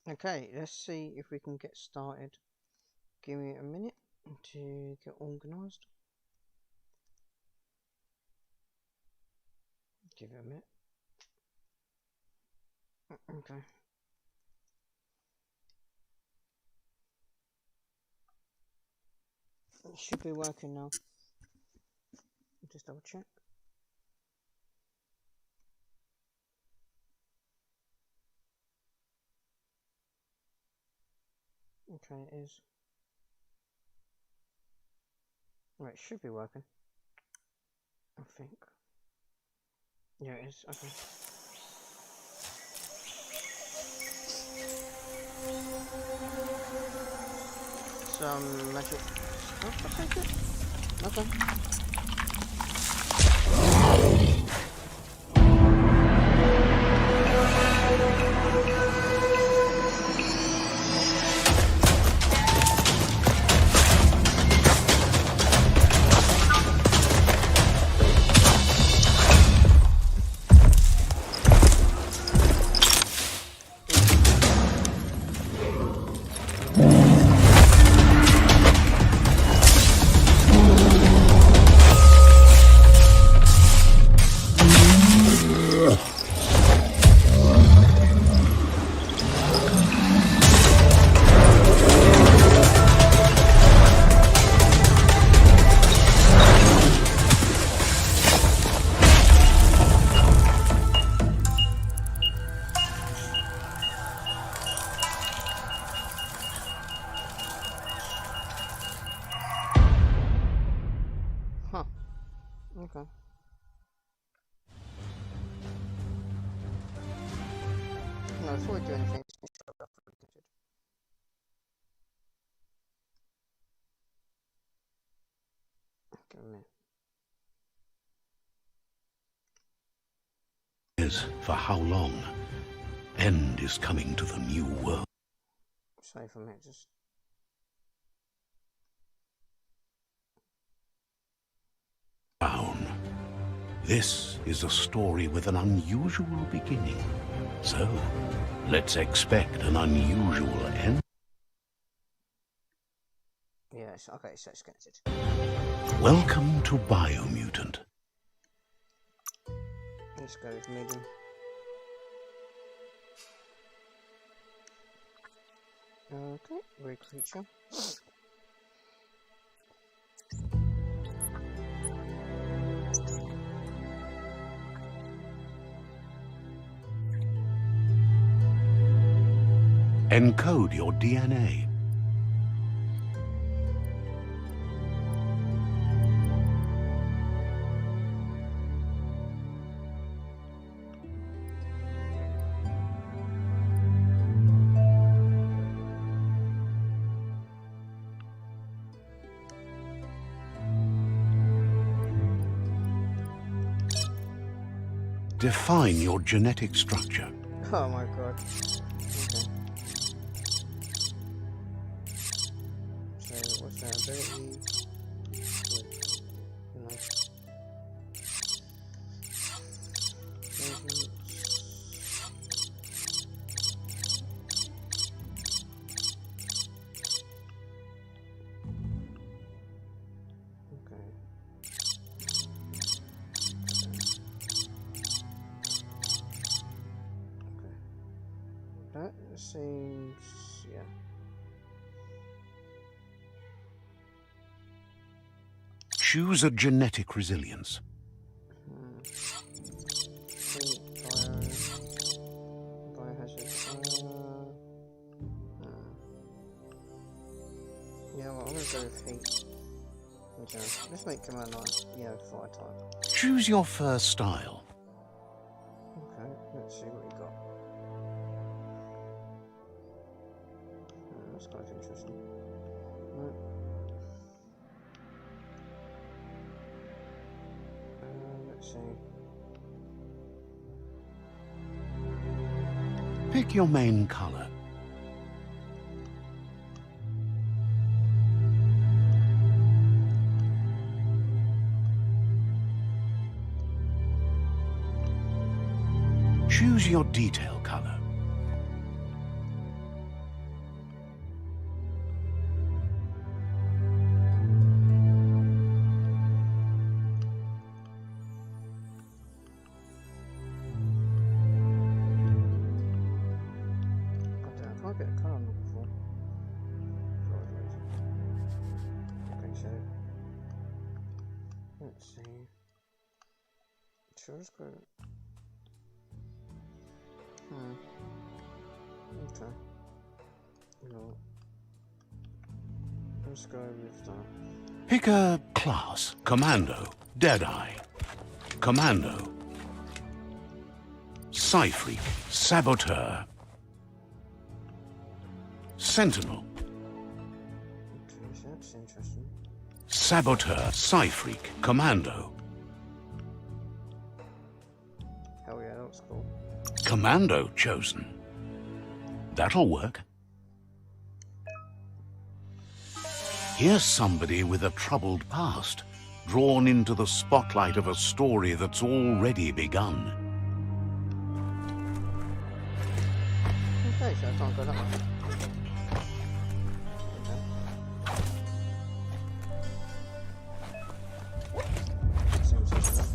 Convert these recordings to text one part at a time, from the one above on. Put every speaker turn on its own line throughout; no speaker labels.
Okay, let's see if we can get started. Give me a minute to get organised. Give it a minute. Okay. It should be working now. Just double check. Okay, it is. Right, it should be working. I think. Yeah, it is. Okay. Some magic stuff, I take it? Okay. Huh. Okay. No, before we do anything, just make sure I've recorded. Give me a minute.
For how long? End is coming to the new world.
Sorry for a minute, just...
Down. This is a story with an unusual beginning. So, let's expect an unusual end.
Yes, okay, so it's connected.
Welcome to Biomutant.
Let's go with medium. Okay, weird creature.
Encode your DNA. Define your genetic structure.
Oh my god. Okay. So, what's that ability? Nice. Okay. That seems, yeah.
Choose a genetic resilience.
Biohazard. Yeah, well, I'm gonna go with heat. Okay. Let's make command line. Yeah, fire type.
Choose your first style.
Okay, let's see what we got. That's quite interesting. Right. Let's see.
Pick your main color. Choose your detail color.
can't get a colour I'm looking for. Okay, so let's see. Should I just go? Okay. No. Let's go with that.
Pick a class. Commando. Deadeye. Commando. Psy-Freak. Saboteur. Sentinel.
Okay, so that's interesting.
Saboteur. Psy-Freak. Commando.
Hell yeah, that looks cool.
Commando chosen. That'll work. Here's somebody with a troubled past, drawn into the spotlight of a story that's already begun.
Okay, so I can't go that way. Okay. Seems interesting.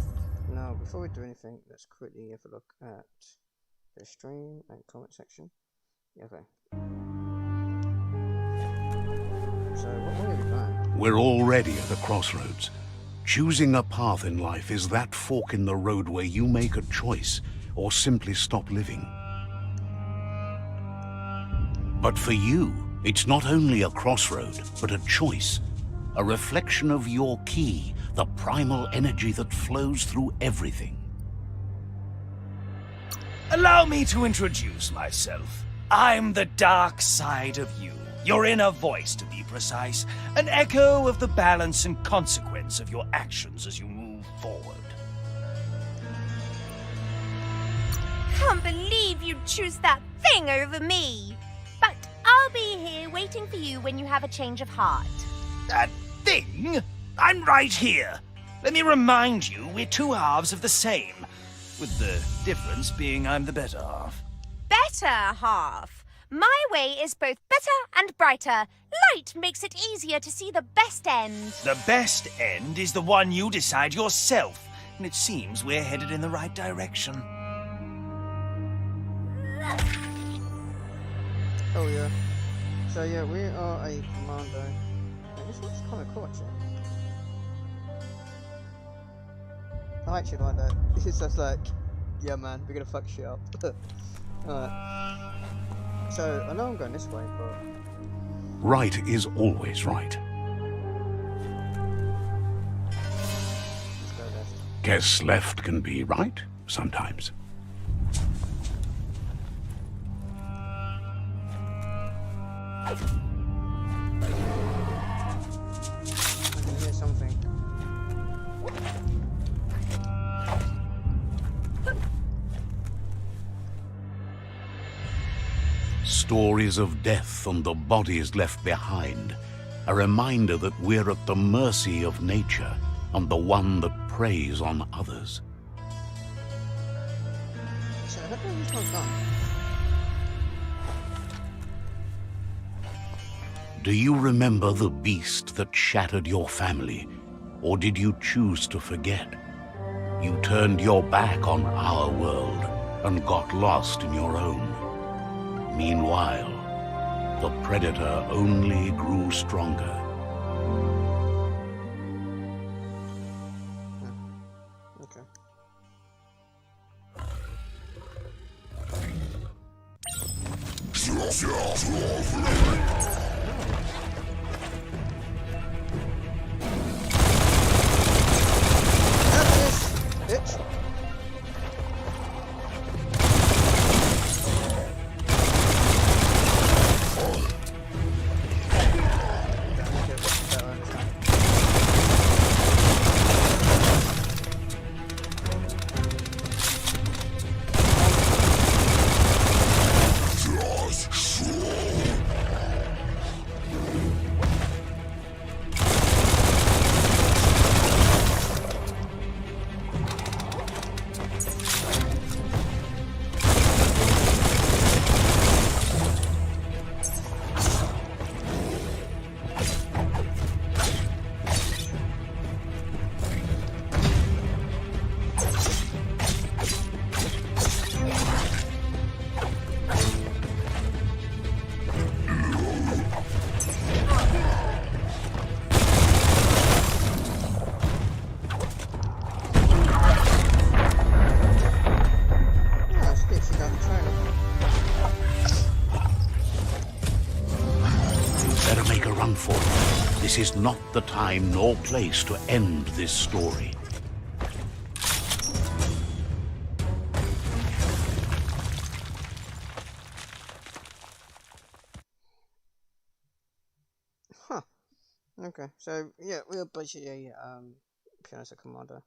Now, before we do anything, let's quickly have a look at the stream and comment section. Okay. So, what way are we going?
We're already at a crossroads. Choosing a path in life is that fork in the road where you make a choice or simply stop living. But for you, it's not only a crossroad, but a choice. A reflection of your key, the primal energy that flows through everything.
Allow me to introduce myself. I'm the dark side of you. Your inner voice, to be precise. An echo of the balance and consequence of your actions as you move forward.
Can't believe you'd choose that thing over me. But I'll be here waiting for you when you have a change of heart.
That thing? I'm right here. Let me remind you, we're two halves of the same. With the difference being I'm the better half.
Better half. My way is both better and brighter. Light makes it easier to see the best end.
The best end is the one you decide yourself. And it seems we're headed in the right direction.
Oh yeah. So yeah, we are a commando. And this looks kind of cool actually. I actually like that. This is just like, yeah man, we're gonna fuck shit up. Alright. So, I know I'm going this way, but...
Right is always right.
Let's go left.
Guess left can be right sometimes.
I can hear something.
Stories of death and the bodies left behind. A reminder that we're at the mercy of nature and the one that preys on others.
So, how do this one's done?
Do you remember the beast that shattered your family? Or did you choose to forget? You turned your back on our world and got lost in your own. Meanwhile, the predator only grew stronger.
Okay. Bitch.
done for you. This is not the time nor place to end this story.
Huh. Okay, so yeah, we're basically Pianista Commander.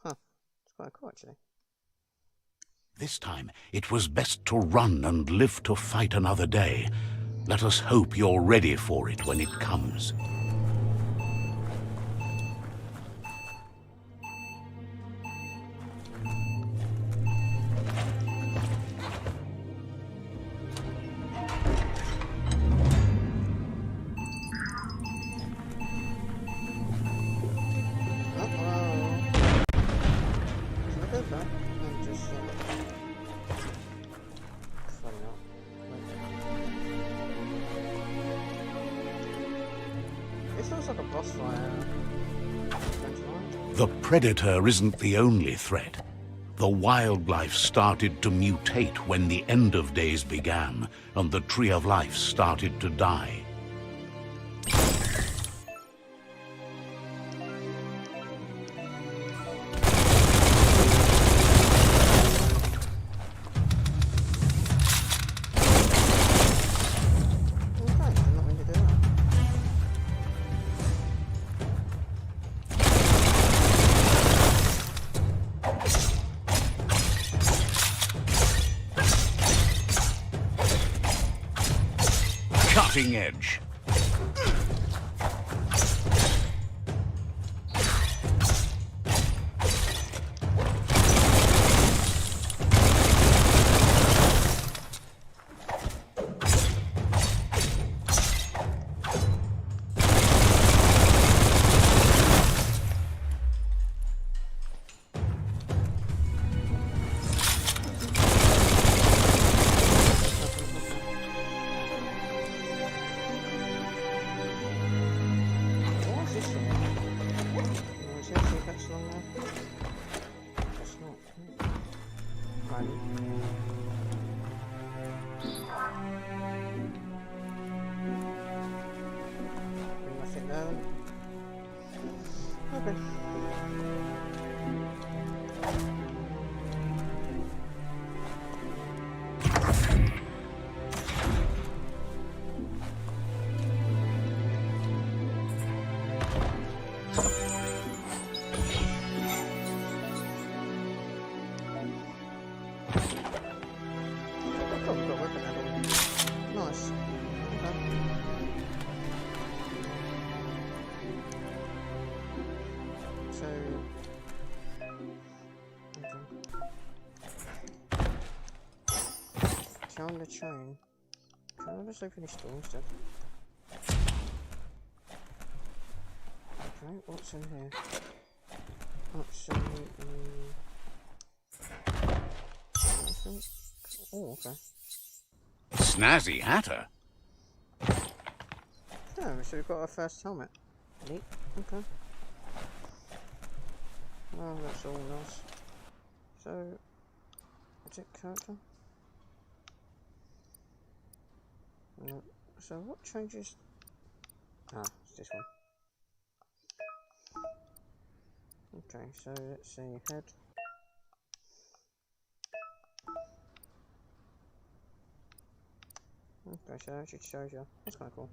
Huh. It's quite cool actually.
This time, it was best to run and live to fight another day. Let us hope you're ready for it when it comes. The predator isn't the only threat. The wildlife started to mutate when the end of days began, and the tree of life started to die. Cutting edge.
On the chain. Can I just open this door instead? Okay, what's in here? Absolutely nothing. Oh, okay.
Snazzy hatter.
Oh, so we've got our first helmet. Neat. Okay. Well, that's all nice. So, is it character? No. So what changes? Ah, it's this one. Okay, so let's see, head. Okay, so that actually shows you. That's kind of cool.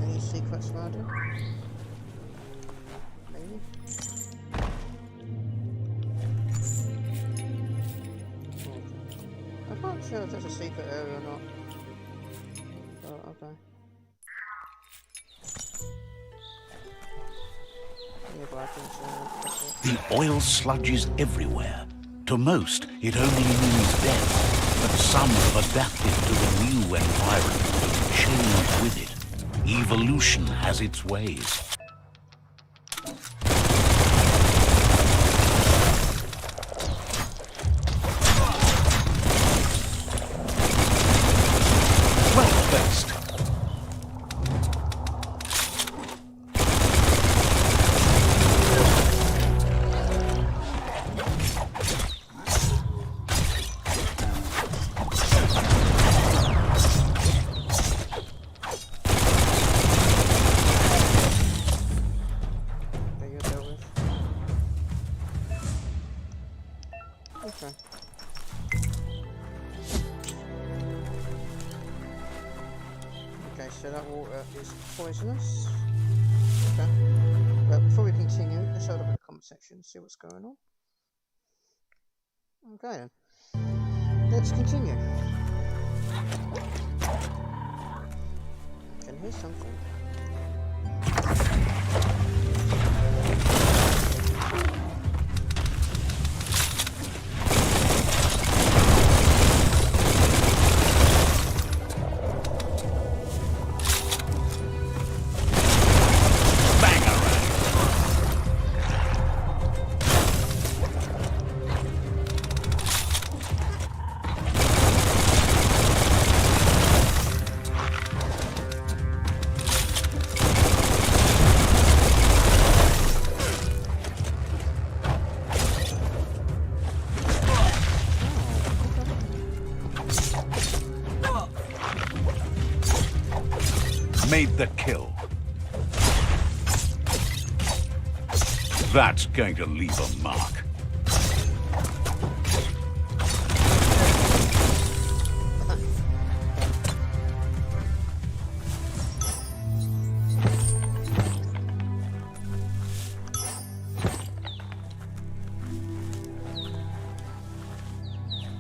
Any secrets around it? Maybe? I can't tell if there's a secret area or not. Oh, okay.
The oil sludges everywhere. To most, it only means death, but some have adapted to the new environment and changed with it. Evolution has its ways. Well placed.
Okay. Okay, so that water is poisonous. Okay. But before we continue, let's have a look at the comment section and see what's going on. Okay then. Let's continue. I can hear something.
Made the kill. That's going to leave a mark.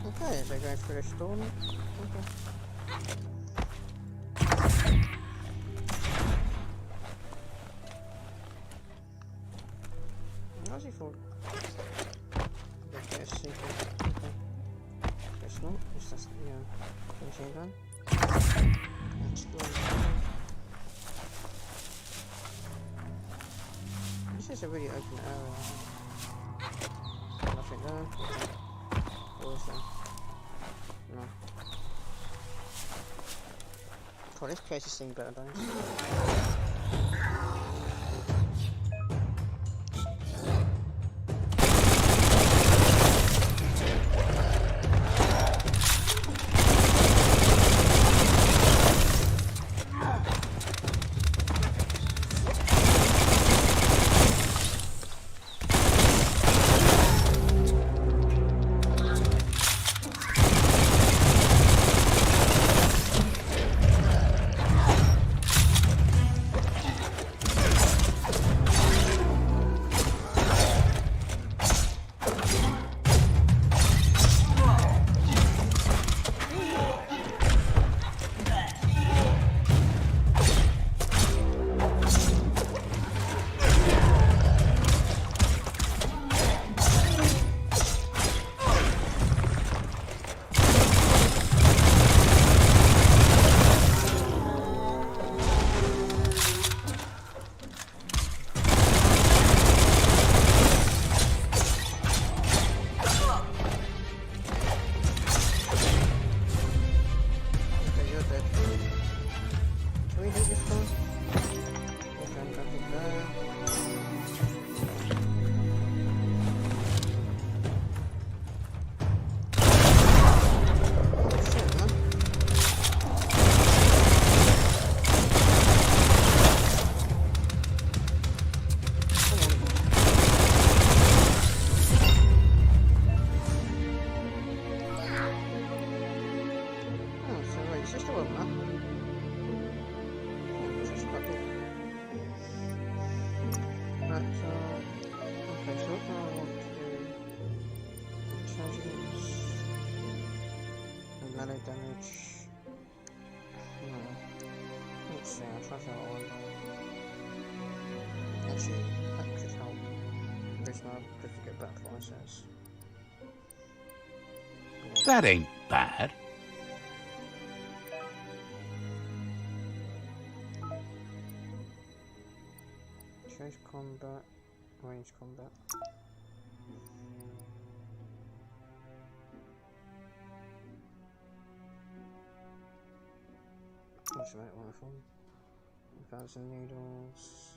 Okay, they're going through the storm. Okay. How's he for? Okay, it's secret. Okay. It's not. It's just, finishing gun. That's good. This is a really open area. Nothing there. Okay. What was there? No. God, this place is seeing better, don't it? Damage. No. Let's see, I'll try that one. Actually, that could help. There's no good to get back prices.
That ain't bad.
Change combat, range combat. That's right, wonderful. 1,000 needles.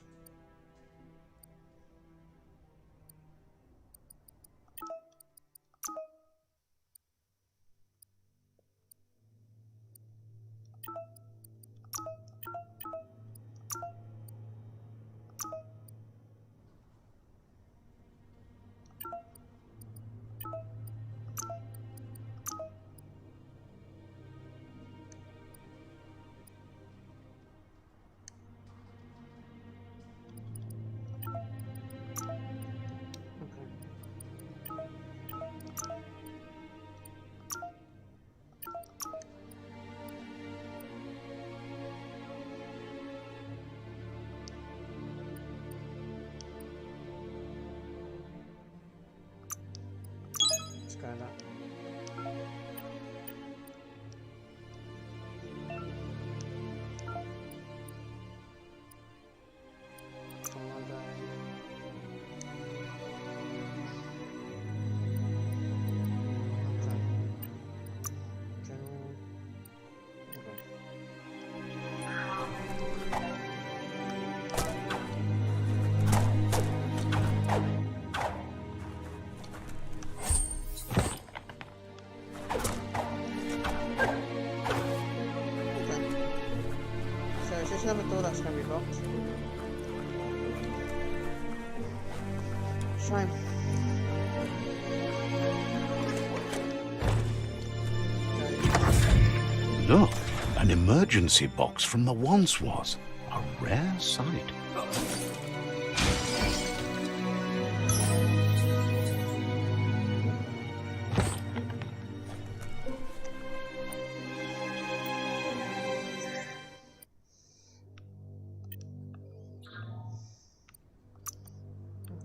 try that. There's another door that's going to be locked. Shame.
Look, an emergency box from the once was. A rare sight.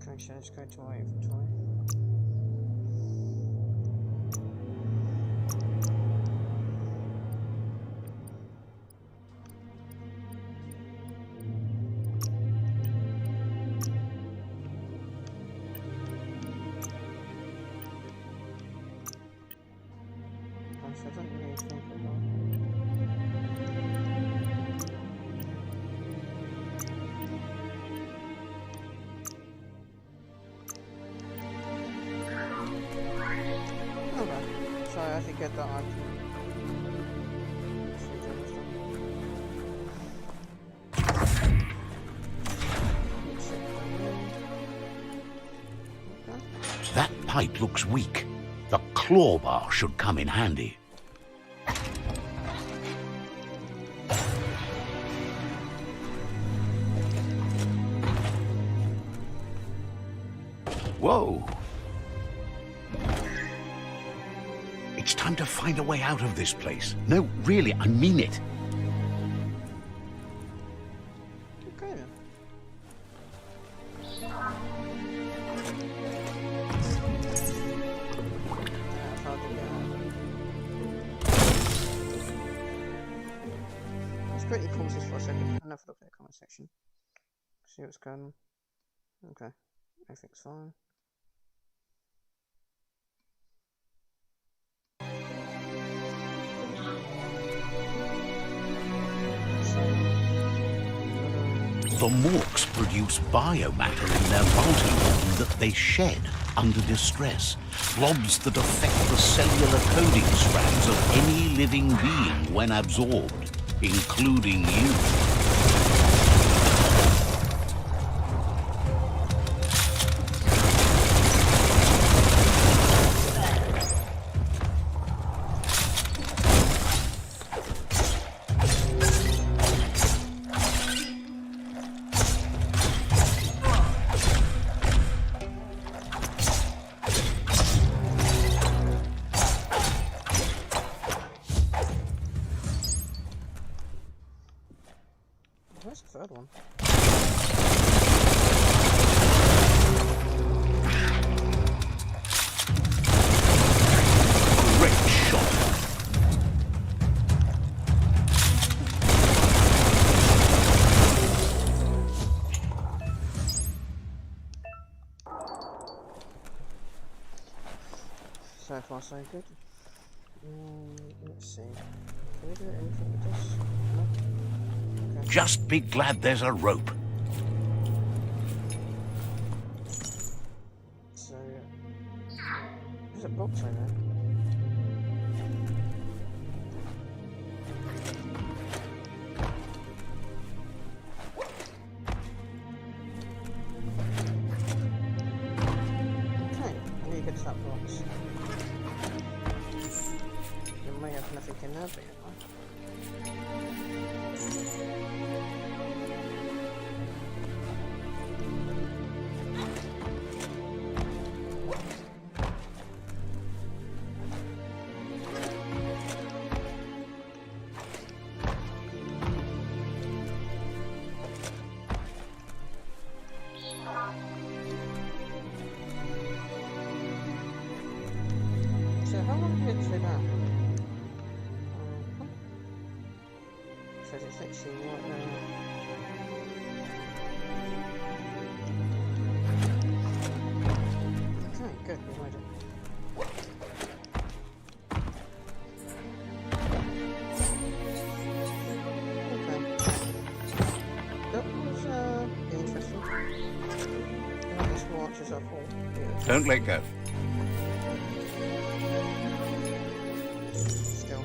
Okay, so let's go to my inventory. So I don't really think about so I think get that item.
That pipe looks weak. The claw bar should come in handy. Whoa! It's time to find a way out of this place. No, really, I mean it.
Okay then. Let's quickly pause this for a second and have a look at the comment section. See what's going on. Okay, everything's fine.
The Morks produce biomatter in their multi-organ that they shed under distress. Blobs that affect the cellular coding strands of any living being when absorbed, including you.
Where's the third one?
Great shot.
So far so good. Let's see. Can we do anything with this? No? Okay.
Just be glad there's a rope.
So, there's a box over there. Okay, I need to get to that box. You may have nothing in there, but you know. How long did it say that? Says it's actually right now. Okay, good, we made it. Okay. That was interesting. This watch is up all.
Don't let go.
Still.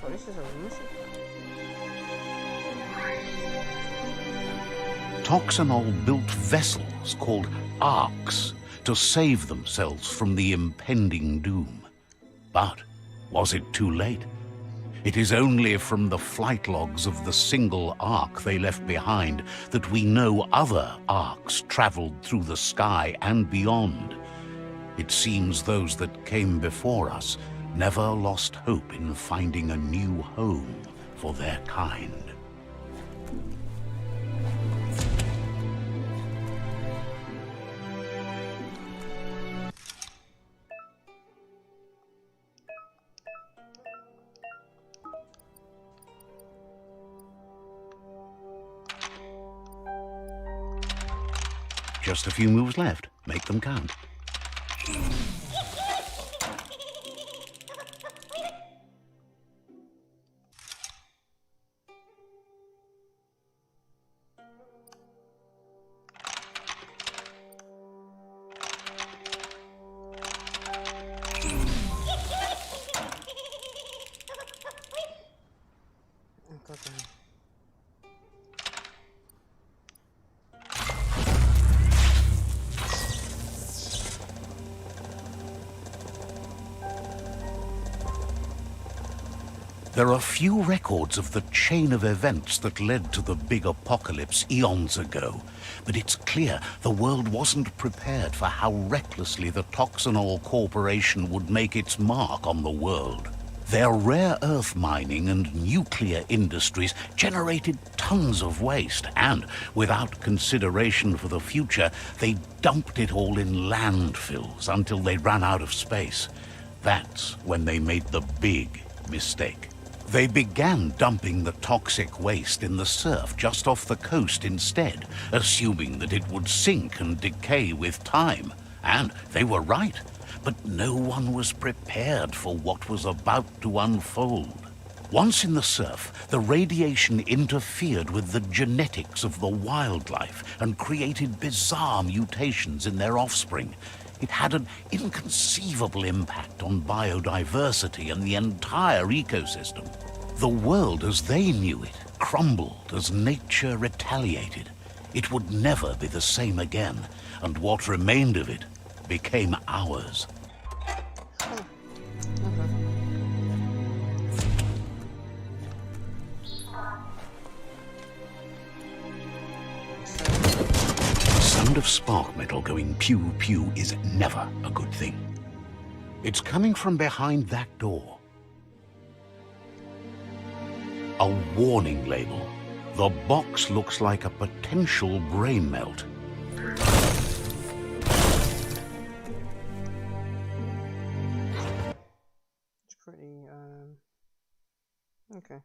So this is a mission.
Toxanol built vessels called arks to save themselves from the impending doom. But was it too late? It is only from the flight logs of the single ark they left behind that we know other arks traveled through the sky and beyond. It seems those that came before us never lost hope in finding a new home for their kind. Just a few moves left. Make them count.
Oh, goddamn.
There are few records of the chain of events that led to the big apocalypse eons ago, but it's clear the world wasn't prepared for how recklessly the Toxanol Corporation would make its mark on the world. Their rare earth mining and nuclear industries generated tons of waste, and without consideration for the future, they dumped it all in landfills until they ran out of space. That's when they made the big mistake. They began dumping the toxic waste in the surf just off the coast instead, assuming that it would sink and decay with time. And they were right, but no one was prepared for what was about to unfold. Once in the surf, the radiation interfered with the genetics of the wildlife and created bizarre mutations in their offspring. It had an inconceivable impact on biodiversity and the entire ecosystem. The world as they knew it crumbled as nature retaliated. It would never be the same again, and what remained of it became ours. The sound of spark metal going pew-pew is never a good thing. It's coming from behind that door. A warning label. The box looks like a potential brain melt.
It's pretty, okay.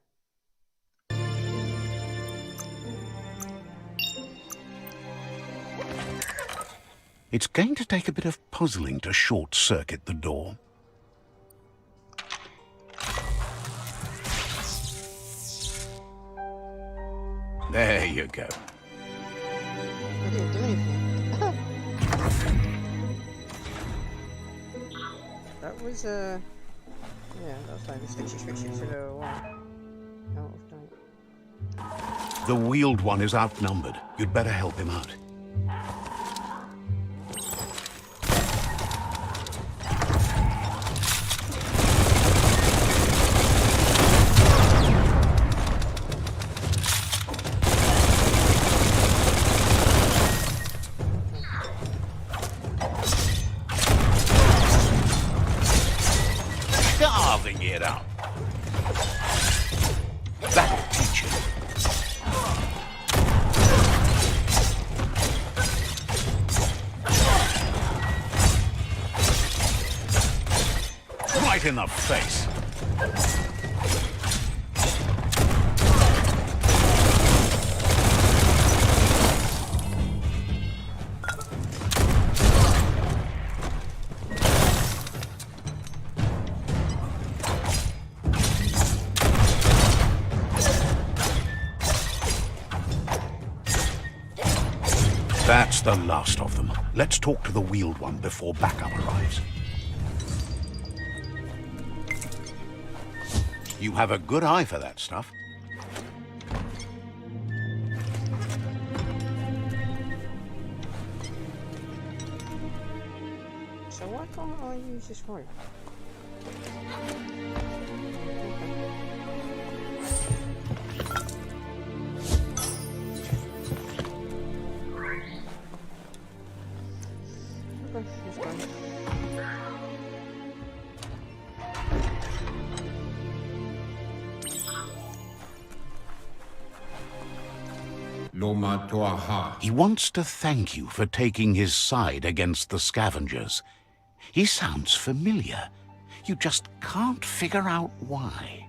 It's going to take a bit of puzzling to short-circuit the door. There you go.
I didn't do anything. That was, yeah, that was like a switchy for a little while. Out of date.
The wheeled one is outnumbered. You'd better help him out. carving it up. That'll teach you. Right in the face. That's the last of them. Let's talk to the wheeled one before backup arrives. You have a good eye for that stuff.
So why can't I use this rope? Okay, let's go.
He wants to thank you for taking his side against the scavengers. He sounds familiar. You just can't figure out why.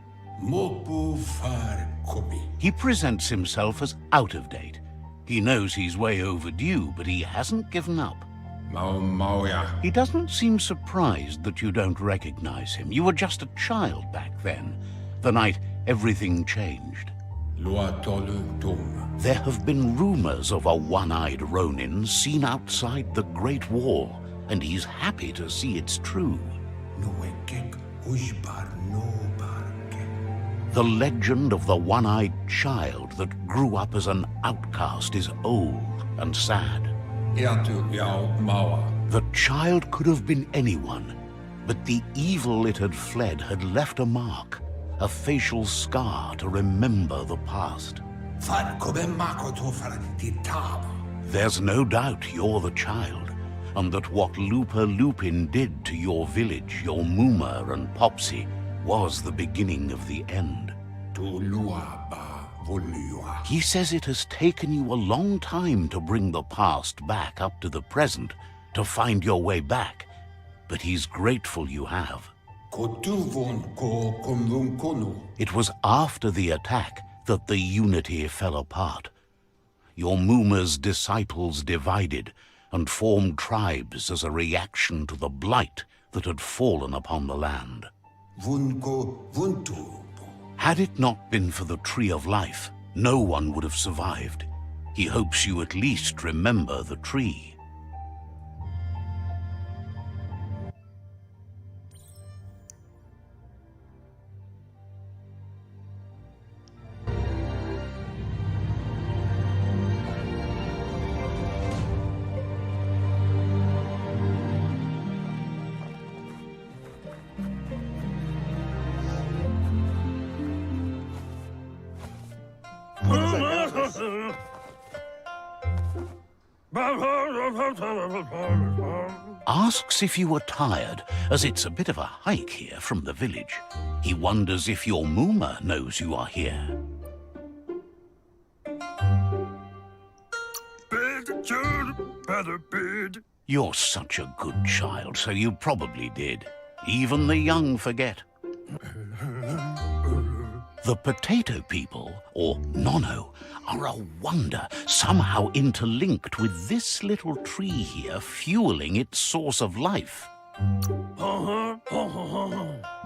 He presents himself as out of date. He knows he's way overdue, but he hasn't given up. He doesn't seem surprised that you don't recognize him. You were just a child back then, the night everything changed. There have been rumors of a one-eyed Ronin seen outside the Great Wall, and he's happy to see it's true. The legend of the one-eyed child that grew up as an outcast is old and sad. The child could have been anyone, but the evil it had fled had left a mark, a facial scar to remember the past. There's no doubt you're the child, and that what Lupa Lupin did to your village, your Muma and Popsy, was the beginning of the end. He says it has taken you a long time to bring the past back up to the present, to find your way back, but he's grateful you have. It was after the attack that the unity fell apart. Your Muma's disciples divided and formed tribes as a reaction to the blight that had fallen upon the land. Had it not been for the Tree of Life, no one would have survived. He hopes you at least remember the tree. Asks if you were tired, as it's a bit of a hike here from the village. He wonders if your Muma knows you are here. You're such a good child, so you probably did. Even the young forget. The potato people, or Nono, are a wonder, somehow interlinked with this little tree here, fueling its source of life.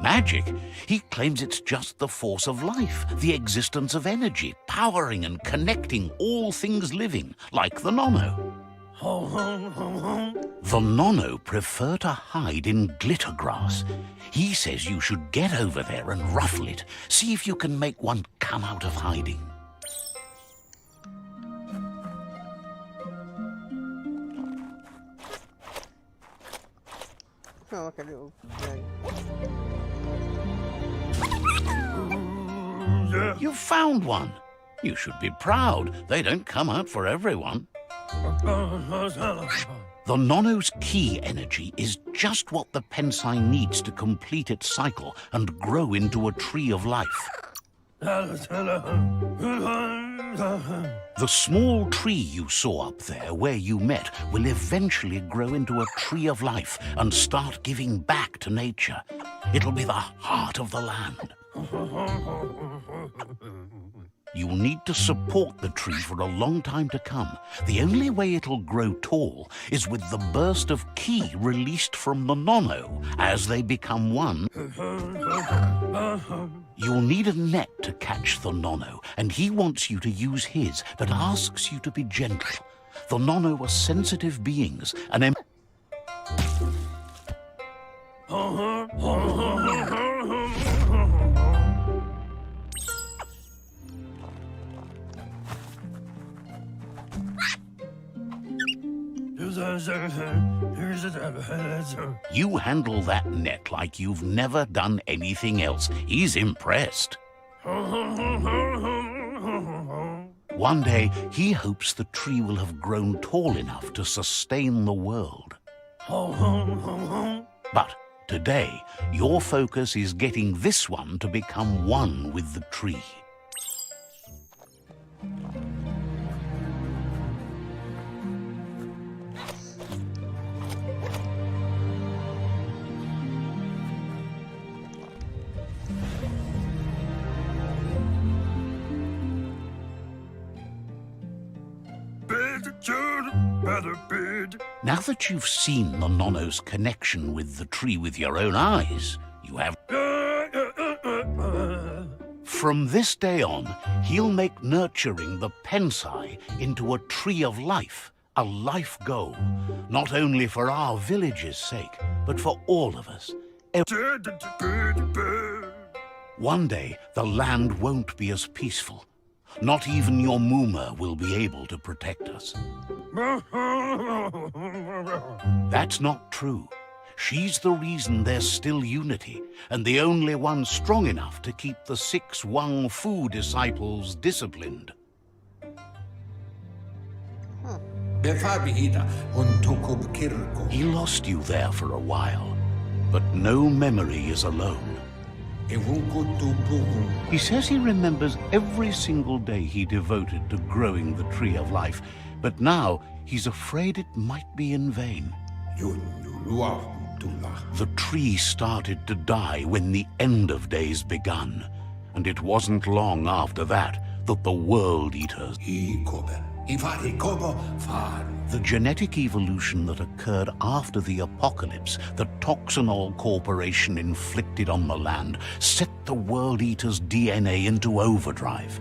Magic? He claims it's just the force of life, the existence of energy, powering and connecting all things living, like the Nono. The Nono prefer to hide in glitter grass. He says you should get over there and ruffle it. See if you can make one come out of hiding.
Oh, like a little...
You found one. You should be proud. They don't come out for everyone. The Nono's key energy is just what the Pensai needs to complete its cycle and grow into a tree of life. The small tree you saw up there where you met will eventually grow into a tree of life and start giving back to nature. It'll be the heart of the land. You'll need to support the tree for a long time to come. The only way it'll grow tall is with the burst of ki released from the Nono as they become one. You'll need a net to catch the Nono, and he wants you to use his, but asks you to be gentle. The Nono are sensitive beings, and you handle that net like you've never done anything else. He's impressed. One day, he hopes the tree will have grown tall enough to sustain the world. But today, your focus is getting this one to become one with the tree. Now that you've seen the Nono's connection with the tree with your own eyes, you have... From this day on, he'll make nurturing the Pensai into a tree of life, a life goal, not only for our village's sake, but for all of us. One day, the land won't be as peaceful. Not even your Muma will be able to protect us. That's not true. She's the reason there's still unity, and the only one strong enough to keep the 6 Wang Fu disciples disciplined. He lost you there for a while, but no memory is alone. He says he remembers every single day he devoted to growing the tree of life, but now he's afraid it might be in vain. The tree started to die when the end of days begun, and it wasn't long after that that the World Eaters... The genetic evolution that occurred after the apocalypse that Toxanol Corporation inflicted on the land set the World Eater's DNA into overdrive.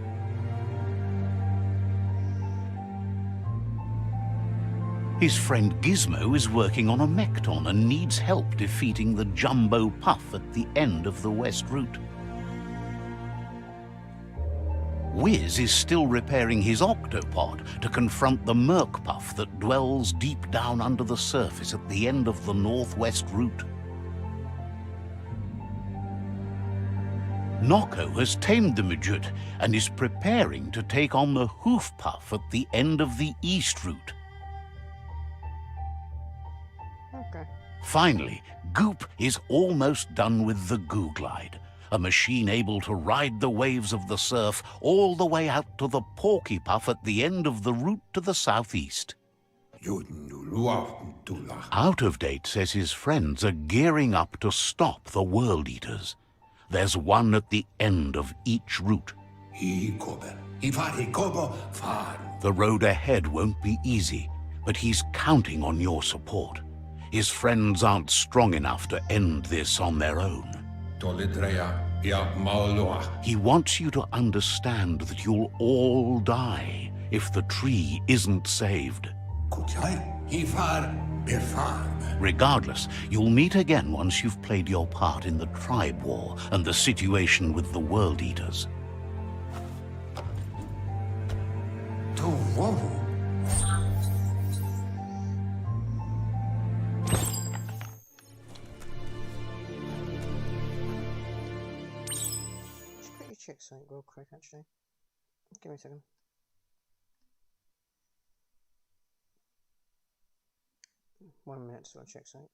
His friend Gizmo is working on a Mekton and needs help defeating the Jumbo Puff at the end of the West Route. Wiz is still repairing his octopod to confront the Merc Puff that dwells deep down under the surface at the end of the Northwest Route. Noko has tamed the Midget and is preparing to take on the Hoof Puff at the end of the East Route.
Okay.
Finally, Goop is almost done with the Goo Glide, a machine able to ride the waves of the surf all the way out to the Porky Puff at the end of the route to the southeast. Out of Date says his friends are gearing up to stop the World Eaters. There's one at the end of each route. The road ahead won't be easy, but he's counting on your support. His friends aren't strong enough to end this on their own. He wants you to understand that you'll all die if the tree isn't saved. Regardless, you'll meet again once you've played your part in the tribe war and the situation with the World Eaters.
Check something real quick, actually. Give me a second. 1 minute to check something.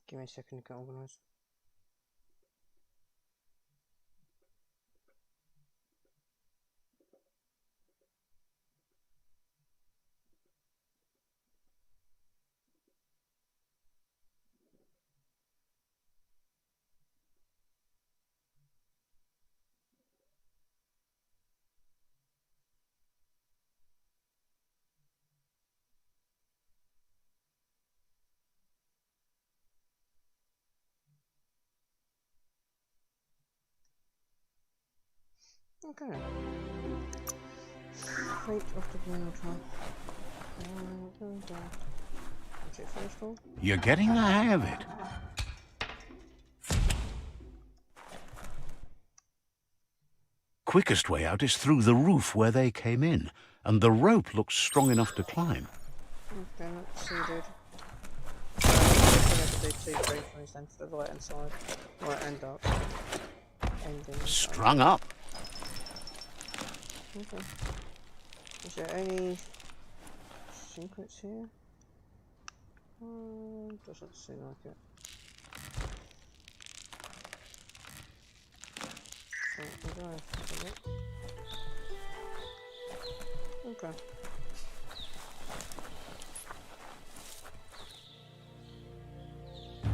Give me a second to get organised. Okay. Fate of the Biomutant. Is it finished all?
You're getting the hang of it. Quickest way out is through the roof where they came in, and the rope looks strong enough to climb.
Okay, let's see, dude. I'm going to do 2 briefings then to the right hand side. Right and up. Ending.
Strung up.
Okay. Is there any secrets here? Doesn't seem like it. Okay.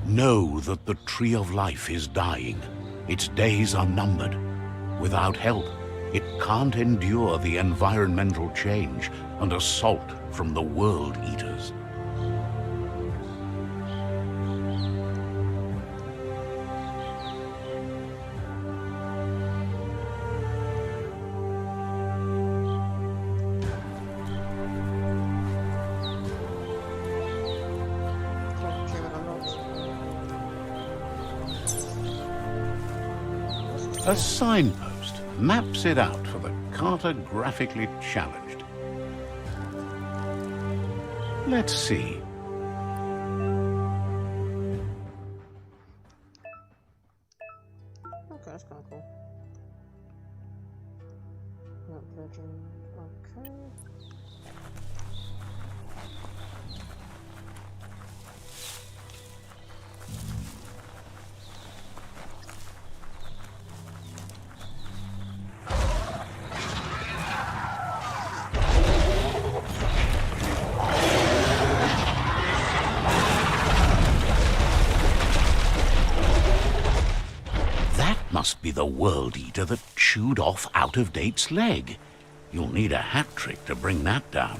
Know that the Tree of Life is dying. Its days are numbered. Without help, it can't endure the environmental change and assault from the World Eaters. A signpost maps it out for the cartographically challenged. Let's see.
Okay, that's kind of cool. Map legend. Okay.
Must be the World Eater that chewed off Out-of-Date's leg. You'll need a hat trick to bring that down.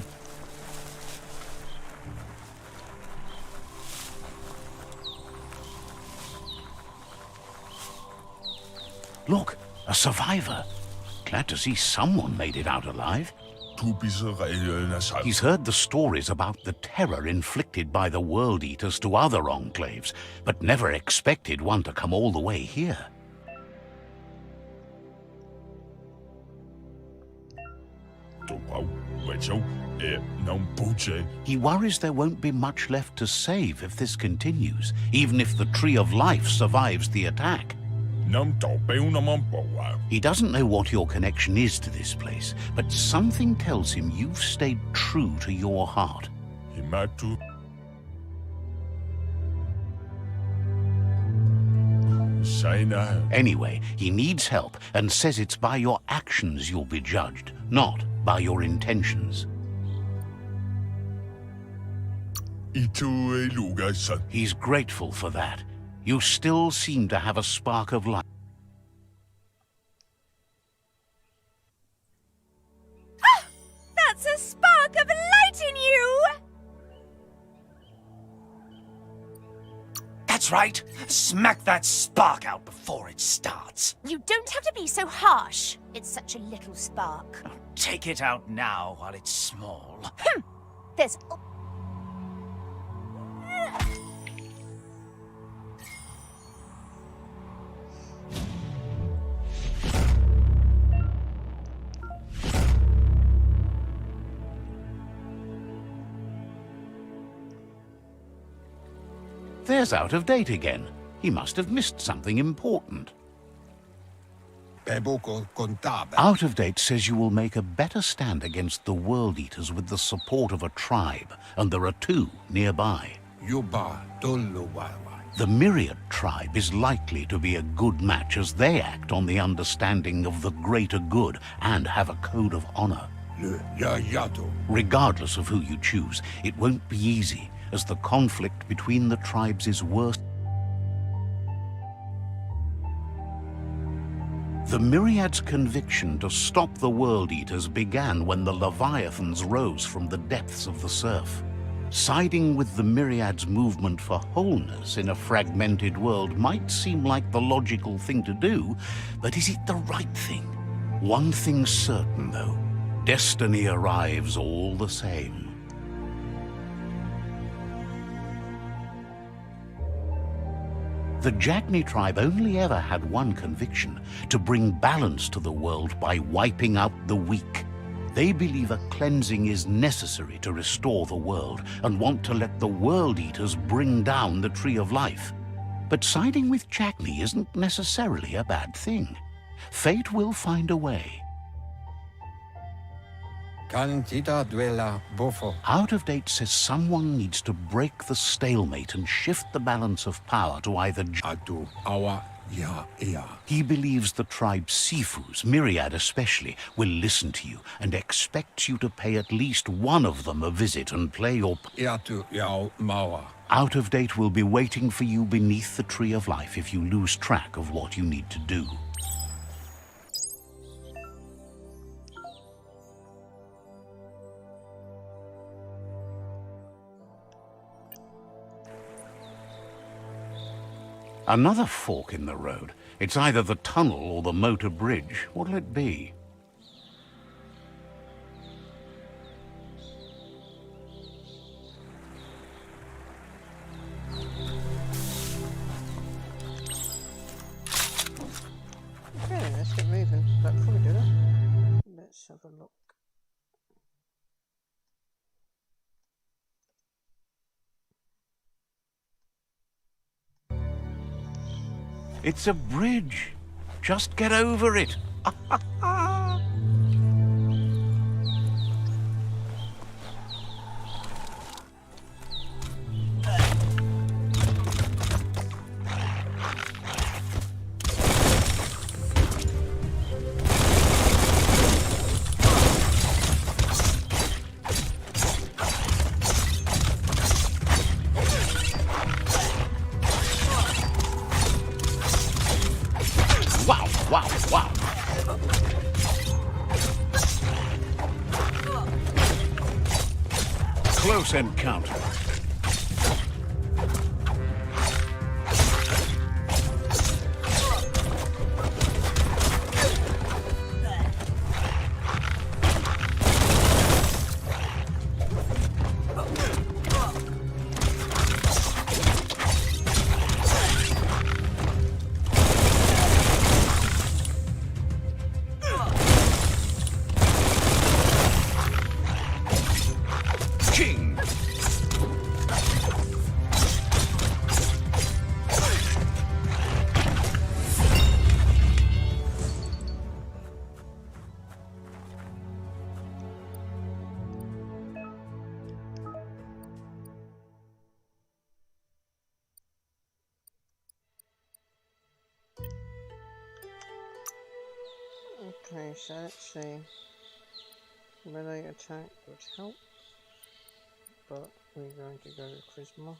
Look, a survivor. Glad to see someone made it out alive. He's heard the stories about the terror inflicted by the World Eaters to other enclaves, but never expected one to come all the way here. He worries there won't be much left to save if this continues, even if the Tree of Life survives the attack. He doesn't know what your connection is to this place, but something tells him you've stayed true to your heart. Anyway, he needs help and says it's by your actions you'll be judged, not by your intentions. He's grateful for that. You still seem to have a spark of light.
That's a spark of light in you!
That's right. Smack that spark out before it starts.
You don't have to be so harsh. It's such a little spark.
Take it out now while it's small.
There's...
There's Out of Date again. He must have missed something important. Out of Date says you will make a better stand against the World Eaters with the support of a tribe, and there are 2 nearby. The Myriad tribe is likely to be a good match as they act on the understanding of the greater good and have a code of honor. Regardless of who you choose, it won't be easy, as the conflict between the tribes is worse. The Myriad's conviction to stop the World Eaters began when the Leviathans rose from the depths of the surf. Siding with the Myriad's movement for wholeness in a fragmented world might seem like the logical thing to do, but is it the right thing? One thing's certain, though. Destiny arrives all the same. The Jagni tribe only ever had one conviction: to bring balance to the world by wiping out the weak. They believe a cleansing is necessary to restore the world and want to let the World Eaters bring down the Tree of Life. But siding with Jagni isn't necessarily a bad thing. Fate will find a way. Out of Date says someone needs to break the stalemate and shift the balance of power to either... He believes the tribe Sifus, Myriad especially, will listen to you and expects you to pay at least one of them a visit and play your... Out of Date will be waiting for you beneath the Tree of Life if you lose track of what you need to do. Another fork in the road. It's either the tunnel or the motor bridge. What'll it be?
Okay, let's get moving. But before we do that, let's have a look.
It's a bridge. Just get over it. Wow, wow, wow. Close encounter. King.
Okay, so let's see. Melee attack would help, but We're going to go with Charisma.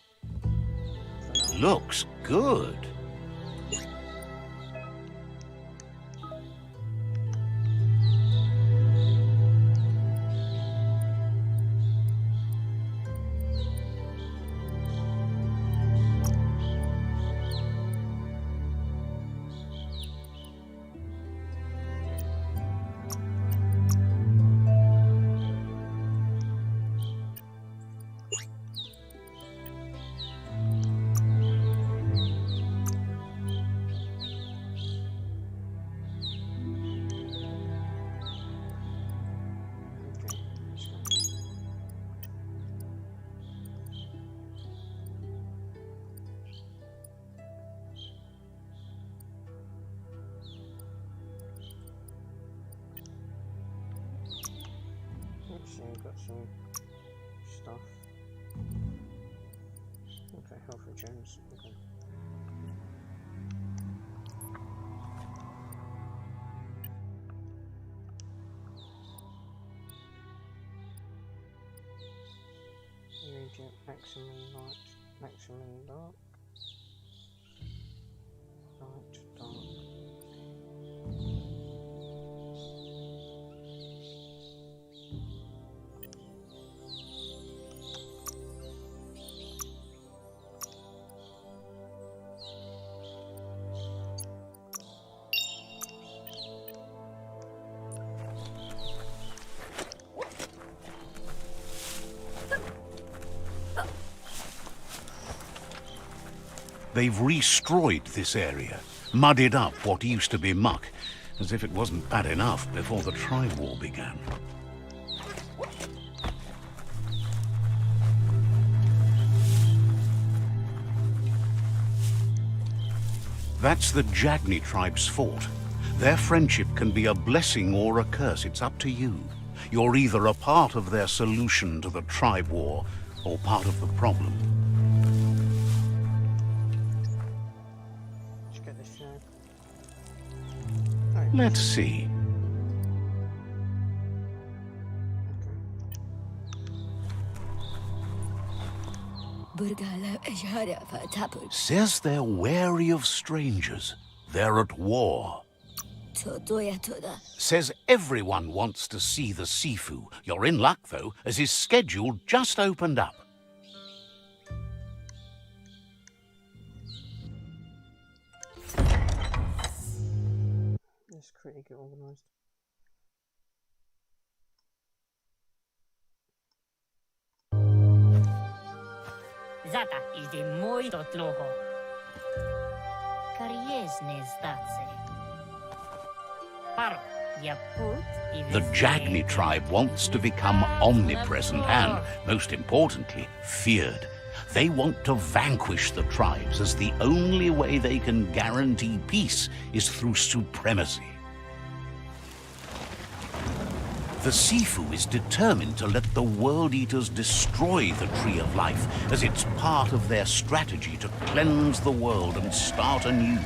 Looks good.
Got some stuff. Okay, health regens. Okay. Radiant, maximum light, maximum dark. Light, dark.
They've destroyed this area, muddied up what used to be muck, as if it wasn't bad enough before the tribe war began. That's the Jagni tribe's fort. Their friendship can be a blessing or a curse. It's up to you. You're either a part of their solution to the tribe war or part of the problem. Let's see. Says they're wary of strangers. They're at war. Says everyone wants to see the Sifu. You're in luck, though, as his schedule just opened up.
Let's quickly get organised.
Zata idzie mój to tloho. Kariesne zdace. Paro, ja put I
The Jagni tribe wants to become omnipresent and, most importantly, feared. They want to vanquish the tribes, as the only way they can guarantee peace is through supremacy. The Sifu is determined to let the World Eaters destroy the Tree of Life, as it's part of their strategy to cleanse the world and start anew.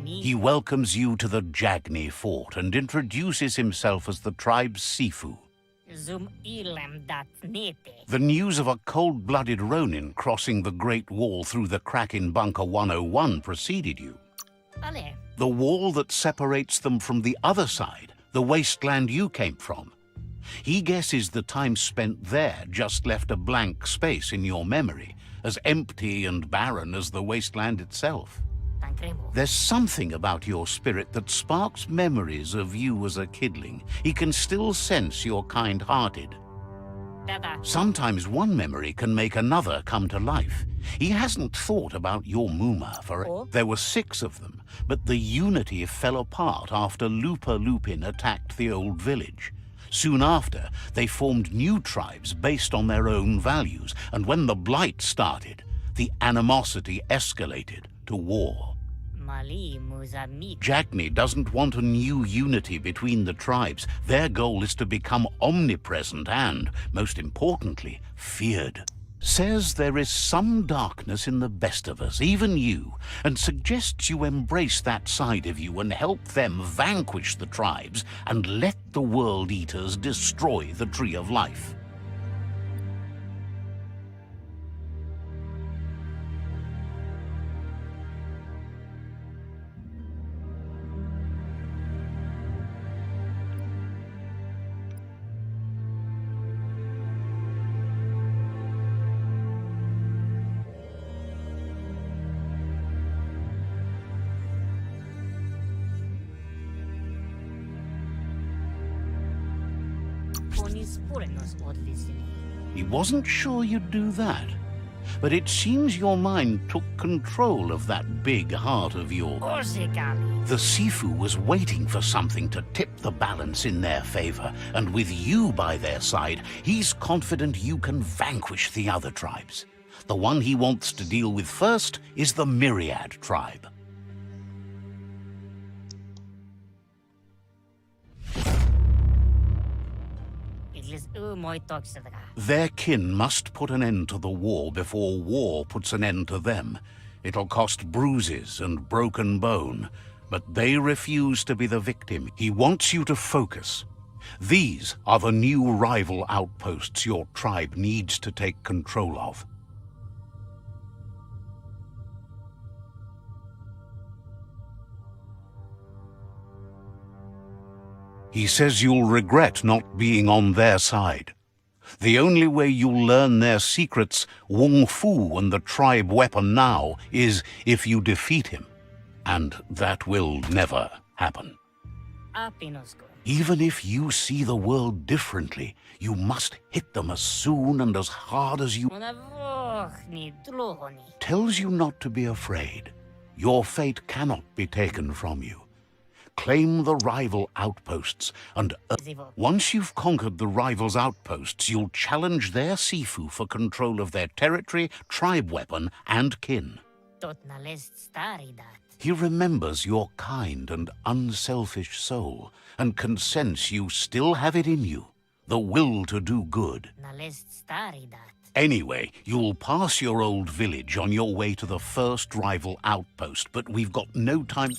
He welcomes you to the Jagni fort and introduces himself as the tribe's Sifu. The news of a cold-blooded Ronin crossing the Great Wall through the crack in Bunker 101 preceded you. The wall that separates them from the other side, the wasteland you came from. He guesses the time spent there just left a blank space in your memory, as empty and barren as the wasteland itself. There's something about your spirit that sparks memories of you as a kidling. He can still sense you're kind-hearted. Sometimes one memory can make another come to life. He hasn't thought about your Muma, for there were 6 of them, but the unity fell apart after Lupa Lupin attacked the old village. Soon after, they formed new tribes based on their own values, and when the Blight started, the animosity escalated to war. Jagni doesn't want a new unity between the tribes. Their goal is to become omnipresent and, most importantly, feared. Says there is some darkness in the best of us, even you, and suggests you embrace that side of you and help them vanquish the tribes and let the World Eaters destroy the Tree of Life. He wasn't sure you'd do that, but it seems your mind took control of that big heart of yours. The Sifu was waiting for something to tip the balance in their favor, and with you by their side, he's confident you can vanquish the other tribes. The one he wants to deal with first is the Myriad tribe. Their kin must put an end to the war before war puts an end to them. It'll cost bruises and broken bone, but they refuse to be the victim. He wants you to focus. These are the new rival outposts your tribe needs to take control of. He says you'll regret not being on their side. The only way you'll learn their secrets, Wung Fu and the tribe weapon now, is if you defeat him. And that will never happen. Even if you see the world differently, you must hit them as soon and as hard as you... Tells you not to be afraid. Your fate cannot be taken from you. Claim the rival outposts, and once you've conquered the rivals' outposts, you'll challenge their Sifu for control of their territory, tribe weapon, and kin. He remembers your kind and unselfish soul, and can sense you still have it in you, the will to do good. Anyway, you'll pass your old village on your way to the first rival outpost, but we've got no time...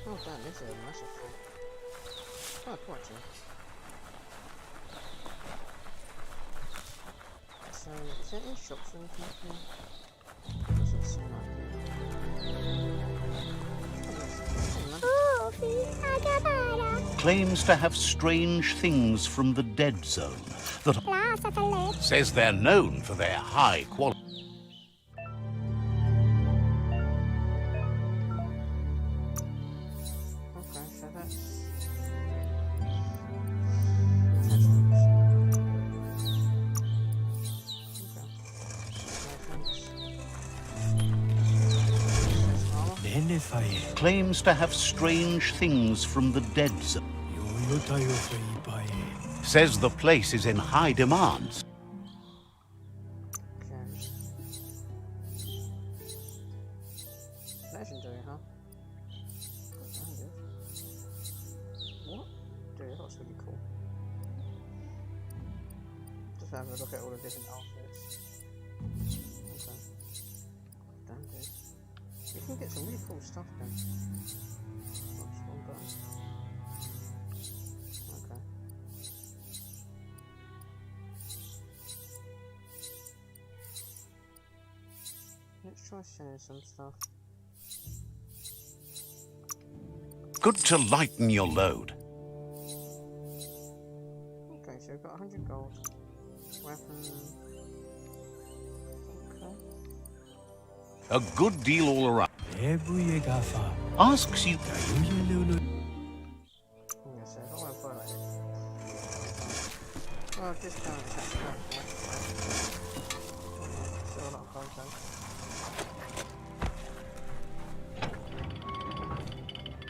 Oh damn, this is a massive thing. Oh, quite true. So, is there any shops or anything here? Doesn't seem like it.
Claims to have strange things from the dead zone that says they're known for their high quality.
Okay, so that's...
Claims to have strange things from the dead zone. Says the place is in high demand.
Okay. Legendary, huh? What? Dude, that's really cool. Just have a look at all the different outfits. Okay. Damn, dude. You can get some really cool stuff then. Oops, wrong button. Okay. Let's try selling some stuff.
Good to lighten your load.
Okay, so we've got 100 gold. Weapon. Okay.
A good deal all around. Asks you...
Yes, I don't want to buy like this. Oh, discount attack. Still a lot of content.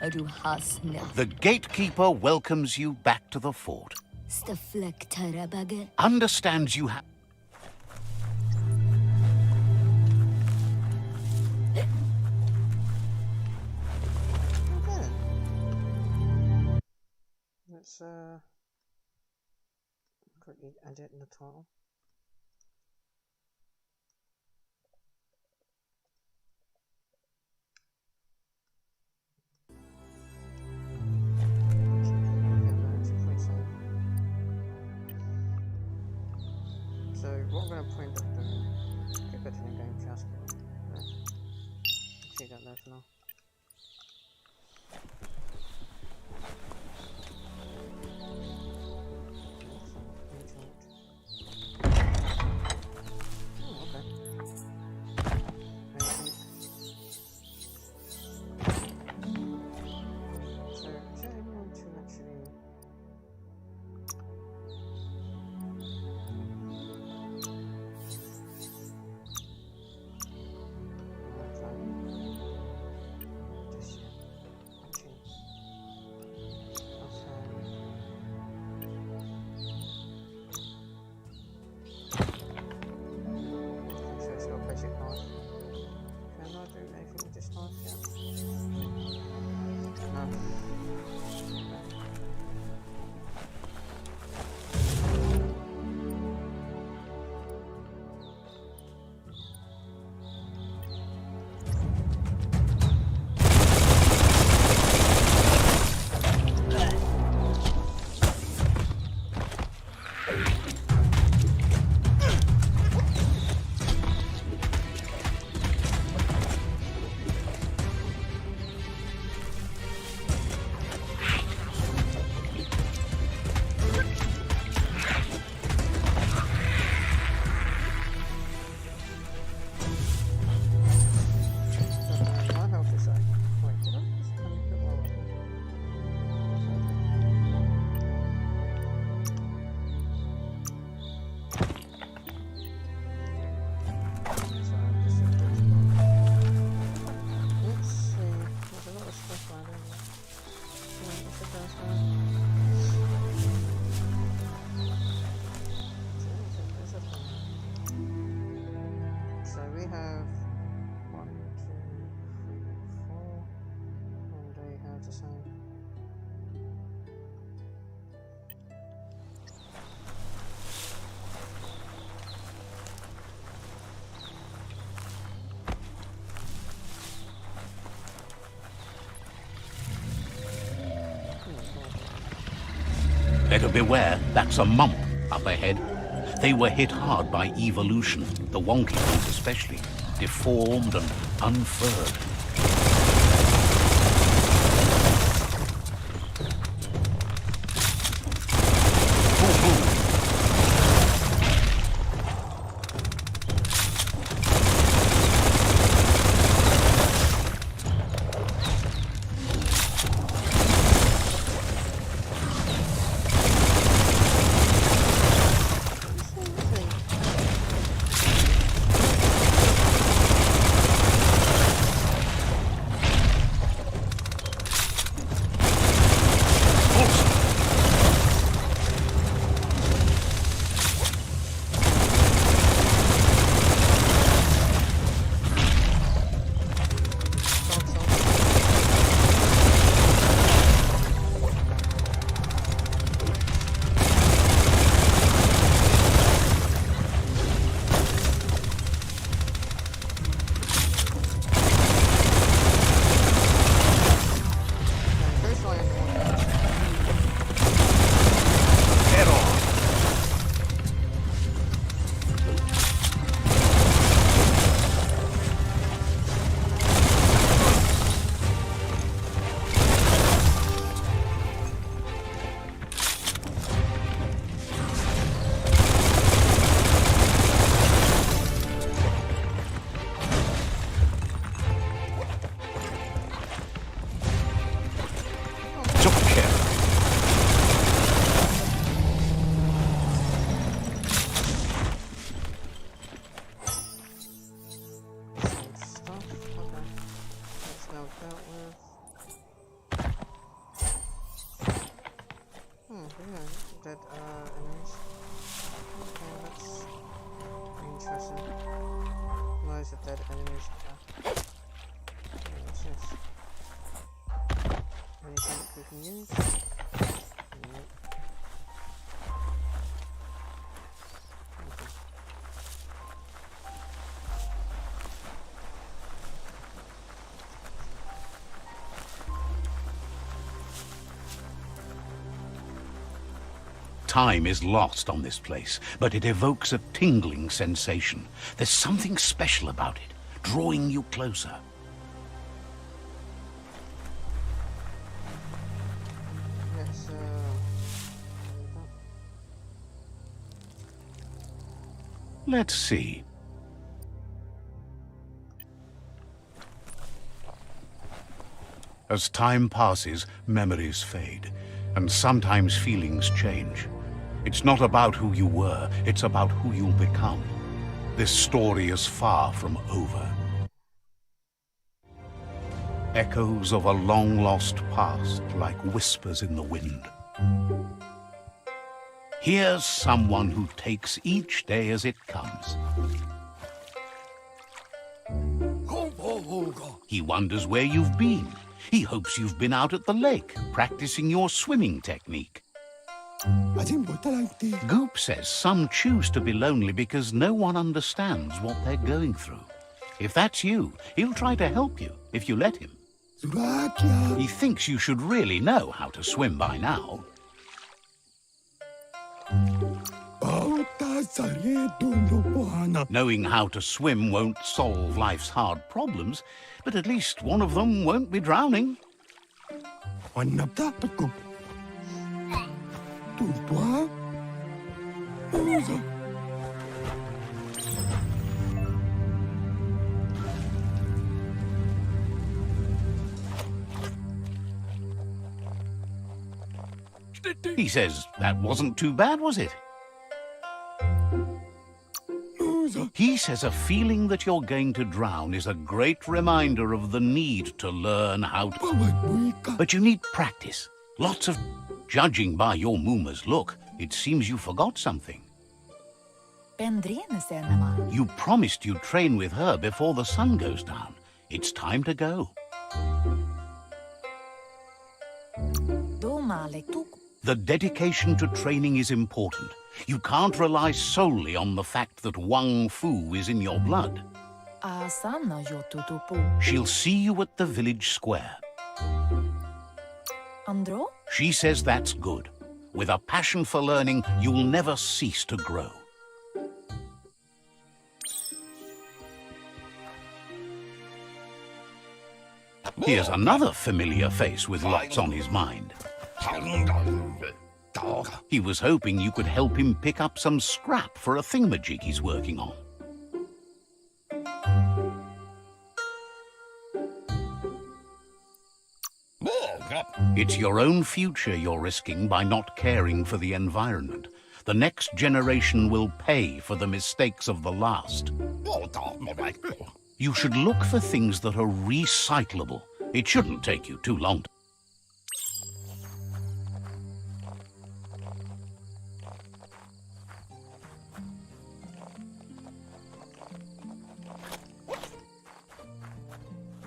adu hasna.
The gatekeeper welcomes you back to the fort.
Staflek tarabage.
Understands you have...
Okay. Let's quickly edit the title. So what I'm going to point at doing, okay, go to the game just there. See that there for now. Oh, okay. So is there anyone to actually...
Better beware, that's a mump up ahead. They were hit hard by evolution, the wonky ones especially, deformed and unfurred.
yeah, dead enemies. Okay, that's interesting. Loads of dead enemies there. What's this? Anything we can use? Nope. Okay.
Time is lost on this place, but it evokes a tingling sensation. There's something special about it, drawing you closer.
Let's
Let's see. As time passes, memories fade, and sometimes feelings change. It's not about who you were, it's about who you'll become. This story is far from over. Echoes of a long-lost past, like whispers in the wind. Here's someone who takes each day as it comes. He wonders where you've been. He hopes you've been out at the lake, practicing your swimming technique. Goop says some choose to be lonely because no one understands what they're going through. If that's you, he'll try to help you, if you let him. He thinks you should really know how to swim by now. Knowing how to swim won't solve life's hard problems, but at least one of them won't be drowning. He says that wasn't too bad, was it? He says a feeling that you're going to drown is a great reminder of the need to learn how to... But you need practice. Lots of... Judging by your Mooma's look, it seems you forgot something. You promised you'd train with her before the sun goes down. It's time to go. The dedication to training is important. You can't rely solely on the fact that Wang Fu is in your blood. She'll see you at the village square.
Andro?
She says that's good. With a passion for learning, you'll never cease to grow. Here's another familiar face with lots on his mind. He was hoping you could help him pick up some scrap for a thingamajig he's working on. It's your own future you're risking by not caring for the environment. The next generation will pay for the mistakes of the last. You should look for things that are recyclable. It shouldn't take you too long to...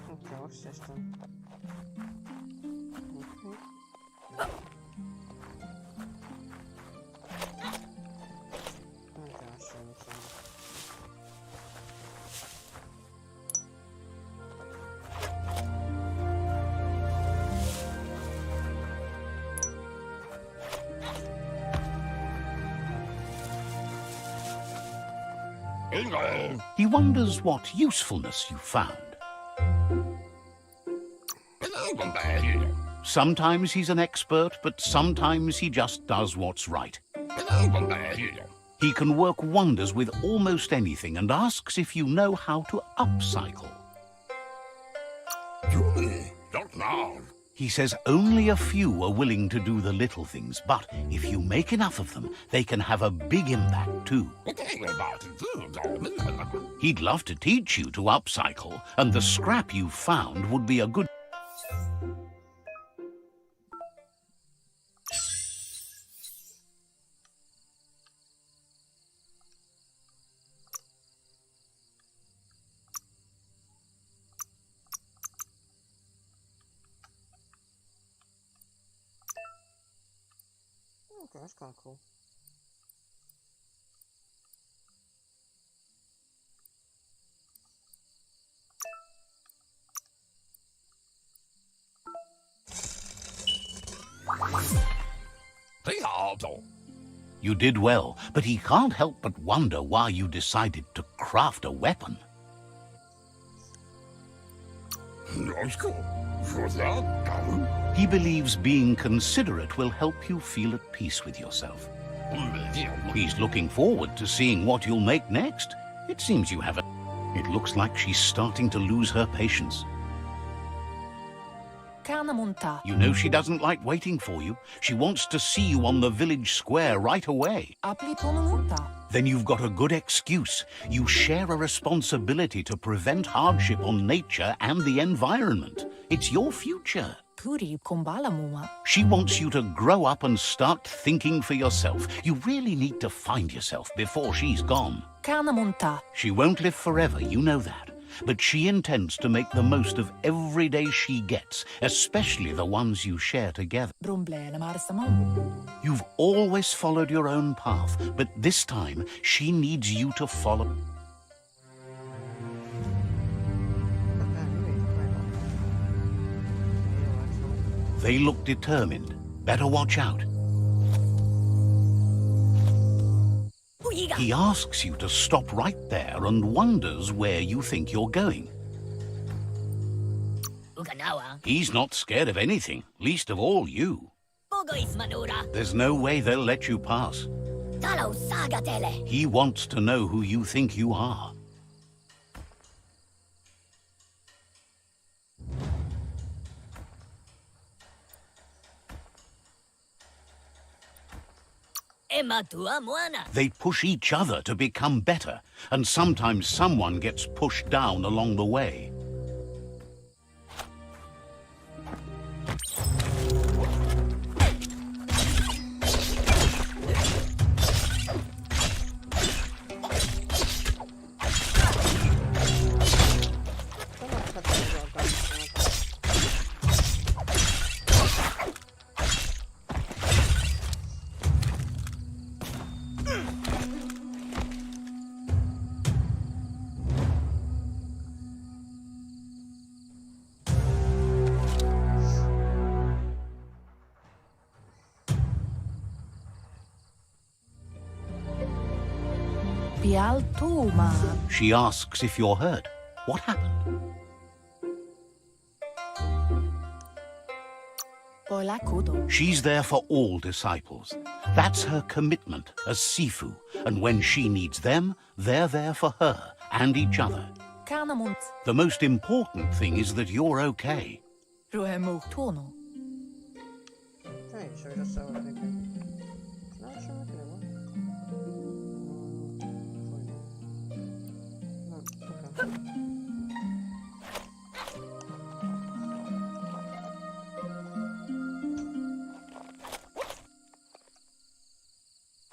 Okay, what's this then? Okay, I'll show you some.
He wonders what usefulness you found. Sometimes he's an expert, but sometimes he just does what's right. He can work wonders with almost anything and asks if you know how to upcycle. He says only a few are willing to do the little things, but if you make enough of them, they can have a big impact too. He'd love to teach you to upcycle, and the scrap you found would be a good...
Okay, that's kind of cool.
You did well, but he can't help but wonder why you decided to craft a weapon. He believes being considerate will help you feel at peace with yourself. He's looking forward to seeing what you'll make next. It seems you have a... It looks like she's starting to lose her patience. You know she doesn't like waiting for you. She wants to see you on the village square right away. Then you've got a good excuse. You share a responsibility to prevent hardship on nature and the environment. It's your future. She wants you to grow up and start thinking for yourself. You really need to find yourself before she's gone. She won't live forever, you know that. But she intends to make the most of every day she gets, especially the ones you share together. You've always followed your own path, but this time she needs you to follow. They look determined. Better watch out. He asks you to stop right there and wonders where you think you're going. He's not scared of anything, least of all you. There's no way they'll let you pass. He wants to know who you think you are. They push each other to become better, and sometimes someone gets pushed down along the way. She asks if you're hurt. What happened? She's there for all disciples. That's her commitment as Sifu, and when she needs them, they're there for her and each other. The most important thing is that you're okay.
Okay, so just so I think. No, sure, I can do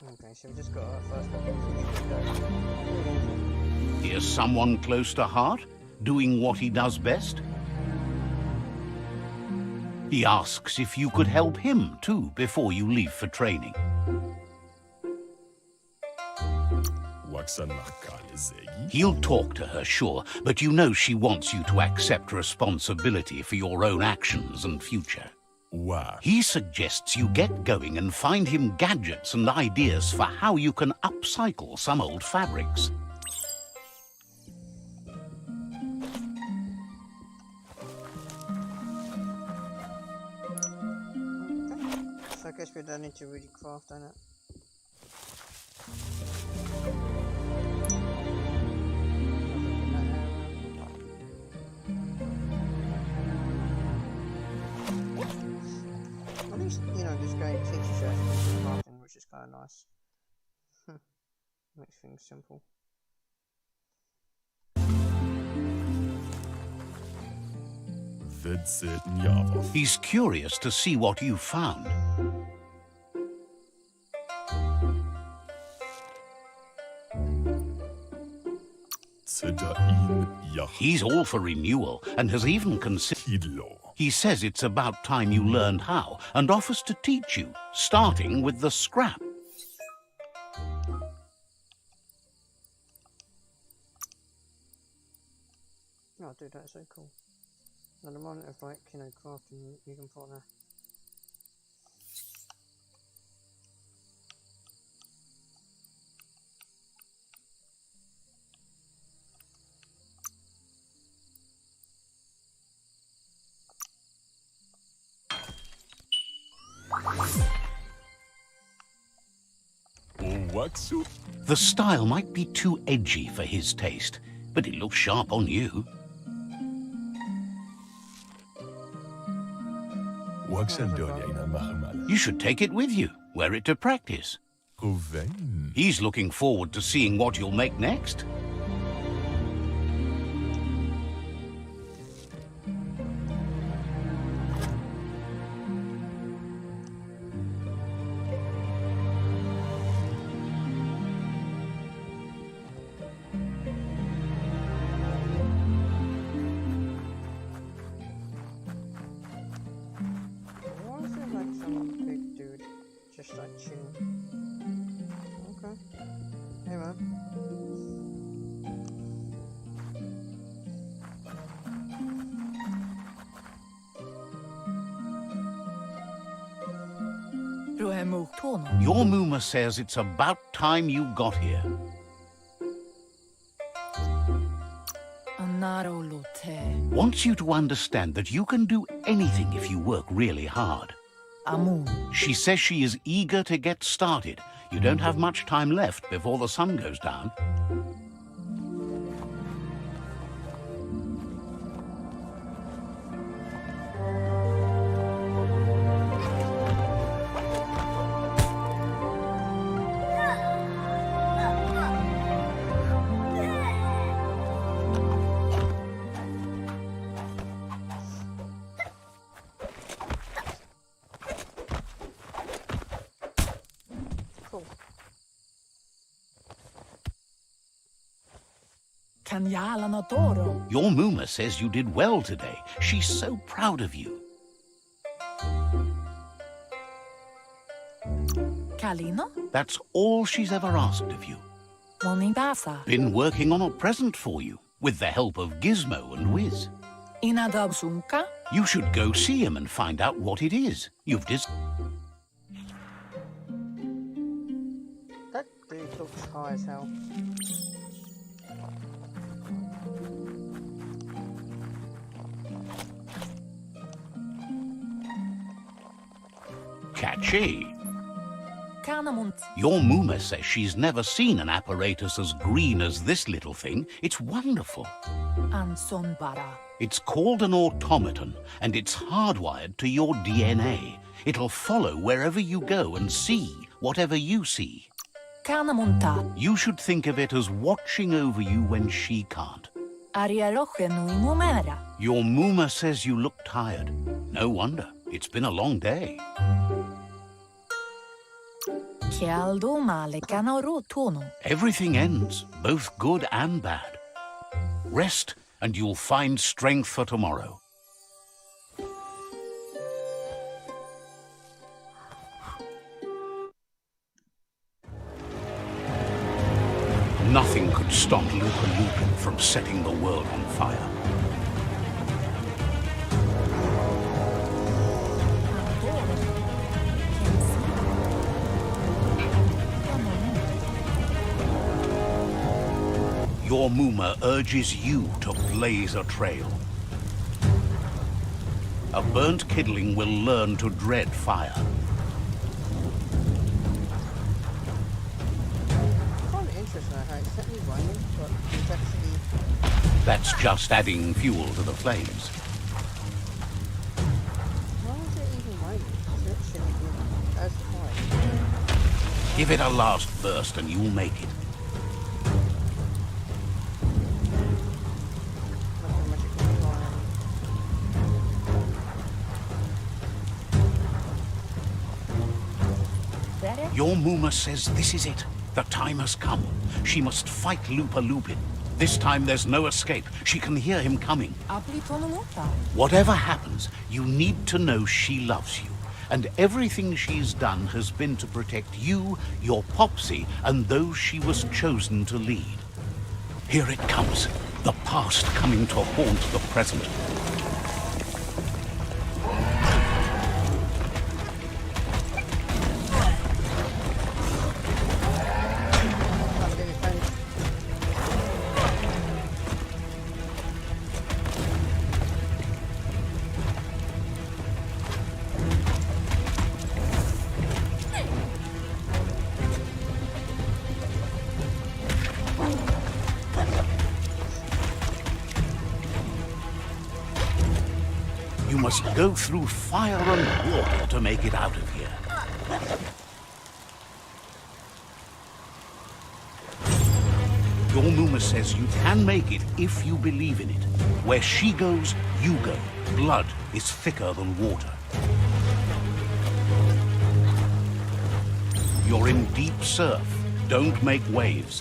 Okay, so we just got our first couple.
Here's someone close to heart, doing what he does best. He asks if you could help him too before you leave for training. He'll talk to her, sure, but you know she wants you to accept responsibility for your own actions and future. He suggests you get going and find him gadgets and ideas for how you can upcycle some old fabrics.
So I guess we don't need to really craft on it. At least, you know, this game teaches you crafting, which is kind of nice. Makes things simple.
He's curious to see what you found. He's all for renewal and has even considered. He says it's about time you learned how and offers to teach you, starting with the scrap.
Oh, dude, that's so cool. And the one of like, you know, crafting you can put there.
The style might be too edgy for his taste, but it looks sharp on you. You should take it with you, wear it to practice. He's looking forward to seeing what you'll make next.
Why is there like some big dude just like chilling? Okay. Hey man.
Your Muma says it's about time you got here. Wants you to understand that you can do anything if you work really hard. She says she is eager to get started. You don't have much time left before the sun goes down.
Cool.
Your Muma says you did well today. She's so proud of you. That's all she's ever asked of you. Been working on a present for you, with the help of Gizmo and Wiz. You should go see him and find out what it is. You've
That dude looks high as hell.
Catchy. Your Muma says she's never seen an apparatus as green as this little thing. It's wonderful. It's called an automaton, and it's hardwired to your DNA. It'll follow wherever you go and see whatever you see. You should think of it as watching over you when she can't. Your Muma says you look tired. No wonder. It's been a long day. Everything ends, both good and bad. Rest, and you'll find strength for tomorrow. Nothing could stop Lupa Lupin from setting the world on fire. Your Muma urges you to blaze a trail. A burnt kidling will learn to dread fire.
I find it interesting how it's certainly raining, but it's actually...
That's just adding fuel to the flames.
Why is it even raining? It's literally as high.
Give it a last burst and you'll make it. Your Muma says this is it. The time has come. She must fight Lupa Lupin. This time there's no escape. She can hear him coming. Whatever happens, you need to know she loves you. And everything she's done has been to protect you, your Popsy, and those she was chosen to lead. Here it comes. The past coming to haunt the present. You must go through fire and water to make it out of here. Your Muma says you can make it if you believe in it. Where she goes, you go. Blood is thicker than water. You're in deep surf. Don't make waves.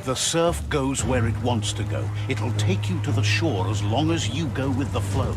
The surf goes where it wants to go. It'll take you to the shore as long as you go with the flow.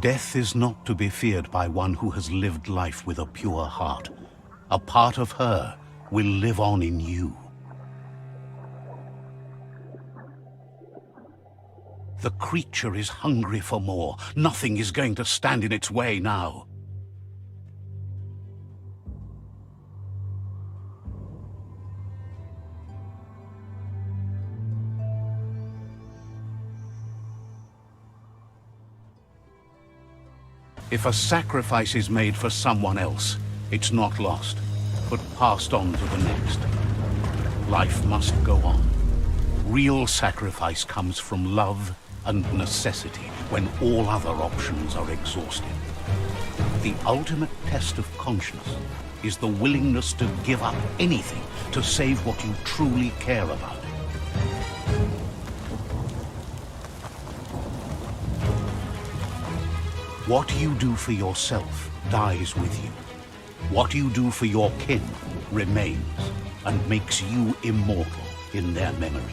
Death is not to be feared by one who has lived life with a pure heart. A part of her will live on in you. The creature is hungry for more. Nothing is going to stand in its way now. If a sacrifice is made for someone else, it's not lost, but passed on to the next. Life must go on. Real sacrifice comes from love and necessity when all other options are exhausted. The ultimate test of conscience is the willingness to give up anything to save what you truly care about. What you do for yourself dies with you. What you do for your kin remains and makes you immortal in their memory.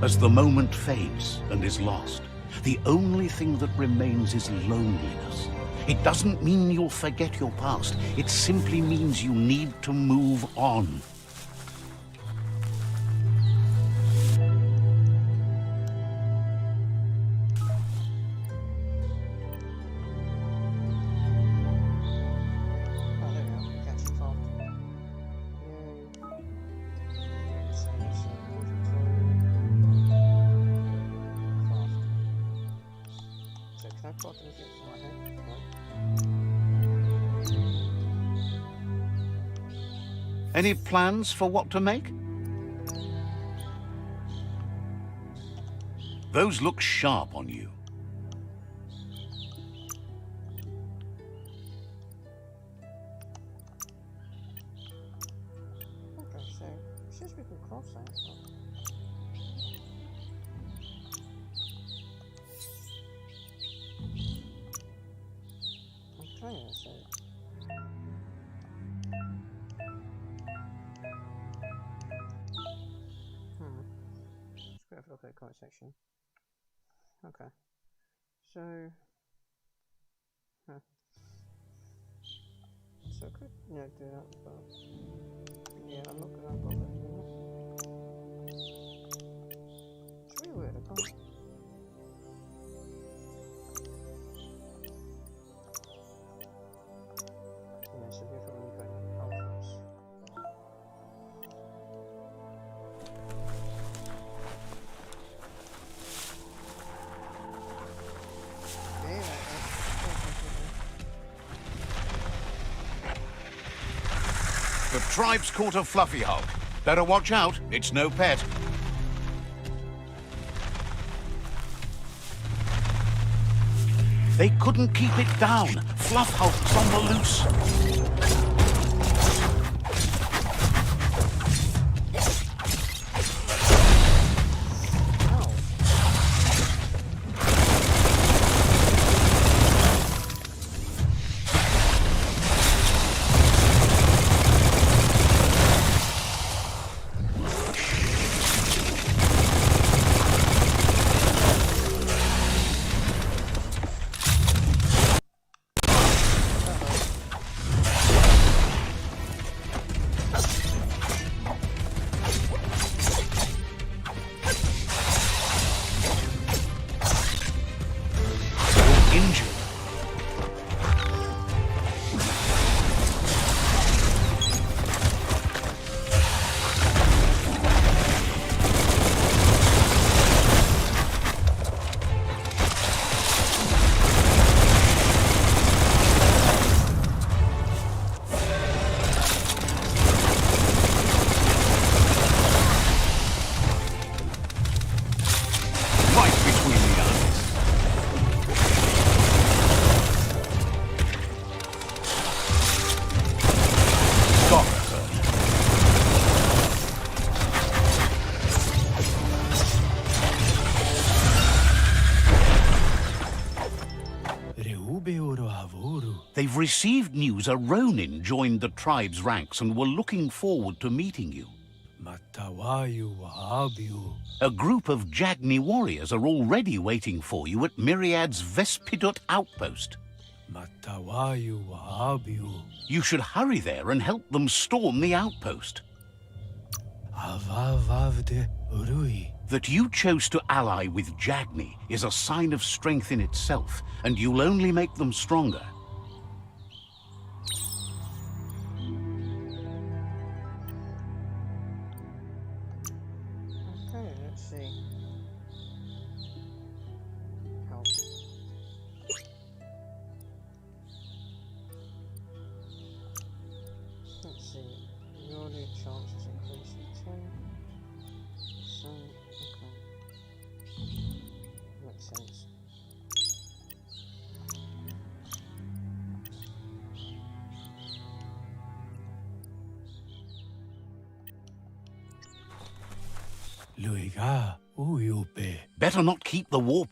As the moment fades and is lost, the only thing that remains is loneliness. It doesn't mean you'll forget your past. It simply means you need to move on. Any plans for what to make? Those look sharp on you.
Okay, so since we can cross that, okay, so let's have a look at the comment section. Okay, so so I could do that, but Yeah, I'm not gonna bother anymore. It's really weird, I can't. Yeah, so we're probably going ultras. Yeah,
The tribe's caught a fluffy hulk. Better watch out, it's no pet. They couldn't keep it down. Fluff hulk's on the loose. Injured. Right between the eyes. Doctor. They've received news a Ronin joined the tribe's ranks and were looking forward to meeting you. A group of Jagni warriors are already waiting for you at Myriad's Vespidut outpost. You should hurry there and help them storm the outpost. That you chose to ally with Jagni is a sign of strength in itself, and you'll only make them stronger.
Okay, let's see. Help. Let's see. Your lead chances increase to 10. So, okay. Makes sense.
Better not keep the war.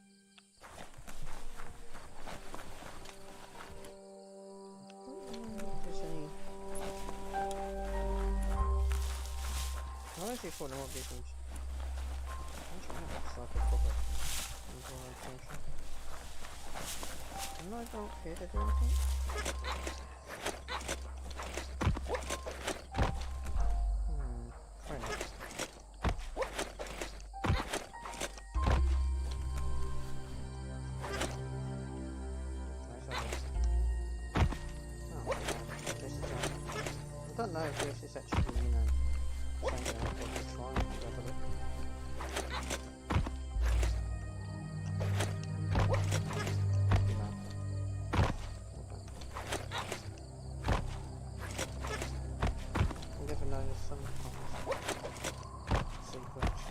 There's any... I actually thought there might be some... Actually, that looks like a puppet. And I don't care to do anything. Fair enough. I don't know if this is actually, you know, changing out what we're trying to have a look. You know. You never know, there's some secrets.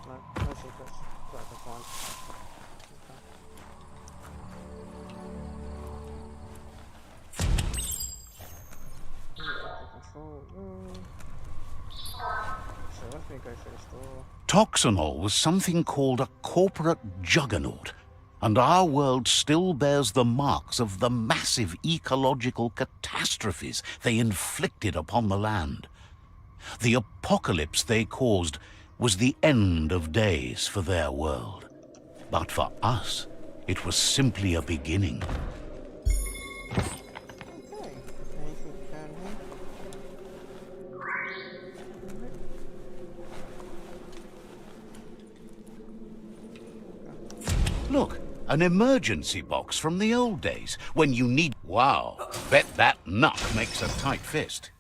No secrets. Whatever, fine. Okay. Control room. So let me go through this door.
Toxanol was something called a corporate juggernaut, and our world still bears the marks of the massive ecological catastrophes they inflicted upon the land. The apocalypse they caused was the end of days for their world. But for us, it was simply a beginning.
Okay, anything down here?
Look, an emergency box from the old days, when you need... Wow, bet that nut makes a tight fist.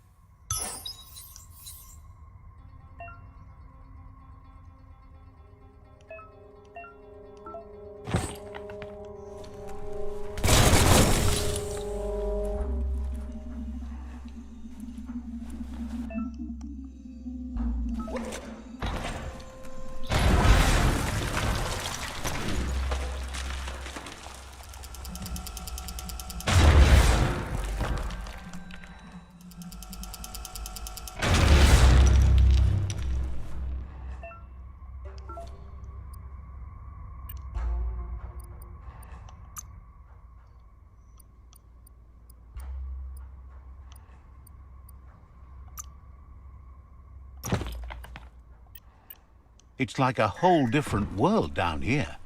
It's like a whole different world down here.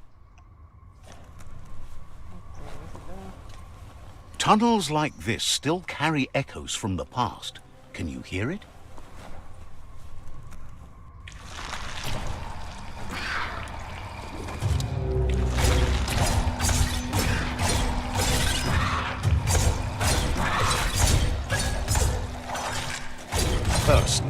Tunnels like this still carry echoes from the past. Can you hear it? First.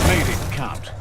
Made it count.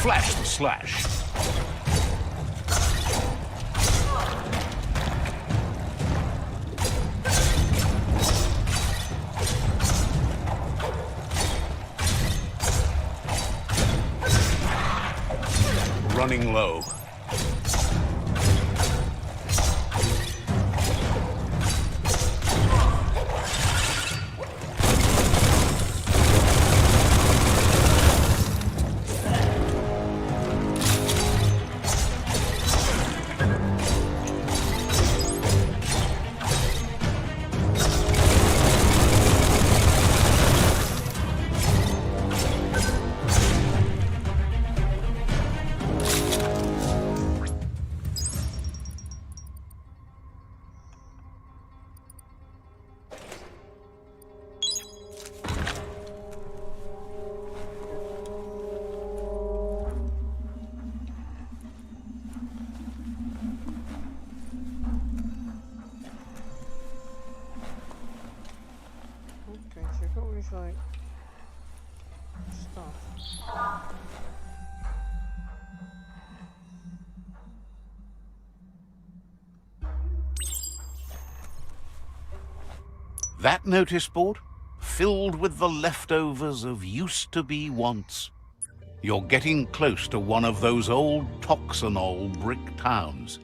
Flash the slash. Running low.
Okay, so you've got all this like stuff.
That notice board? Filled with the leftovers of used-to-be wants. You're getting close to one of those old Toxanol brick towns.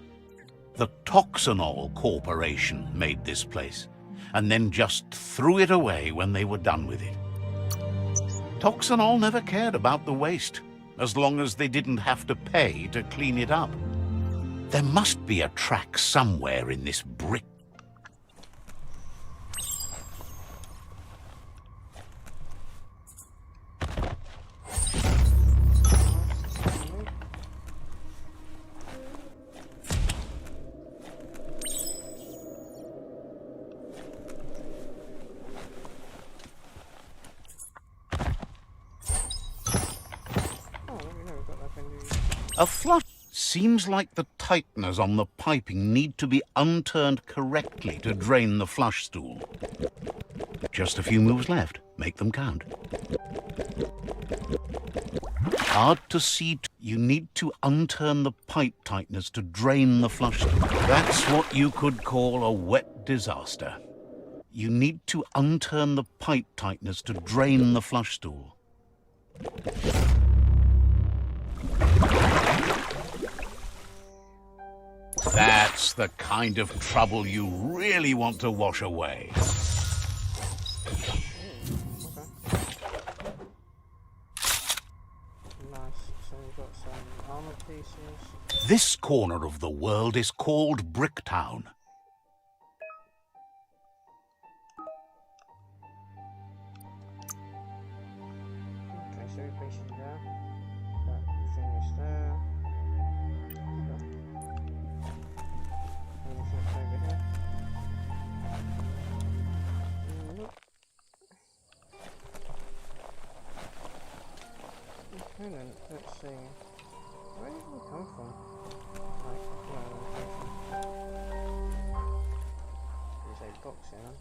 The Toxanol Corporation made this place, and then just threw it away when they were done with it. Toxanol never cared about the waste, as long as they didn't have to pay to clean it up. There must be a track somewhere in this brick. A flush. seems like the tighteners on the piping need to be unturned correctly to drain the flush stool. Just a few moves left. Make them count. Hard to see. You need to unturn the pipe tighteners to drain the flush stool. That's what you could call a wet disaster. You need to unturn the pipe tighteners to drain the flush stool. That's the kind of trouble you really want to wash away. This corner of the world is called Bricktown.
Okay, so we place it there. That thing is there. Anything over here? Nope. Okay then, let's see. Where did we come from? Like, no location. There's a box here.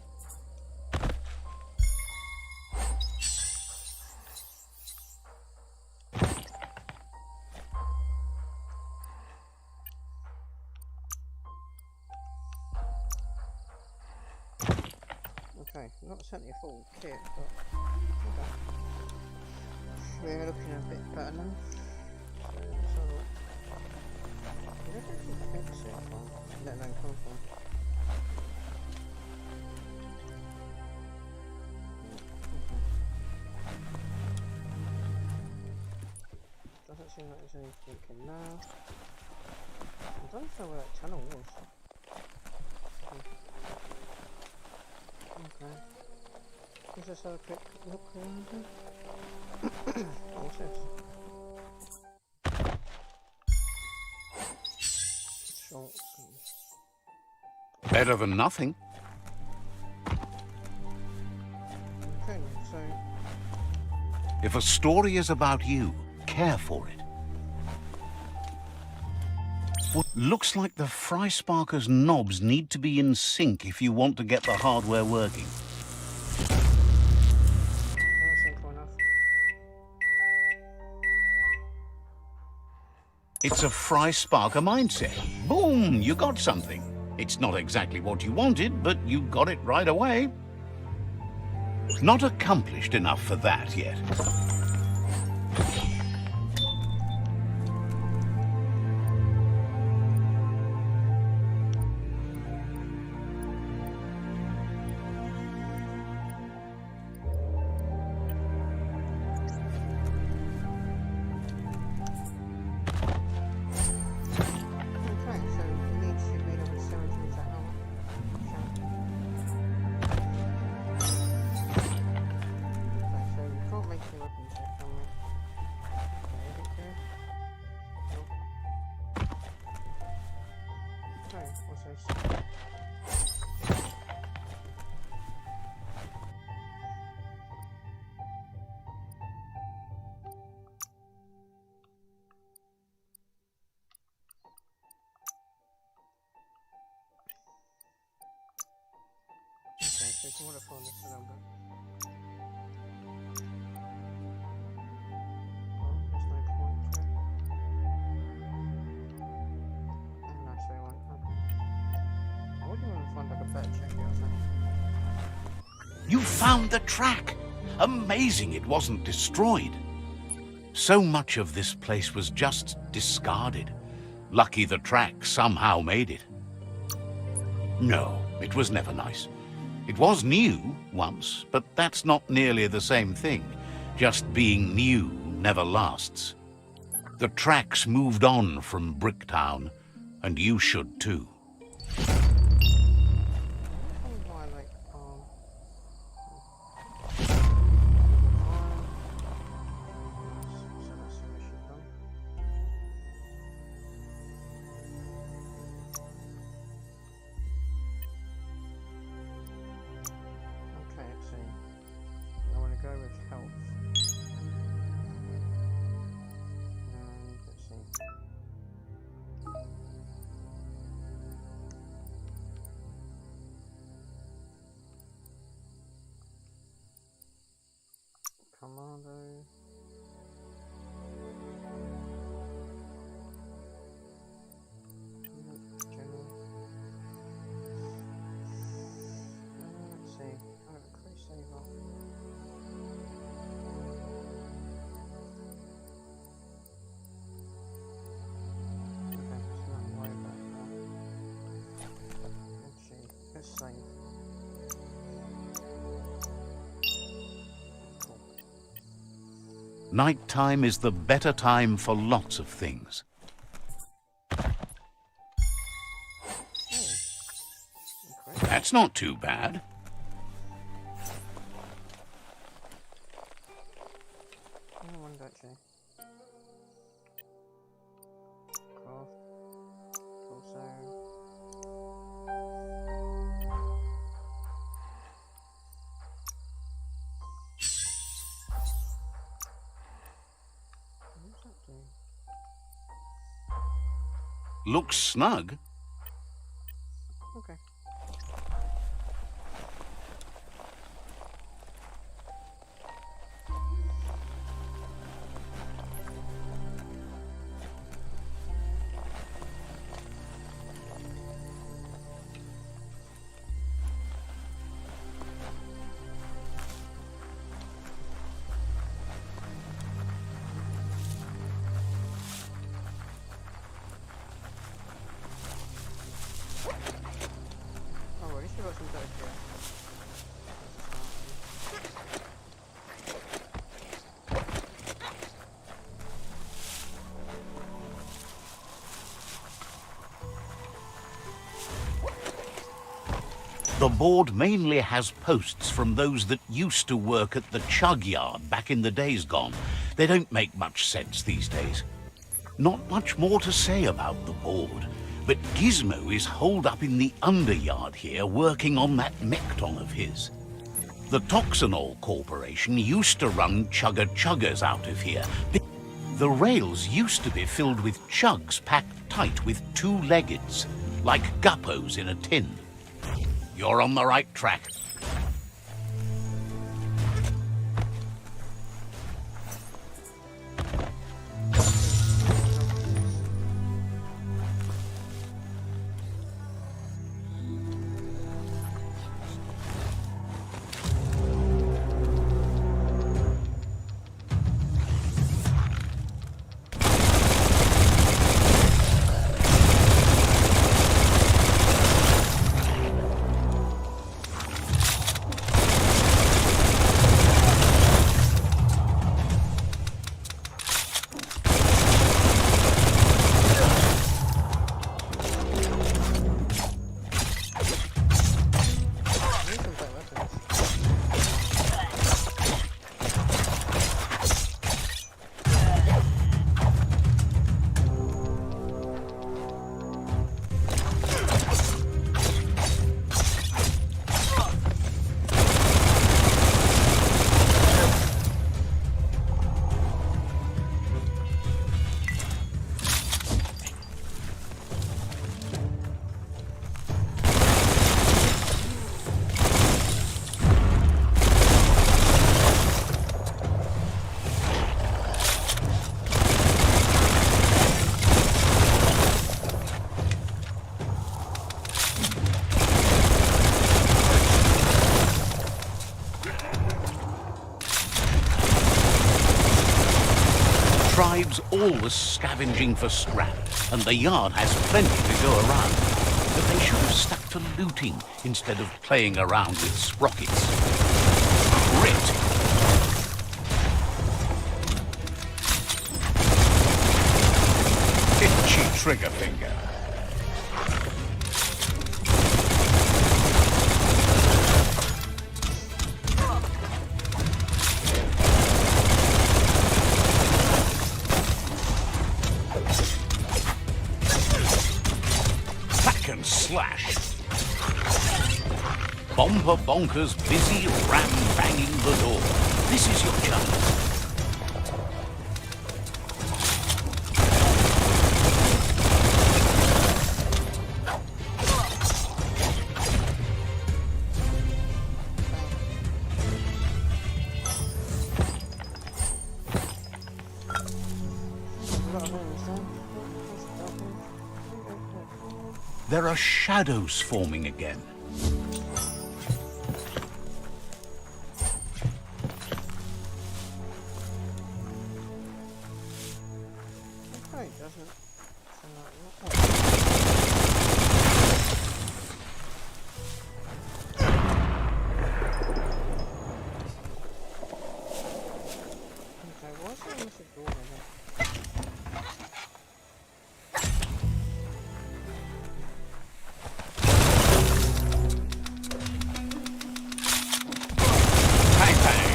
Okay, not certainly a full kit, but okay. We're looking a bit better now. So let's have a look. Where did the exit from? Let them come from. Okay. Doesn't seem like there's anything in there. I don't know where that tunnel was. Okay. Let's just have a quick look around here. What's this? Shorts.
Better than nothing.
Okay, so
If a story is about you, care for it. What looks like the fry sparker's knobs need to be in sync if you want to get the hardware working.
that's simple enough.
It's a fry sparker mindset. Boom, you got something. It's not exactly what you wanted, but you got it right away. Not accomplished enough for that yet.
Okay, so you need to be able to 70 with that helmet. Okay, so you can't make any weapons yet, can we? Okay, is it good? Nope. Okay, what's this? Okay, so you can modify this a little bit. Oh, there's no point to it. Oh, no, so you want, okay. I wouldn't want to find like a better check here or something.
You found the track! Amazing it wasn't destroyed. So much of this place was just discarded. Lucky the track somehow made it. No, it was never nice. It was new once, but that's not nearly the same thing. Just being new never lasts. The tracks moved on from Bricktown, and you should too.
Why, like, so that's the mission done. Okay, let's see. I want to go with health. And let's see. Commando. General. Let's see. Oh, Crusader. Okay, so not worry about that. Let's see. Let's save. Cool.
Nighttime is the better time for lots of things.
Okay.
That's not too bad.
I wonder actually. Craft. Also. What's that doing?
Looks snug.
Okay. Oh, at least we got some dirt here.
The board mainly has posts from those that used to work at the chug yard back in the days gone. They don't make much sense these days. Not much more to say about the board, but Gizmo is holed up in the underyard here working on that Mekton of his. The Toxanol Corporation used to run chugger-chuggers out of here. The rails used to be filled with chugs packed tight with two-leggeds, like guppos in a tin. You're on the right track. Tribe's always scavenging for scrap, and the yard has plenty to go around. But they should have stuck to looting instead of playing around with sprockets. Grit. Itchy trigger finger. Slash. Bomber Bonkers busy ram-banging the door. This is your chance. There are shadows forming again.
Okay, it doesn't sound like that. Okay, why is there a massive door there?
Bang, bang.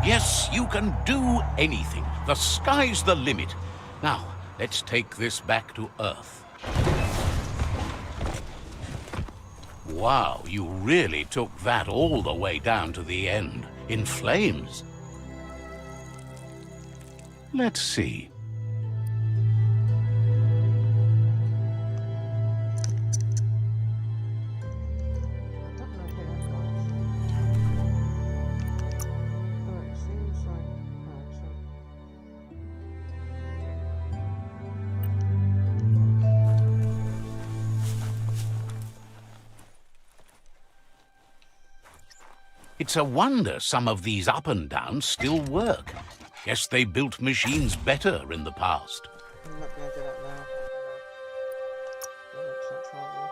Yes, you can do anything. The sky's the limit. Now, let's take this back to Earth. Wow, you really took that all the way down to the end, in flames. Let's see.
I don't know who that guy is. Oh, it seems like... Oh, so...
It's a wonder some of these up and downs still work. Guess they built machines better in the past.
I'm not going to do that now. Let's not try it.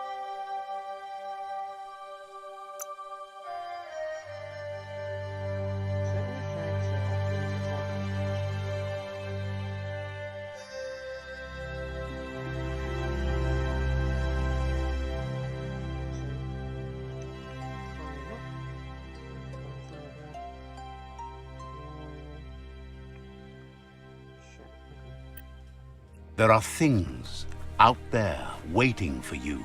Is there any flags that I can use as
There are things out there waiting for you.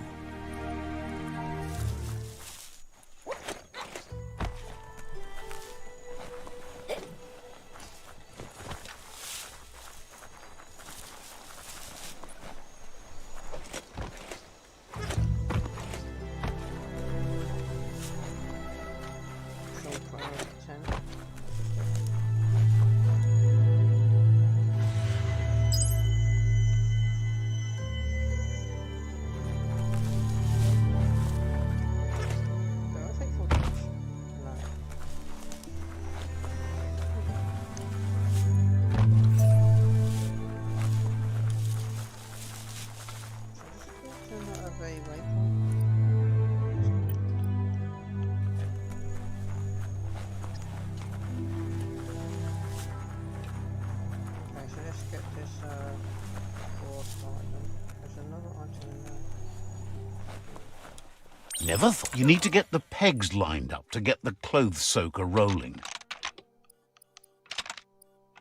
Never thought. You need to get the pegs lined up to get the clothes soaker rolling.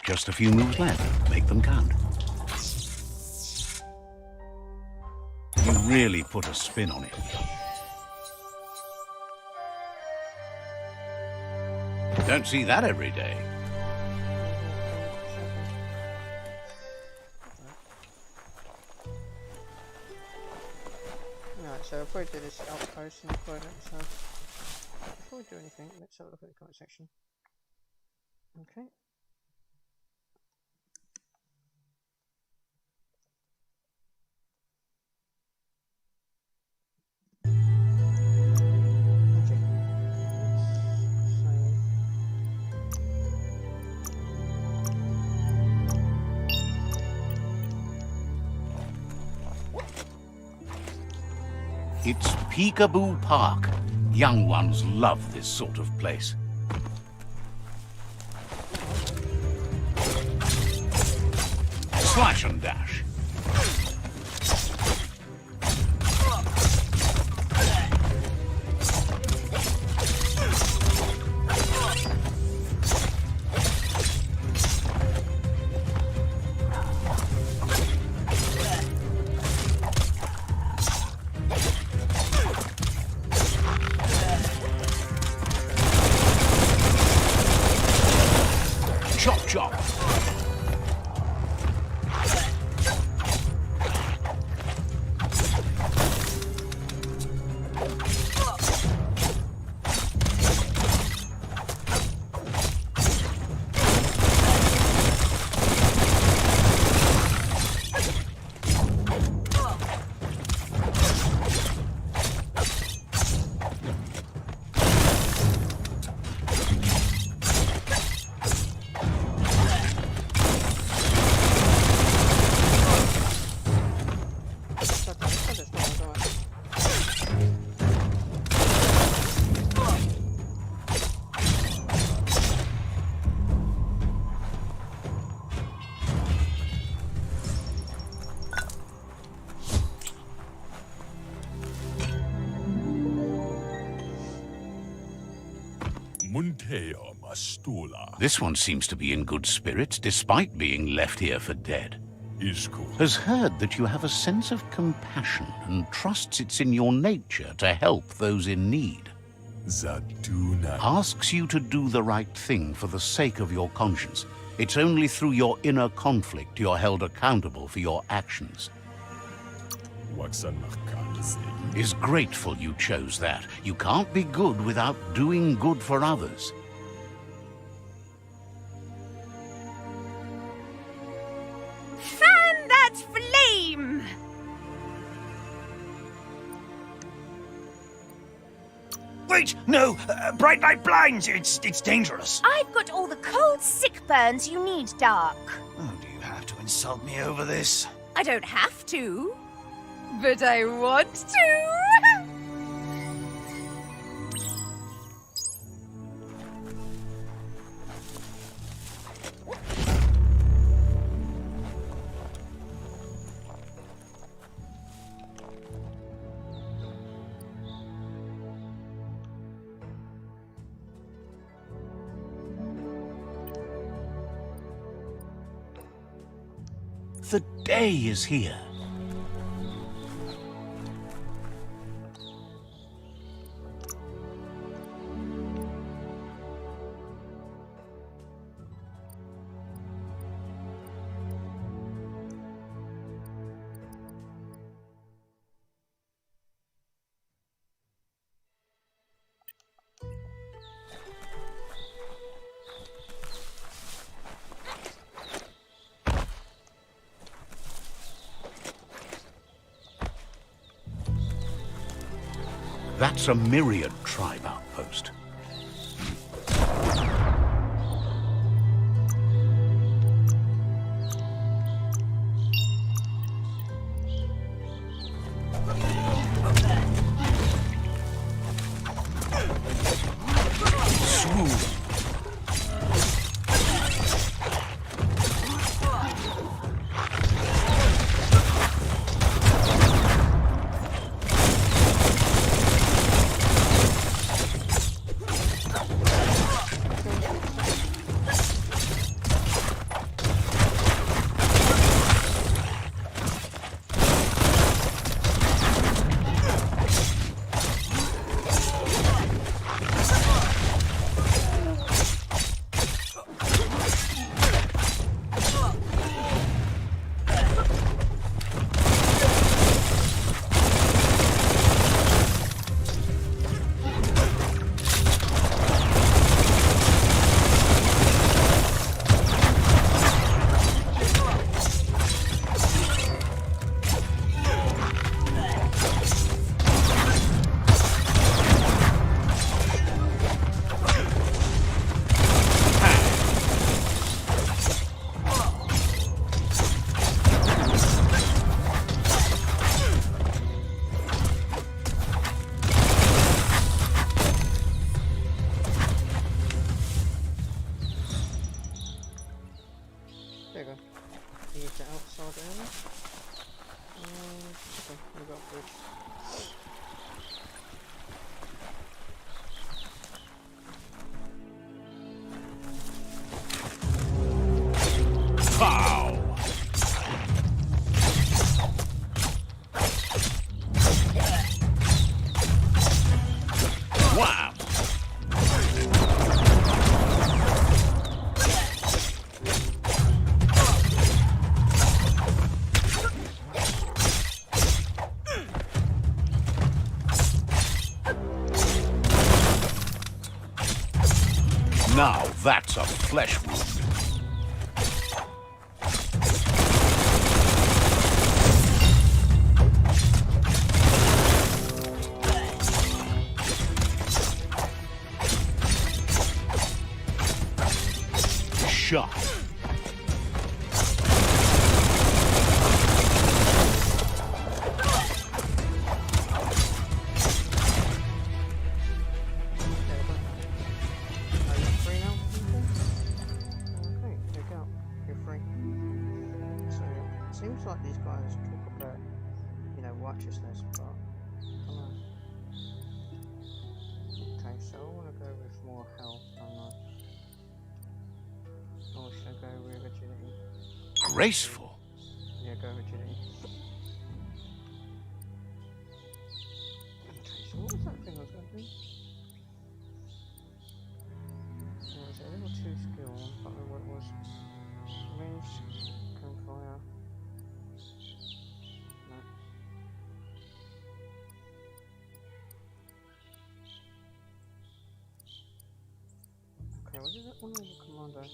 Just a few moves left. Make them count. You really put a spin on it. Don't see that every day.
So I'll probably do this outpost in the product, so before we do anything, let's have a look at the comment section. Okay.
It's Peekaboo Park. Young ones love this sort of place. Slash and dash. Chop chop. This one seems to be in good spirits, despite being left here for dead. Has heard that you have a sense of compassion and trusts it's in your nature to help those in need. Asks you to do the right thing for the sake of your conscience. It's only through your inner conflict you're held accountable for your actions. Is grateful you chose that. You can't be good without doing good for others.
Fan that flame!
Wait, no! Bright light blinds! It's dangerous!
I've got all the cold sick burns you need, Dark.
Oh, do you have to insult me over this?
I don't have to, but I want to.
The day is here. That's a myriad tribe outpost.
There you go. Use the outside area. Okay, we've got a bridge.
Pow! Wow! Now that's a flesh wound. Shot.
Are you free now? Okay, pick up. You're free. So, it seems like these guys talk about, you know, righteousness, but I don't know. Okay, so I want to go with more health.
Disgraceful.
Yeah, go rigidity. Okay, so what was that thing I was going to do? Yeah, it was a level 2 skill, I can't remember what it was. Range, gunfire. No. Okay, what is that one with the commander?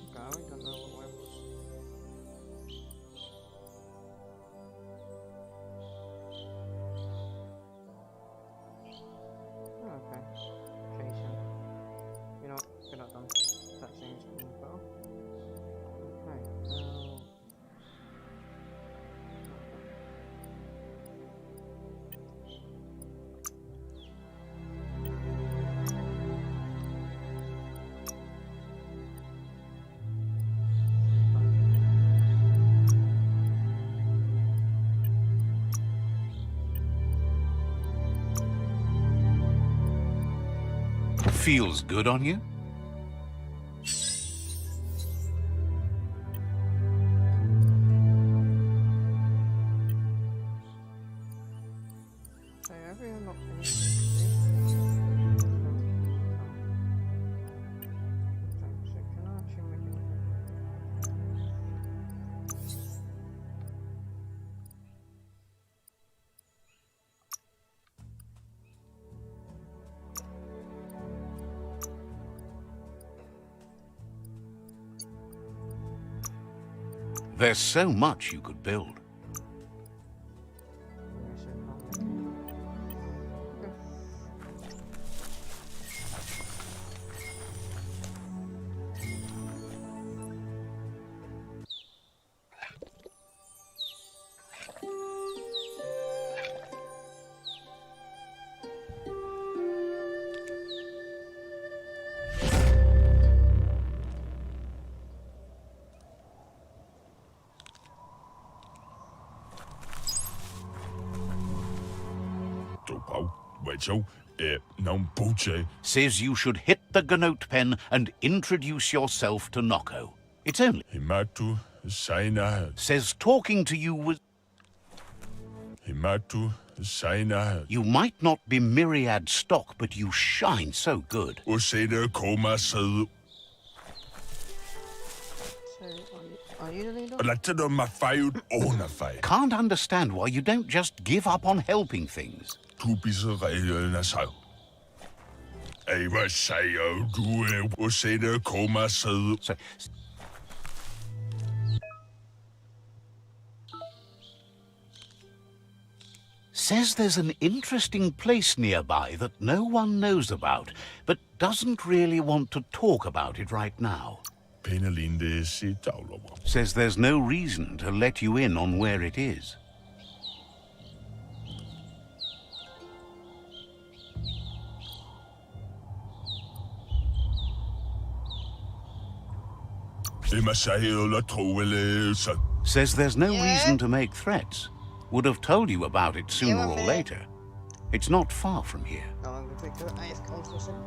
Okay, I really don't know what it was. Oh, okay. Jason. You know what? Good not done. That seems better. Okay.
Feels good on you?
So have we unlocked anything? Okay, so can I actually make anything?
There's so much you could build.
Yeah, so I can't make anything. Okay.
Says you should hit the Gnote pen and introduce yourself to Noko. It's only...
Himatu Saina.
Says talking to you was...
Himatu Saina.
You might not be myriad stock, but you shine so good.
Useda Koma Sadu.
So, are you the leader?
Latino Mafayud Onafai.
Can't understand why you don't just give up on helping things.
Tupisa Nasau. Ava Sayo Due Useda Koma Sadu.
So, says there's an interesting place nearby that no one knows about, but doesn't really want to talk about it right now.
Penalinde Sitaulowa.
Says there's no reason to let you in on where it is.
Emasayo La Trowele.
Says there's no
Yeah.
reason to make threats. Would have told you about it sooner
Yeah,
or
man.
later. It's not far from here.
No, I'm going to take the AF code for a second.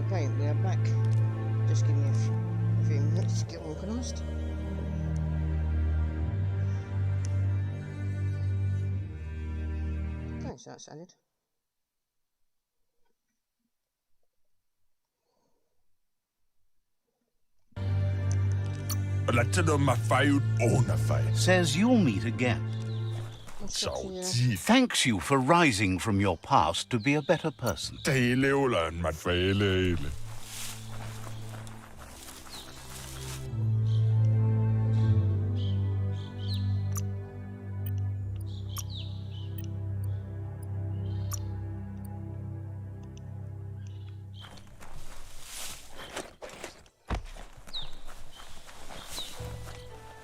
Okay, we are back. Just give me a few minutes to get organised. Okay, so that's added.
Laten maar feit ohne feit.
Says you'll meet again.
Zo diep.
Thanks you for rising from your past to be a better person.
Teeleulen, maar vele.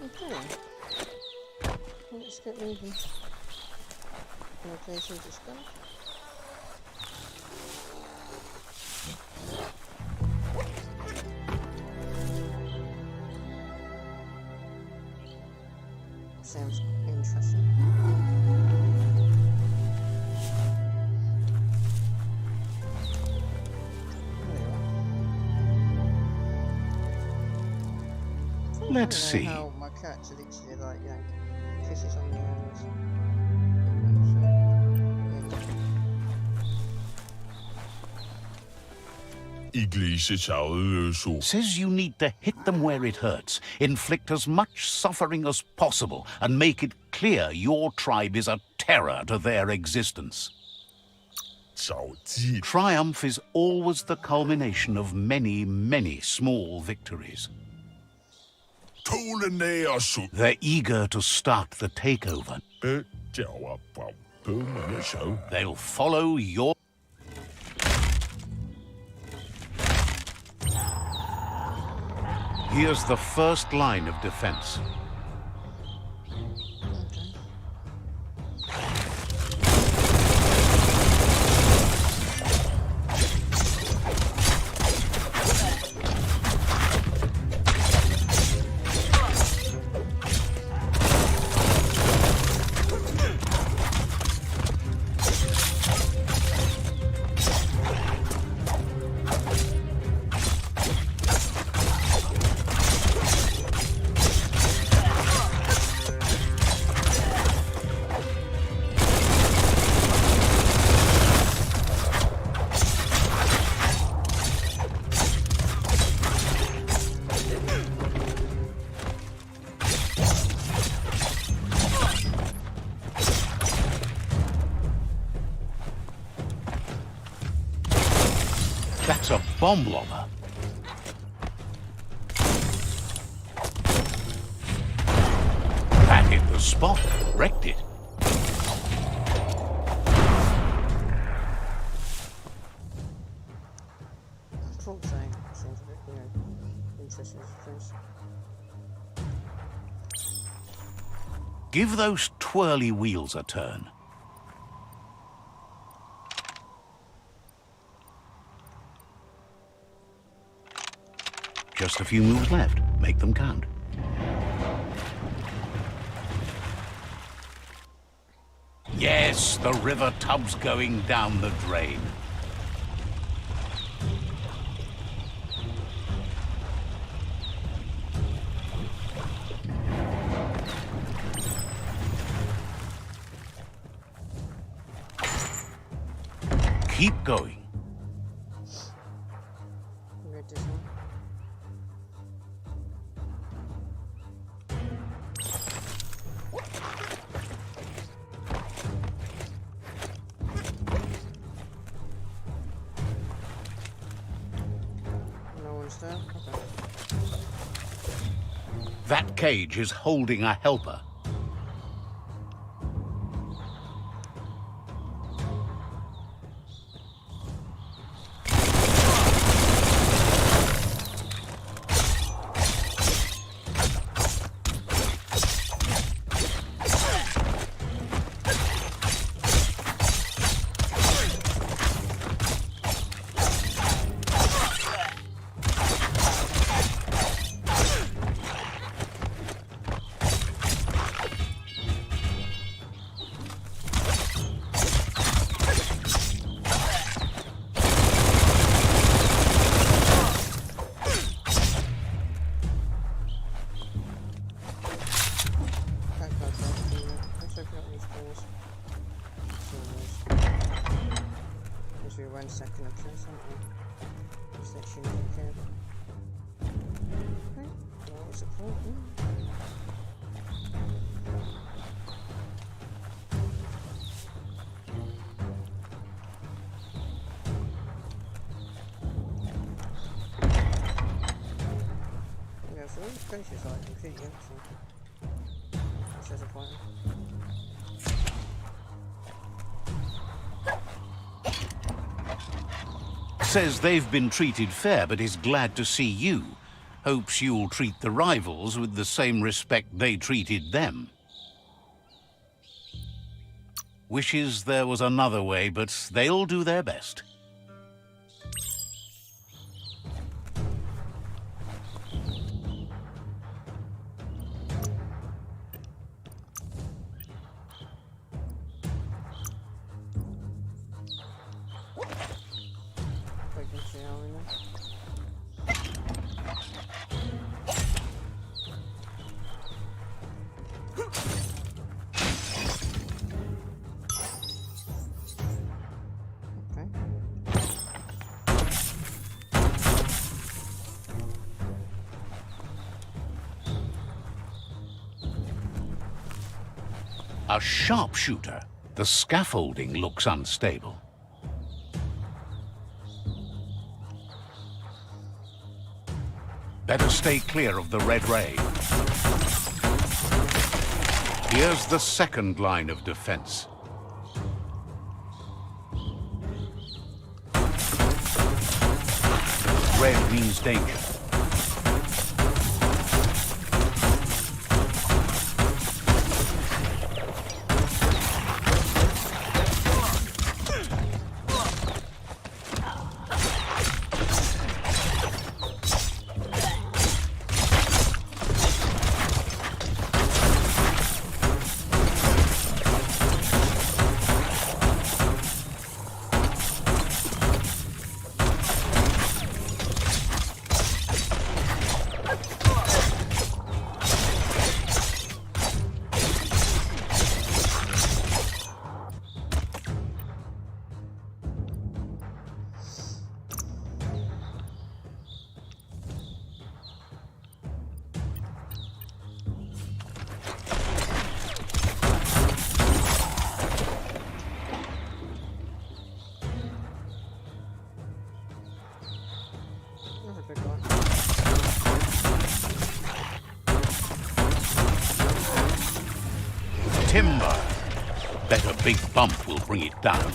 Okay. Let's get moving. Location discussed. Sounds interesting.
Let's
I
see.
don't know how my cats are literally like, you know, kisses on the eyes.
Says you need to hit them where it hurts, inflict as much suffering as possible, and make it clear your tribe is a terror to their existence.
Zo diep.
Triumph is always the culmination of many, many small victories.
Tolen ned og sut.
They're eager to start the takeover.
Derovre på bømmerne så.
They'll follow your... Here's the first line of defense. That's a bomb lobber. That hit the spot, wrecked it.
Talk saying seems a bit, you know, interesting things.
Give those twirly wheels a turn. Just a few moves left. Make them count. Yes, the river tub's going down the drain. Keep going.
Read this one. No one's there? Okay.
That cage is holding a helper.
Let's open up these doors. As we run second of place, aren't we? Just let you know, okay. Okay. What's it for? Yeah, so these places are completely empty. This is a point.
Says they've been treated fair, but is glad to see you. Hopes you'll treat the rivals with the same respect they treated them. Wishes there was another way, but they'll do their best. A sharpshooter. The scaffolding looks unstable. Better stay clear of the red ray. Here's the second line of defense. Red means danger. Timber. Bet a big bump will bring it down.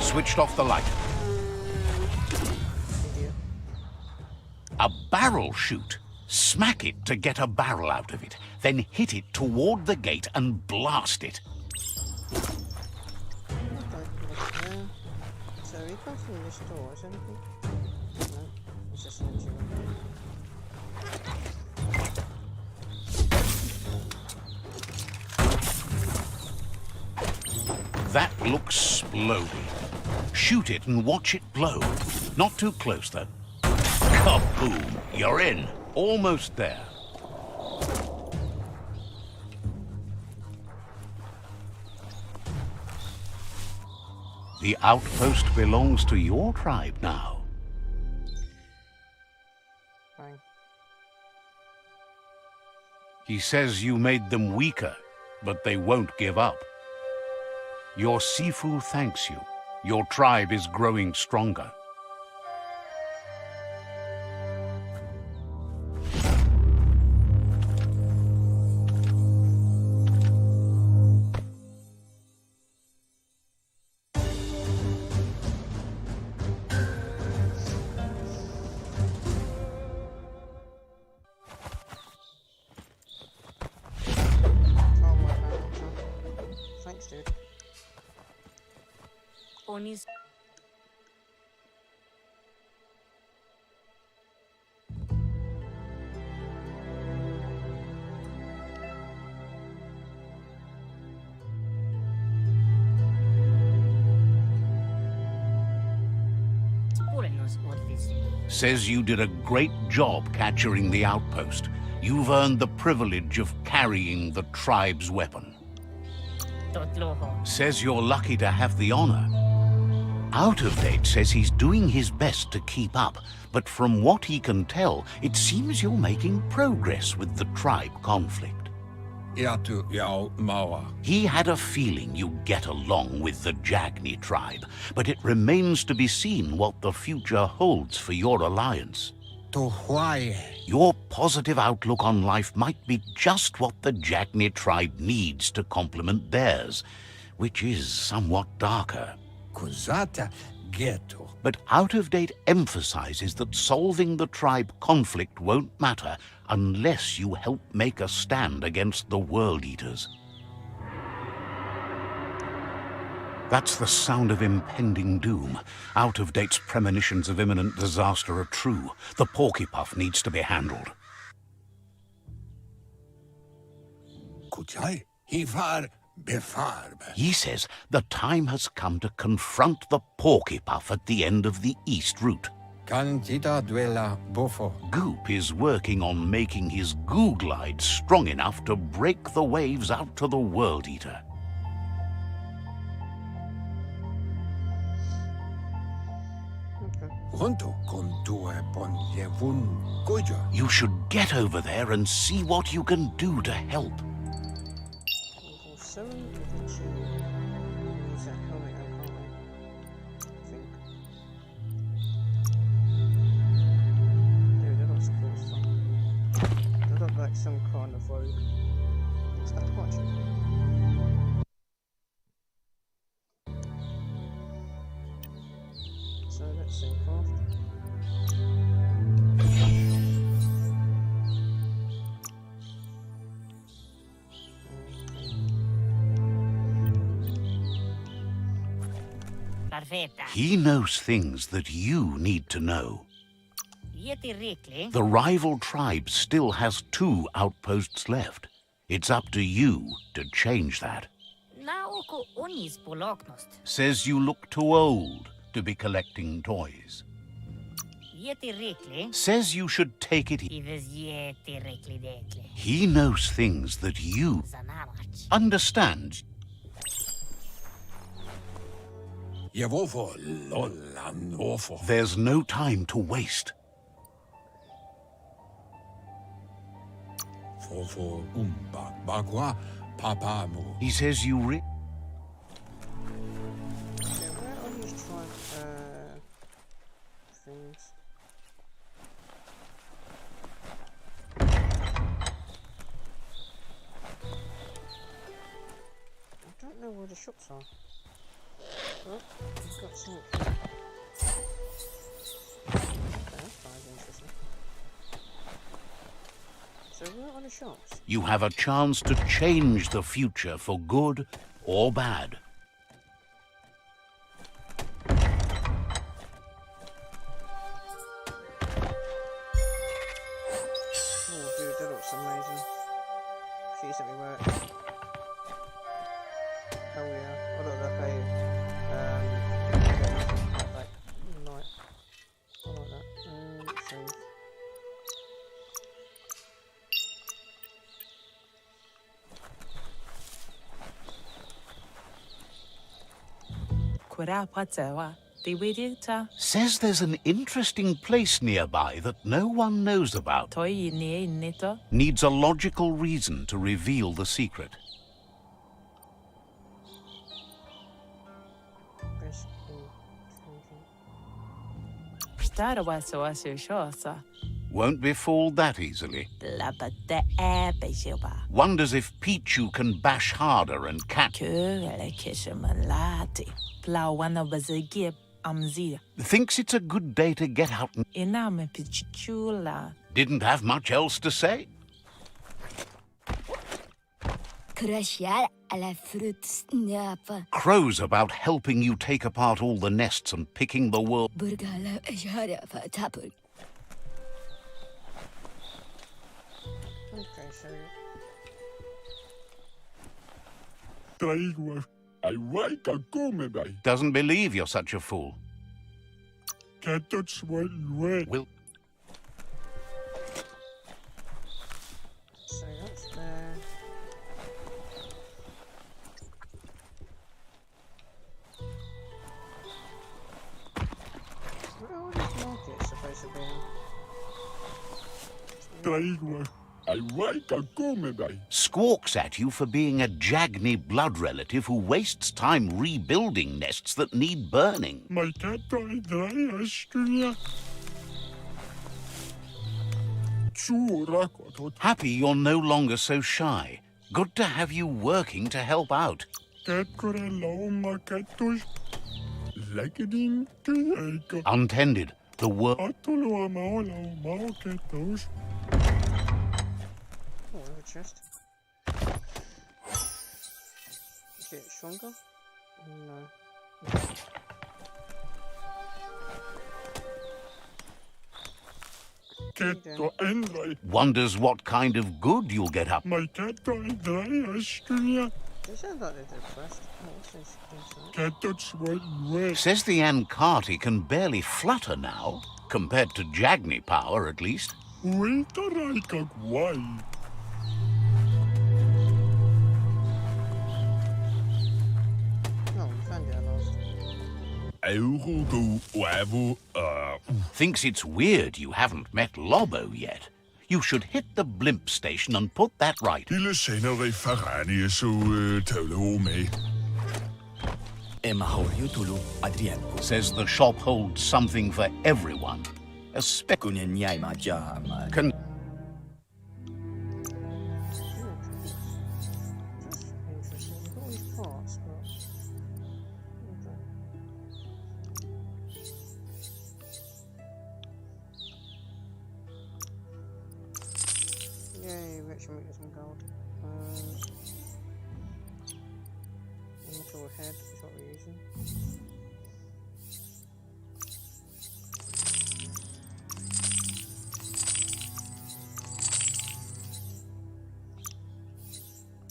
Switched off the light. A barrel shoot. Smack it to get a barrel out of it. Then hit it toward the gate and blast it.
So we come through this door, is anything? No, it's just an empty room.
That looks splody. Shoot it and watch it blow. Not too close, though. Kaboom! You're in. Almost there. The outpost belongs to your tribe now.
Fine.
He says you made them weaker, but they won't give up. Your Sifu thanks you. Your tribe is growing stronger.
Thanks, dude.
Onis.
Says you did a great job capturing the outpost. You've earned the privilege of carrying the tribe's weapon. Says you're lucky to have the honor. Out of Date says he's doing his best to keep up, but from what he can tell, it seems you're making progress with the tribe conflict.
Iatu Yao Mawa.
He had a feeling you'd get along with the Jagni tribe, but it remains to be seen what the future holds for your alliance.
To Hawaii.
Your positive outlook on life might be just what the Jagni tribe needs to complement theirs, which is somewhat darker.
Kuzata Ghetto.
But Out of Date emphasizes that solving the tribe conflict won't matter unless you help make a stand against the World Eaters. That's the sound of impending doom. Out of Date's premonitions of imminent disaster are true. The Porcupine needs to be handled.
Kuchai. Hifar Befarb.
He says the time has come to confront the Porcupine at the end of the East Route.
Kanjita Dwella Bofo.
Goop is working on making his goo glide strong enough to break the waves out to the World Eater.
Junto con Due Ponjevun Goja.
You should get over there and see what you can do to help.
Level 7, eventually use that helmet, can't I think. Dude, that looks cool stuff. They look like some kind of rogue. Is that watch? So let's see, craft.
Perfetta.
He knows things that you need to know.
Yeti Rikli.
The rival tribe still has 2 outposts left. It's up to you to change that.
Naoko Onis Poloknost.
Says you look too old to be collecting toys.
Yeti Rikli.
Says you should take it.
Ives Yeti Rikli Dekli.
He knows things that you
Zanamach.
understand.
Yevofo Lolanofo.
There's no time to waste.
Fofo Umba Bagua Papamu.
He says you
Yeah, where are these tribe things? I don't know where the shops are. Oh, we've got some. Okay, that's kind of interesting. So where are the shops?
You have a chance to change the future for good or bad.
Oh dude, that looks amazing. She's everywhere. Oh yeah, I look like like night. I like that. So
Says there's an interesting place nearby that no one knows about. Needs a logical reason to reveal the secret.
best
Won't be fooled that easily. Wonders if Pichu can bash harder and catch. Thinks it's a good day to get out and didn't have much else to say. Crows about helping you take apart all the nests and picking the world.
Okay, so
Traigo ai waika kumedai.
Doesn't believe you're such a fool.
Katots wa iwe.
Will
so that's there.
Draigua. I wake a come by.
Squawks at you for being a Jagni blood relative who wastes time rebuilding nests that need burning.
My cat I dry astunia. Churakot.
Happy you're no longer so shy. Good to have you working to help out.
Cat corella ma catus. Leggeding to eka.
Untended, the world...
Atolo amaola mao catos.
Oh, I have a chest. Is it stronger? No.
Ketto enrai.
Wonders what kind of good you'll get up.
My cat I dry astunia.
They sound like they're depressed. Oh, what's this?
Catots what wet.
Says the Ankati can barely flutter now, compared to Jagni power at least.
Wait a raika guai.
Oh, we found it at last.
Aurugo wavo
Thinks it's weird you haven't met Lobo yet. You should hit the blimp station and put that right.
Lille senere farani så tåler med.
Emma Horio Tulu Adrianko.
Says the shop holds something for everyone. Especially
Kunin Yaima Jam.
can...
Interesting. We've got all these parts, but... Okay. Yay, we actually make some gold. Inventory head is what we're using.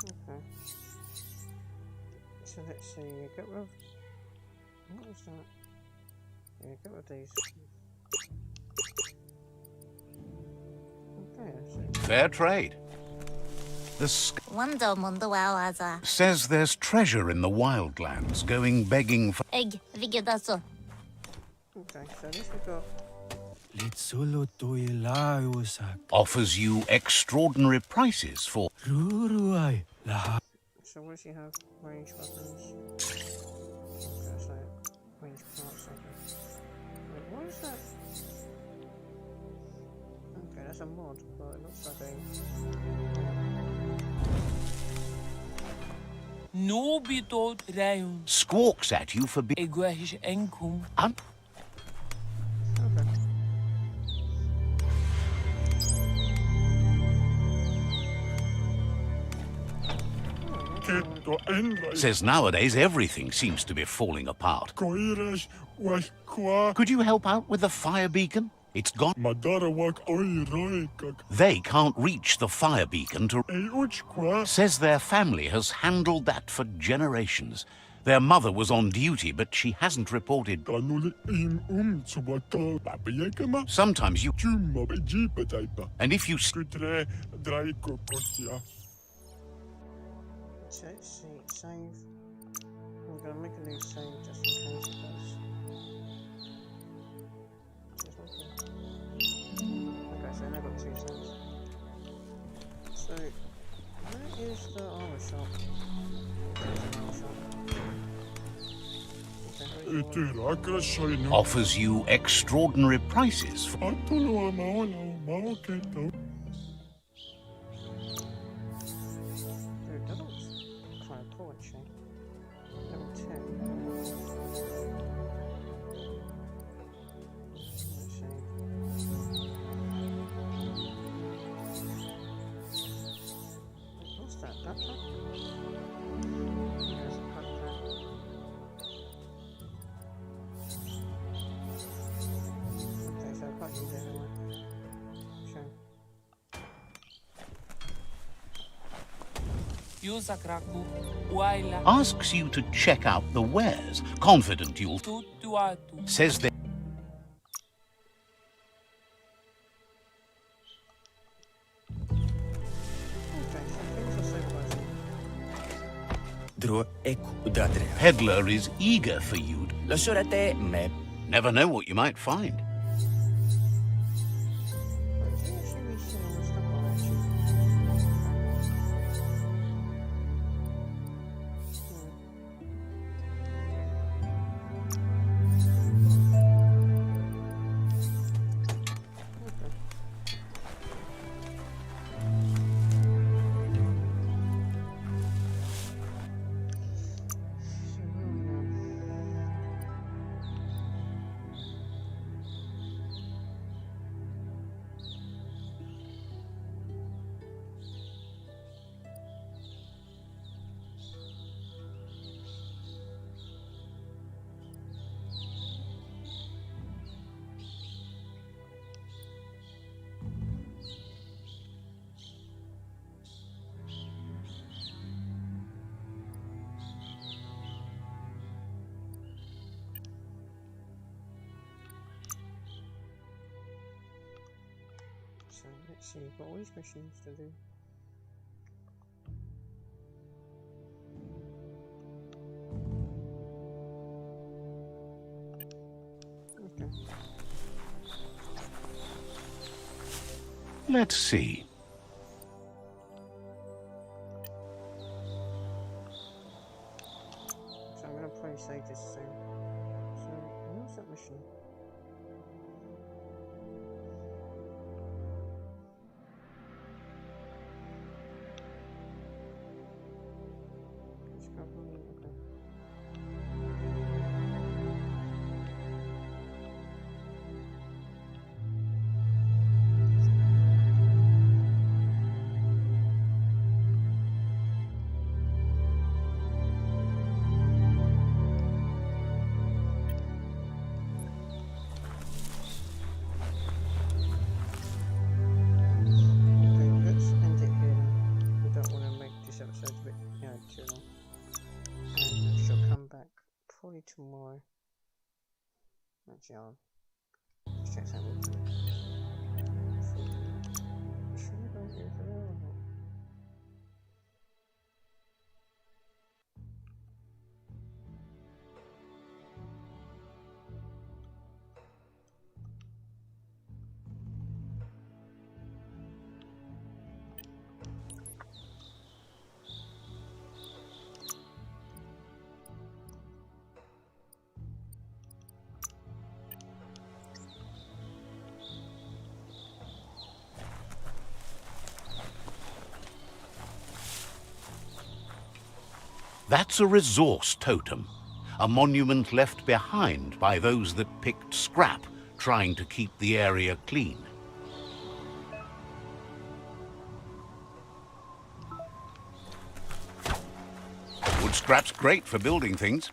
Okay. So let's see, get rid of... What is that? Yeah, get rid of these. Okay, I see.
Fair trade. The
Wanda Mundawaza.
says there's treasure in the wildlands going begging for...
Egg Vigedaso.
Okay, so at least we got...
Litsolo Toilausak.
Offers you extraordinary prices for...
Ruruai. La.
So what does he have? Range weapons. Okay, so range parts, okay. Wait, what is that? Okay, that's a mod, but it looks like
Nobito Rayon.
Squawks at you for being...
Iguahish Enkum.
okay.
Ketto enrai.
Says nowadays everything seems to be falling apart.
Koiras was qua.
Could you help out with the fire beacon? It's gone.
Madara wak oi roikak.
They can't reach the fire beacon to...
Ei uch qua.
Says their family has handled that for generations. Their mother was on duty, but she hasn't reported.
Kanuli im tsubato. Papiekama.
Sometimes you...
Chumma bejipa taipa.
And if you...
Kutre draiko kotia.
So let's see, save. I'm gonna make a new save just in case it does. Okay, so now I've got 2 saves. So, where is the armor shop? There's an armor shop. Okay, where's the one?
Itirakra shoino.
offers you extraordinary prices for...
Atolo amaola mao keto.
Dude, that looks kind of cool actually. Level 10. Let's see. What's that? Laptop? Yeah, it's a backpack. Okay, so I can't use it anyway. Shame.
Yusakraku. Waila.
Asks you to check out the wares, confident you'll...
Tutuatu.
Says they...
Okay, so things are stabilizing.
Dro Eku Dadrea.
Peddler is eager for you.
La sorate me.
Never know what you might find.
Wait, is he actually reselling the stuff see, you've got all these missions to do. Okay.
Let's see.
So I'm gonna probably save this soon. So, what's that mission? Discovery, okay. Okay, let's end it here then. We don't want to make this episode a bit, too long. And I shall come back probably tomorrow. Actually, let's check something. Should I go here for there or not?
That's a resource totem, a monument left behind by those that picked scrap, trying to keep the area clean. Wood scrap's great for building things.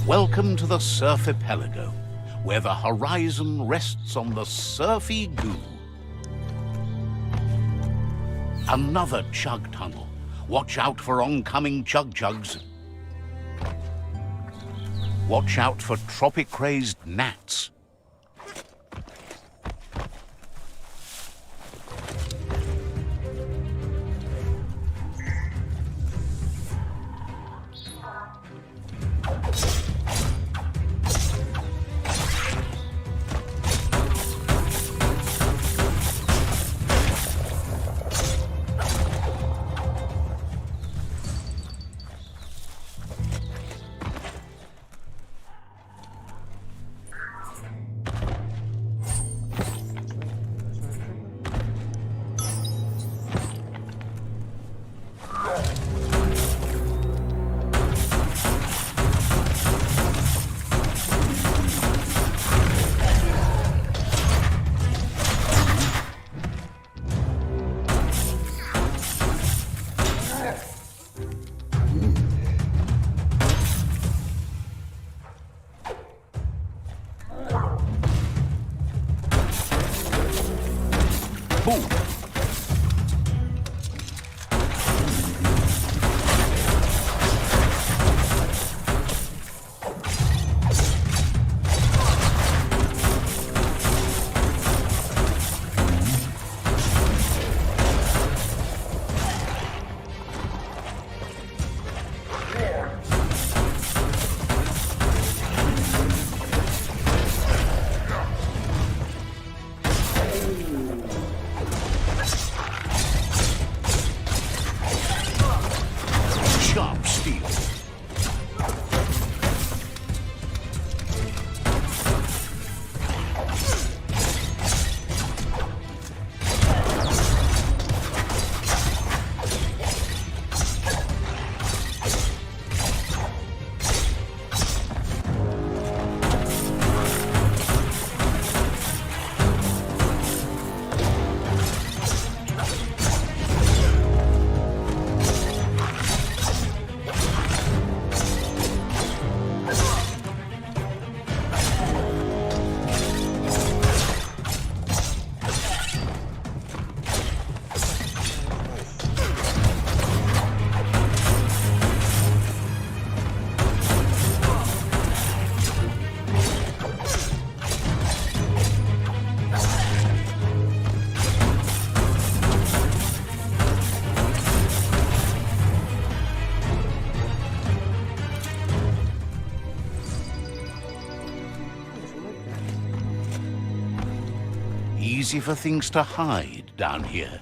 Welcome to the Surf Archipelago, where the horizon rests on the surfy goo. Another chug tunnel. Watch out for oncoming chug-chugs. Watch out for tropic-crazed gnats. Boom! easy for things to hide down here.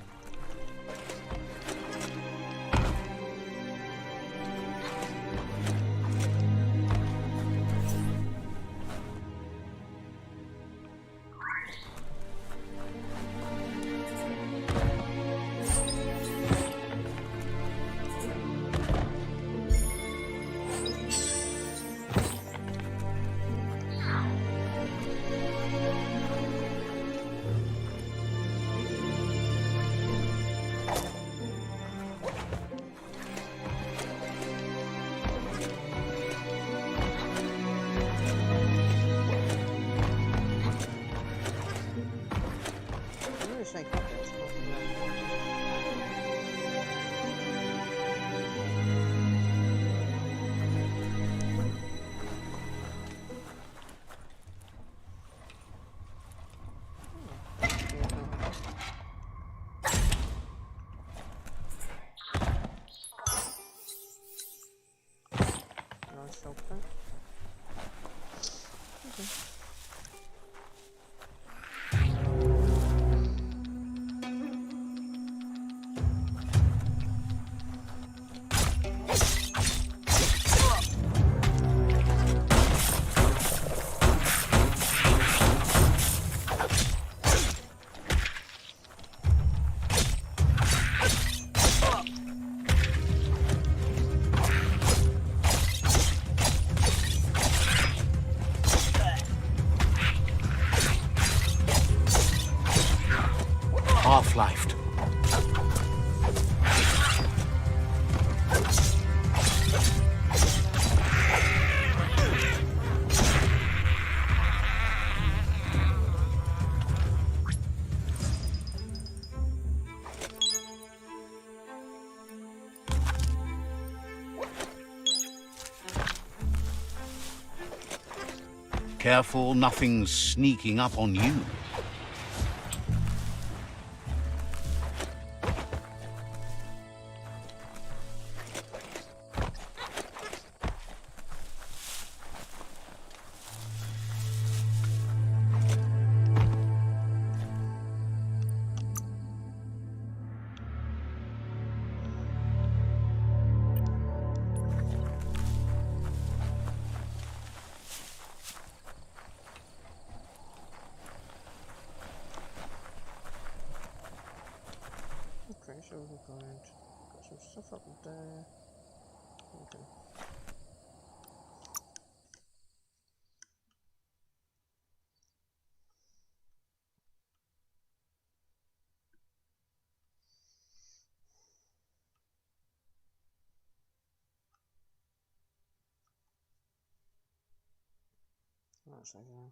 Half-lifed. Careful, nothing's sneaking up on you.
Okay, so we're going to got some stuff up there. Okay. That's like that.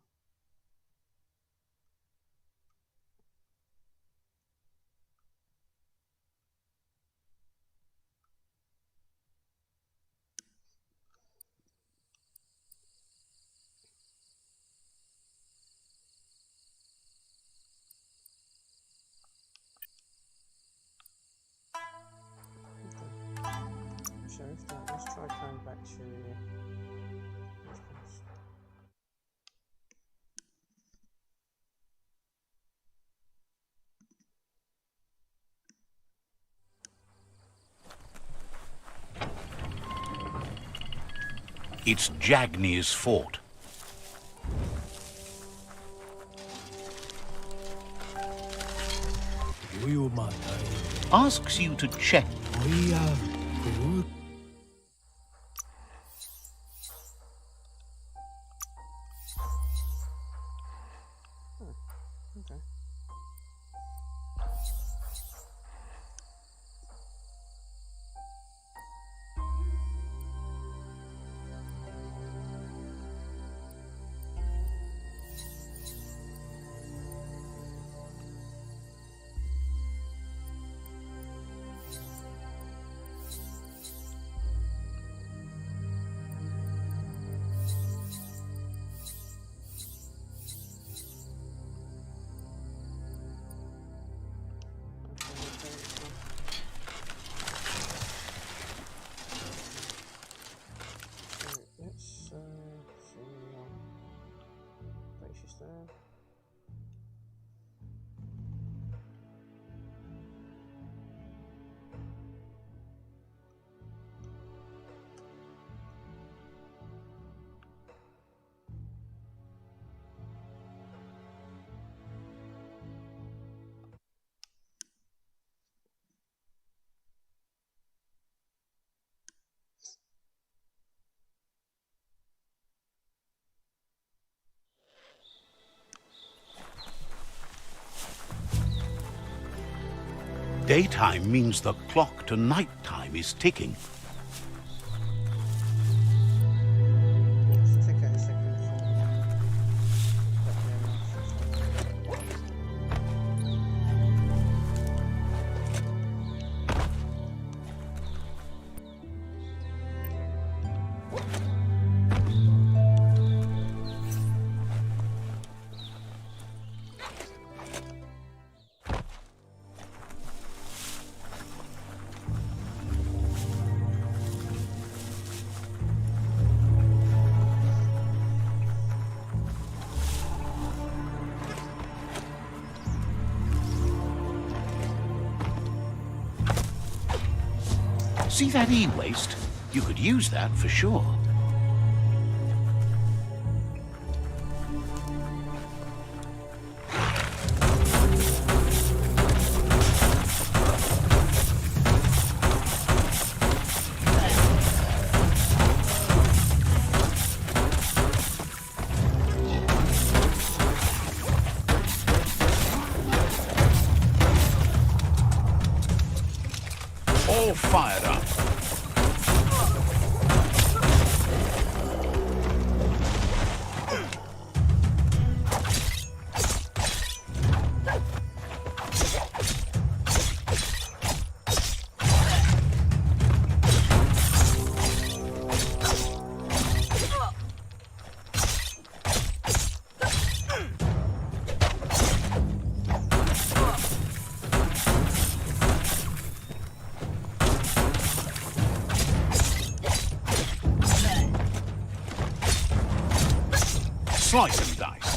So let's try coming back to this place.
It's Jagni's fort. Asks you to check.
Okay.
Daytime means the clock to nighttime is ticking.
Let's take a second
See that e-waste? You could use that for sure. All fired up. Slice and dice.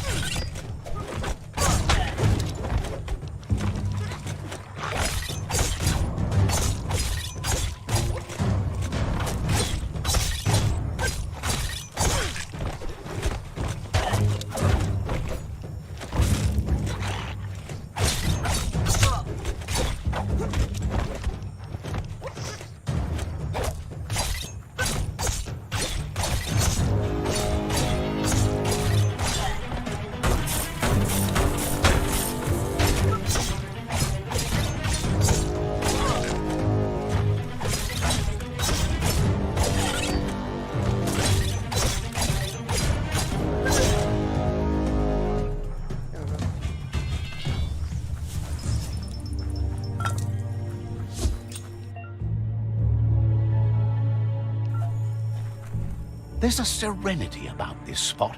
There's a serenity about this spot.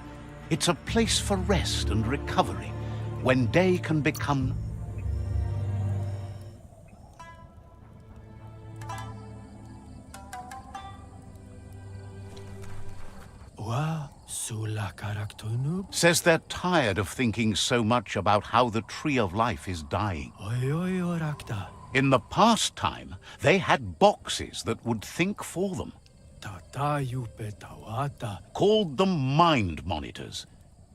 It's a place for rest and recovery, when day can become... Says they're tired of thinking so much about how the Tree of Life is dying. In the past time, they had boxes that would think for them. Called them mind monitors.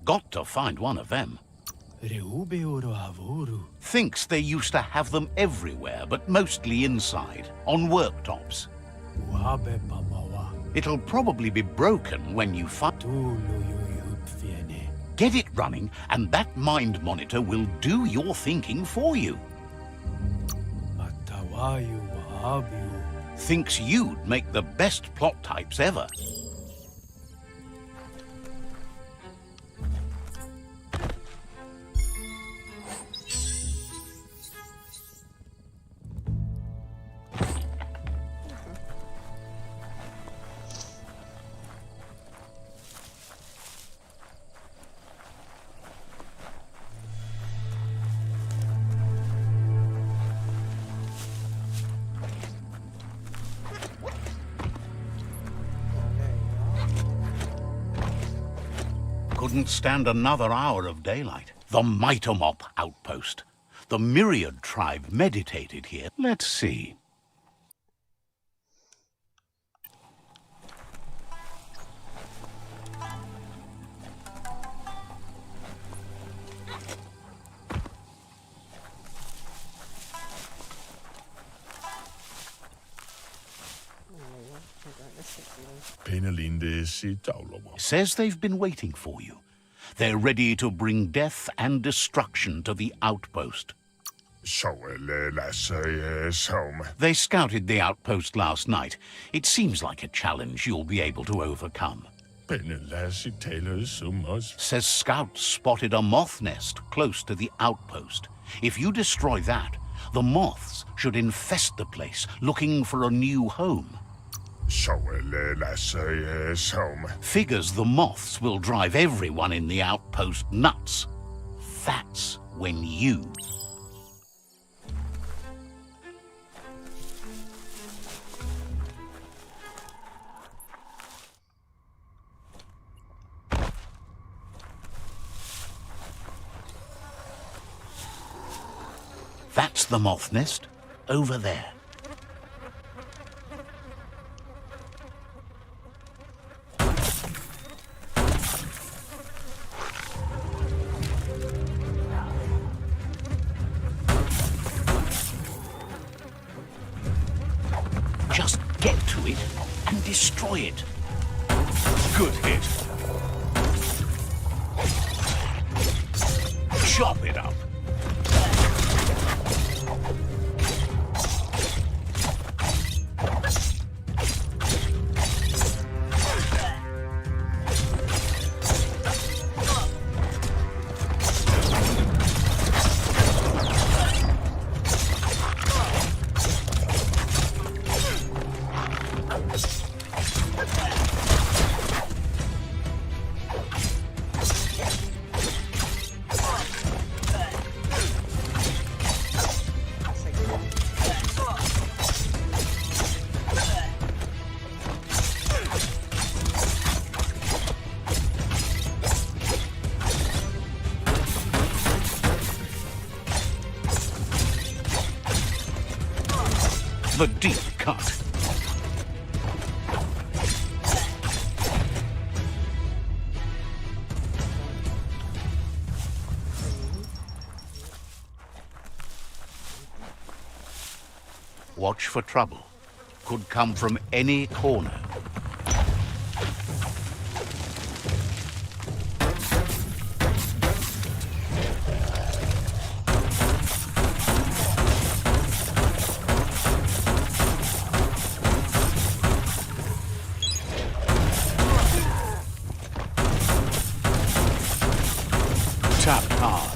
Got to find one of them. Thinks they used to have them everywhere, but mostly inside, on worktops. It'll probably be broken when you find... Get it running, and that mind monitor will do your thinking for you. Thinks you'd make the best plot types ever. Couldn't stand another hour of daylight. The Mitomop outpost. The Myriad tribe meditated here. Let's see. Says they've been waiting for you. They're ready to bring death and destruction to the outpost. They scouted the outpost last night. It seems like a challenge you'll be able to overcome. Says scouts spotted a moth nest close to the outpost. If you destroy that, the moths should infest the place, looking for a new home. Figures the moths will drive everyone in the outpost nuts. That's when you... That's the moth nest, over there. Just get to it and destroy it. Good hit. Chop it up. The deep cut. Watch for trouble. Could come from any corner. Tapped hard.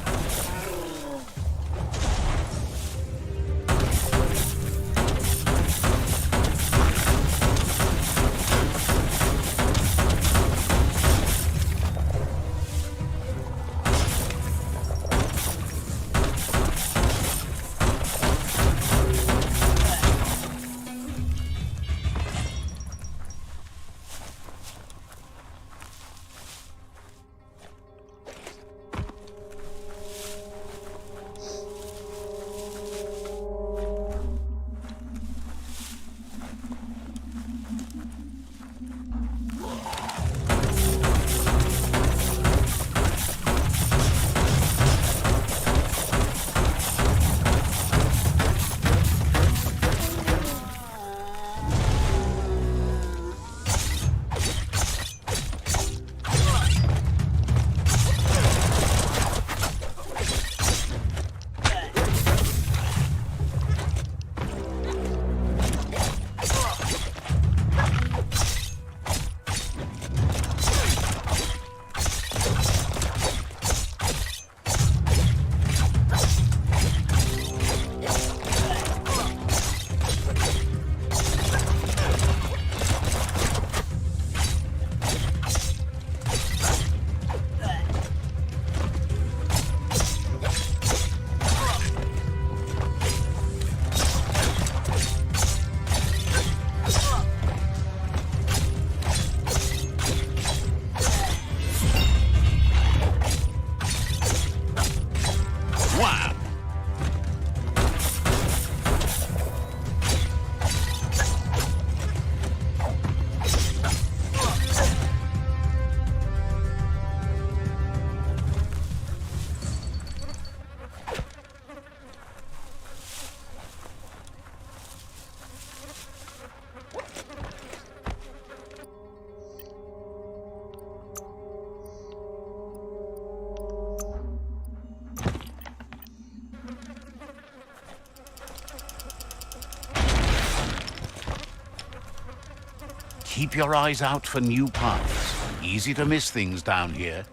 Keep your eyes out for new paths. Easy to miss things down here.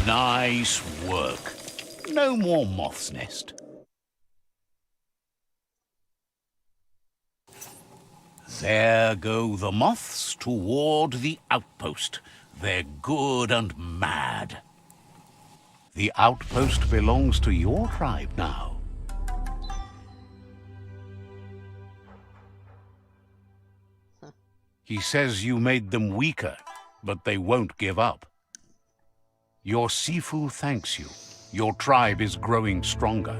Nice work. No more moth's nest. There go the moths toward the outpost. They're good and mad. The outpost belongs to your tribe now. He says you made them weaker, but they won't give up. Your Sifu thanks you. Your tribe is growing stronger.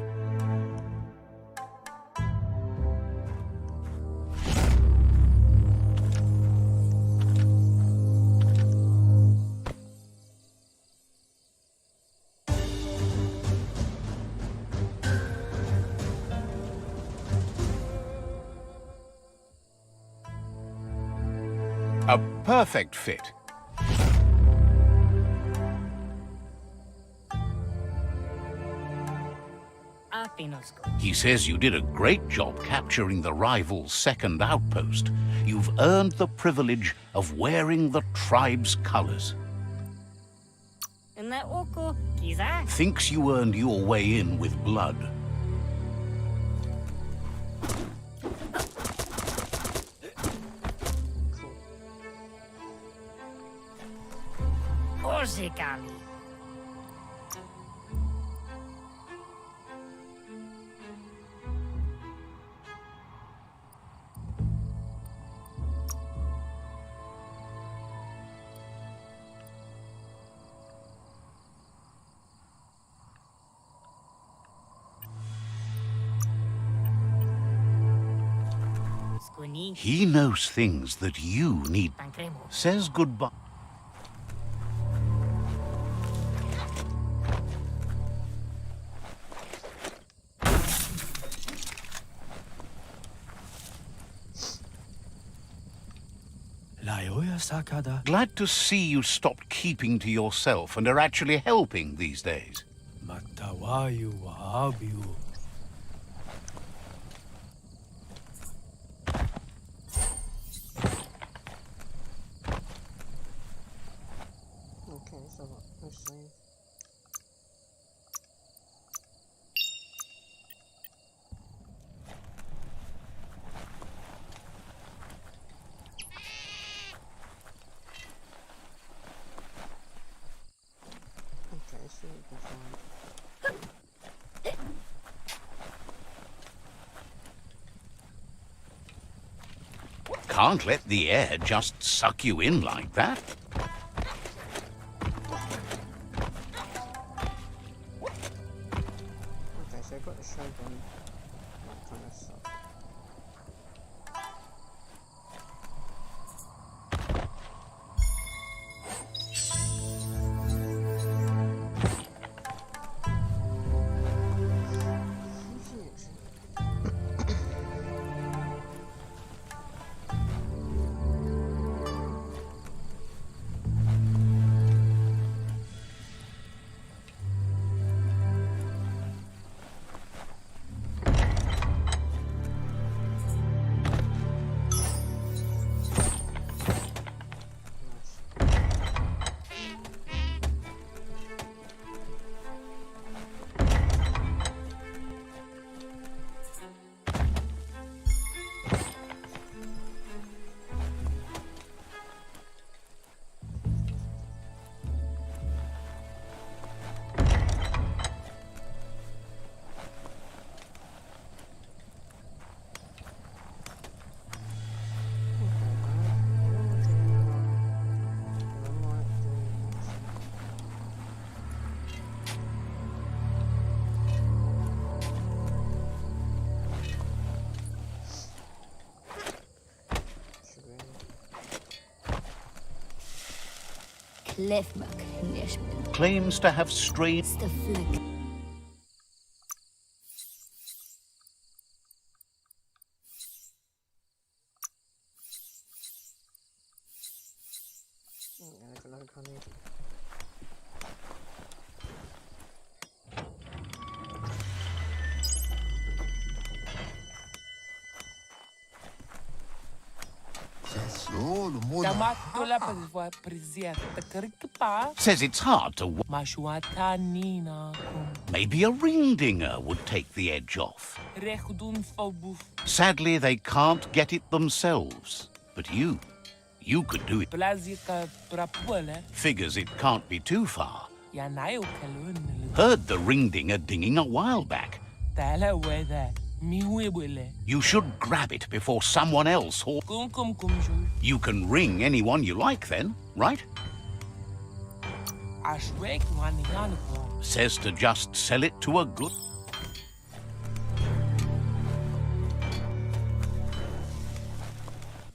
A perfect fit. He says you did a great job capturing the rival's second outpost. You've earned the privilege of wearing the tribe's colors. Thinks you earned your way in with blood. He knows things that you need. Says goodbye. Glad to see you stopped keeping to yourself and are actually helping these days.
Okay, so let's see. Okay, see what we can find.
Can't let the air just suck you in like that.
Okay, so I've got the shogun, that kind of stuff.
Claims to have strange...
Look at honey.
Tamatola pa prezenta krikpa.
Says it's hard to...
Mashwata nina kum.
Maybe a ring dinger would take the edge off.
Rechdun fobuf.
Sadly, they can't get it themselves. But you could do it.
Plazika prapule.
Figures it can't be too far.
Yanayo kalun.
Heard the ring dinger dinging a while back.
Tala weda. Miwebule.
You should grab it before someone else or...
Kum kumju.
You can ring anyone you like then, right?
Ashwek maniganko.
Says to just sell it to a good...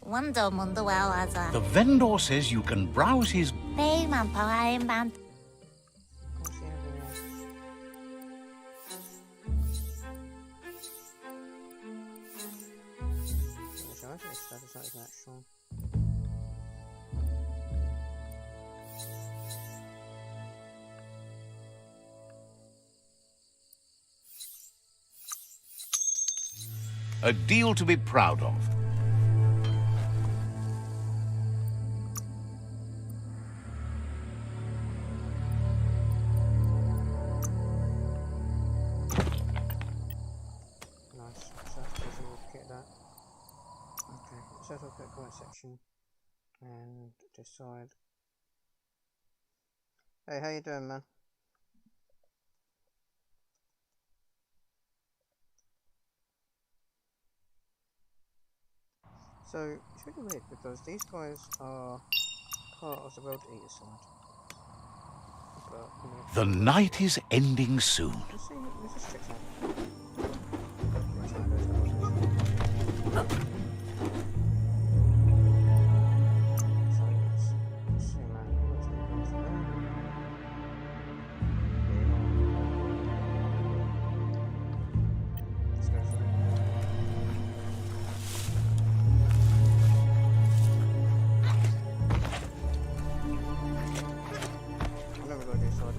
Wonder mundo wow aza.
The vendor says you can browse his...
Payment payment.
What's he having there? I think this stuff is not even that strong.
A deal to be proud of.
Nice. So we'll get that. Okay, so I'll put a comment section and decide. Hey, how you doing, man? So it's really weird because these guys are part of the World Eater side. But, you know,
The night is ending soon.
let's see, let's just check that. So let's see, man. What's the next one? Let's go for it. I never got to do side.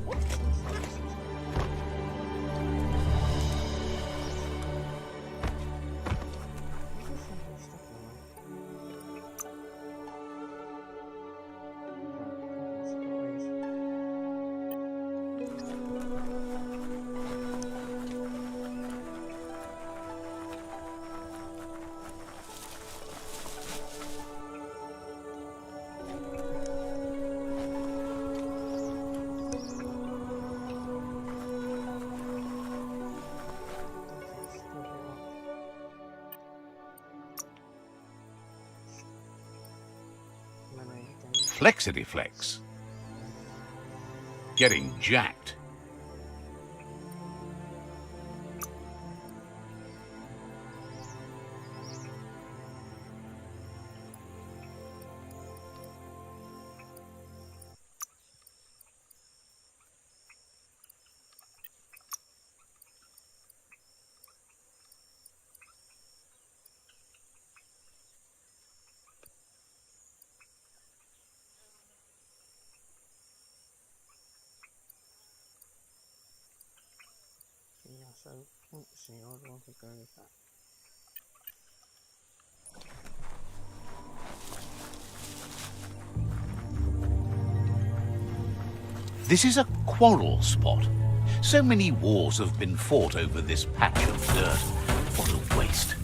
Flexity Flex. Getting jacked.
Yeah, so let's see, I would want to go with that.
This is a quarrel spot. So many wars have been fought over this patch of dirt. What a waste.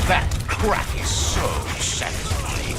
That crack is so satisfying.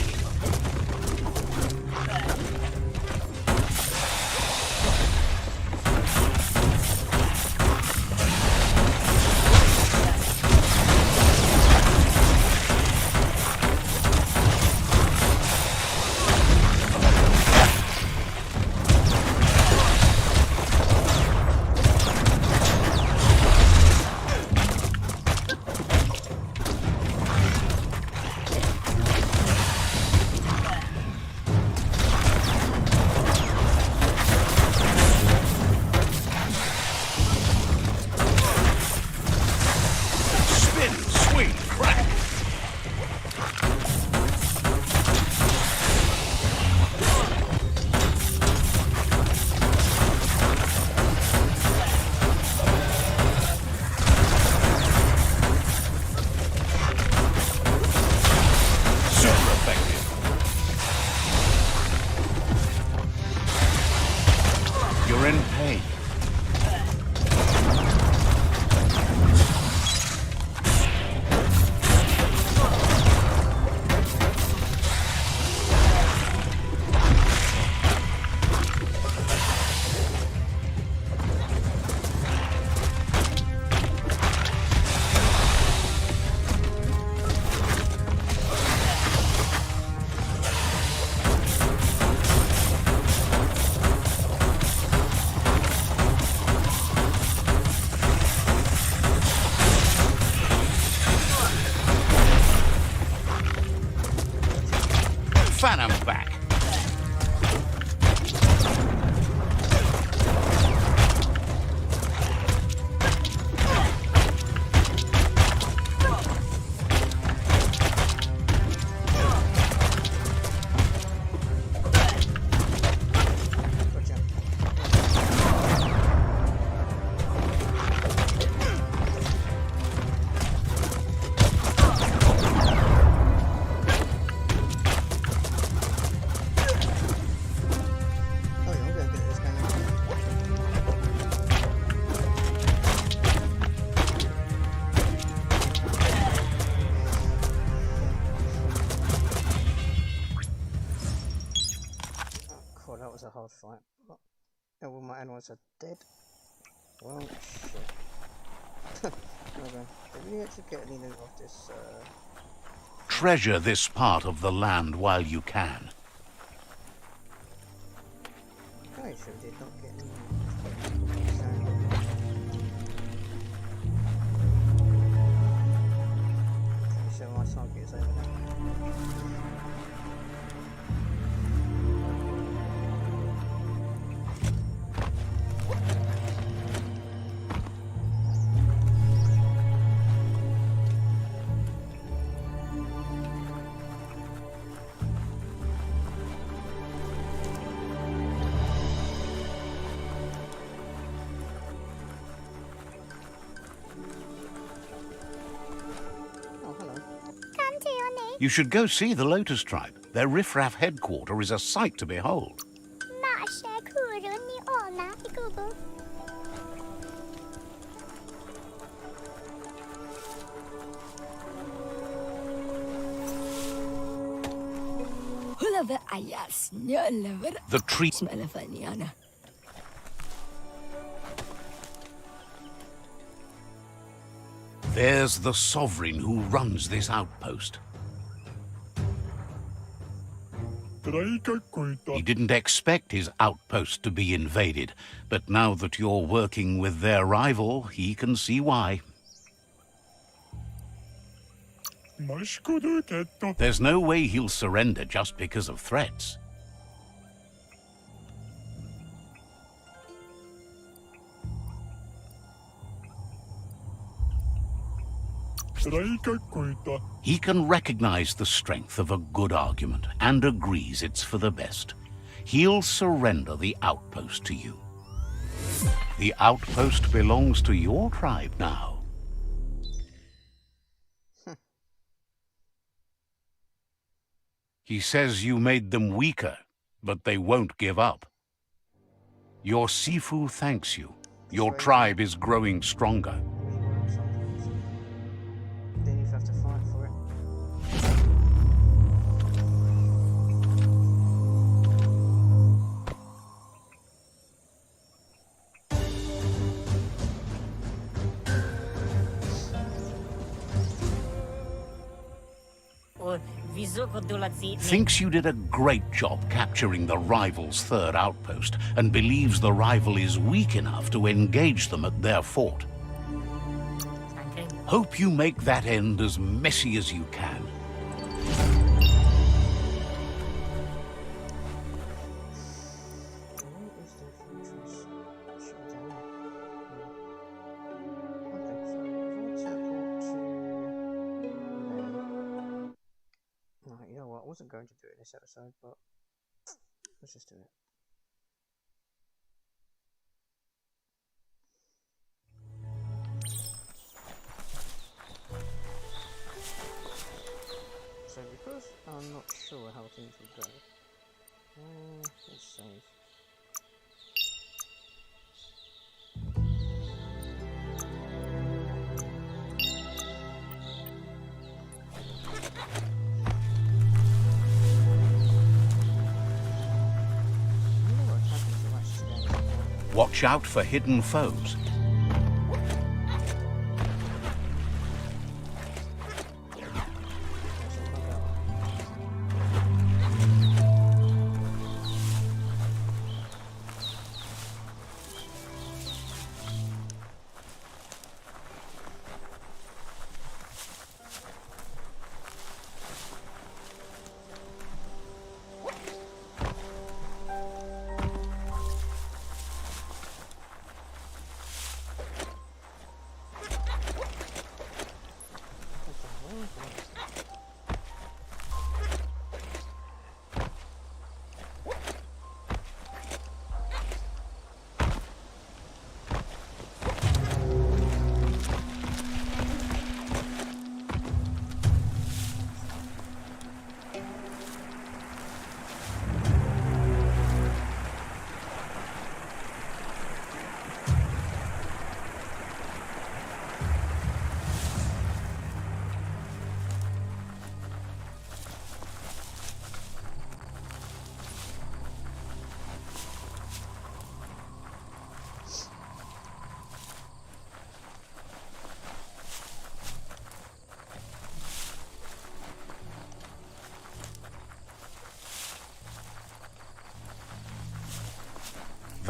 Phantom back.
That was a hard fight. All my animals are dead. Well, shit. Okay. Did we actually get any loot off this?
Treasure this part of the land while you can.
I sure did not get any. Pretty sure my target is over there.
You should go see the Lotus Tribe. Their riffraff headquarter is a sight to behold. The tree... There's the sovereign who runs this outpost. He didn't expect his outpost to be invaded, but now that you're working with their rival, he can see why. There's no way he'll surrender just because of threats. He can recognize the strength of a good argument and agrees it's for the best. He'll surrender the outpost to you. The outpost belongs to your tribe now. He says you made them weaker, but they won't give up. Your Sifu thanks you. Your tribe is growing stronger.
Then you have to fight for it.
Thinks you did a great job capturing the rival's third outpost and believes the rival is weak enough to engage them at their fort. Hope you make that end as messy as you can.
I wasn't going to do it in this episode, but let's just do it. So because I'm not sure how things will go, let's save.
Watch out for hidden foes.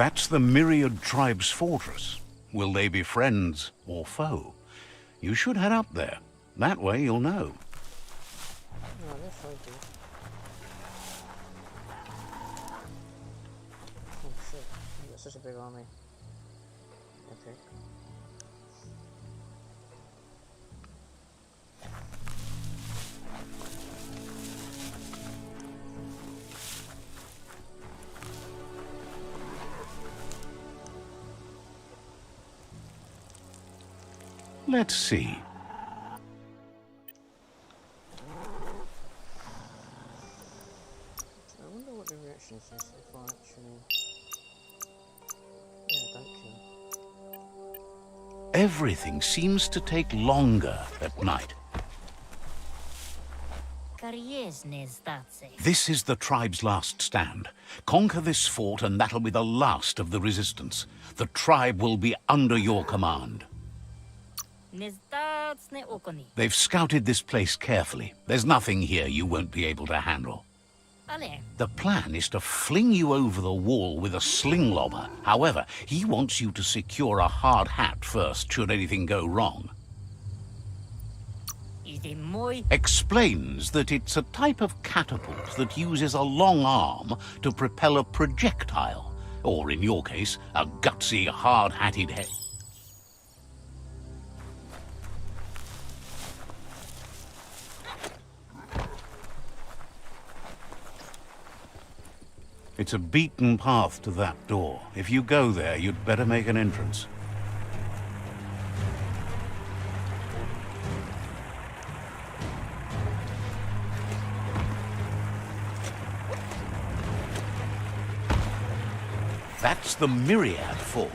That's the Myriad Tribe's fortress. Will they be friends or foe? You should head up there. That way you'll know.
No, this I do. Oh shit, you've got such a big army. Okay.
Let's see.
I wonder what the reaction is if I actually... Yeah, don't kill.
Everything seems to take longer at night. This is the tribe's last stand. Conquer this fort and that'll be the last of the resistance. The tribe will be under your command. They've scouted this place carefully. There's nothing here you won't be able to handle. The plan is to fling you over the wall with a sling lobber. However, he wants you to secure a hard hat first, should anything go wrong. Explains that it's a type of catapult that uses a long arm to propel a projectile, or in your case, a gutsy, hard-hatted head. It's a beaten path to that door. If you go there, you'd better make an entrance. That's the Myriad Fort.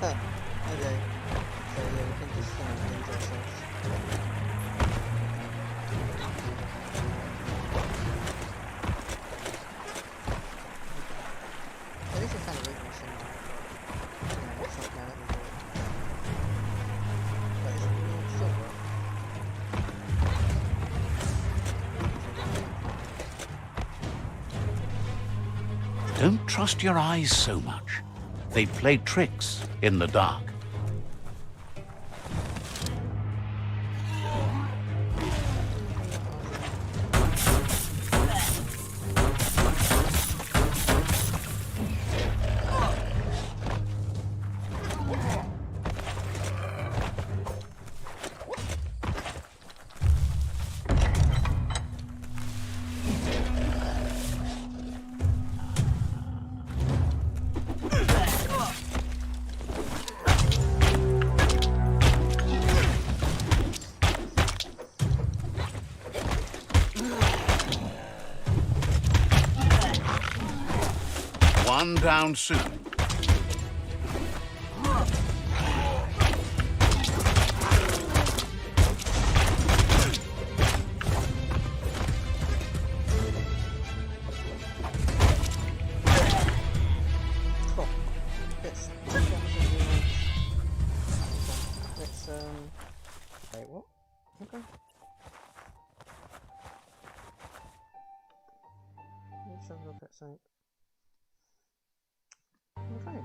Okay, so yeah, we can just lose ourselves. At least it's kind of weakness in there. What's up now that we do it? But it's still work.
Don't trust your eyes so much. They play tricks in the dark. One down soon.
Cool. Let's wait, what? Okay. Let's have a look at something. Okay.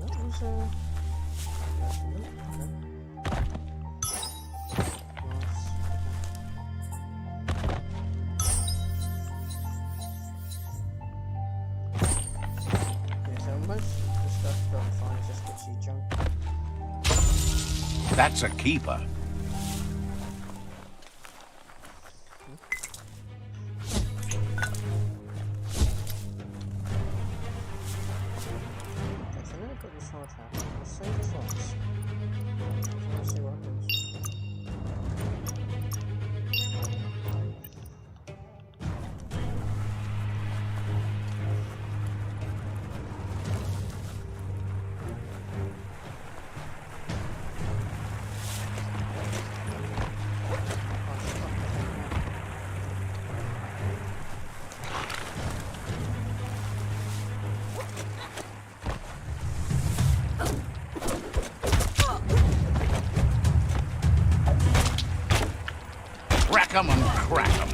That was yeah, so most of the stuff that I'm finding is just glitchy junk.
That's a keeper. Whack 'em and crack 'em.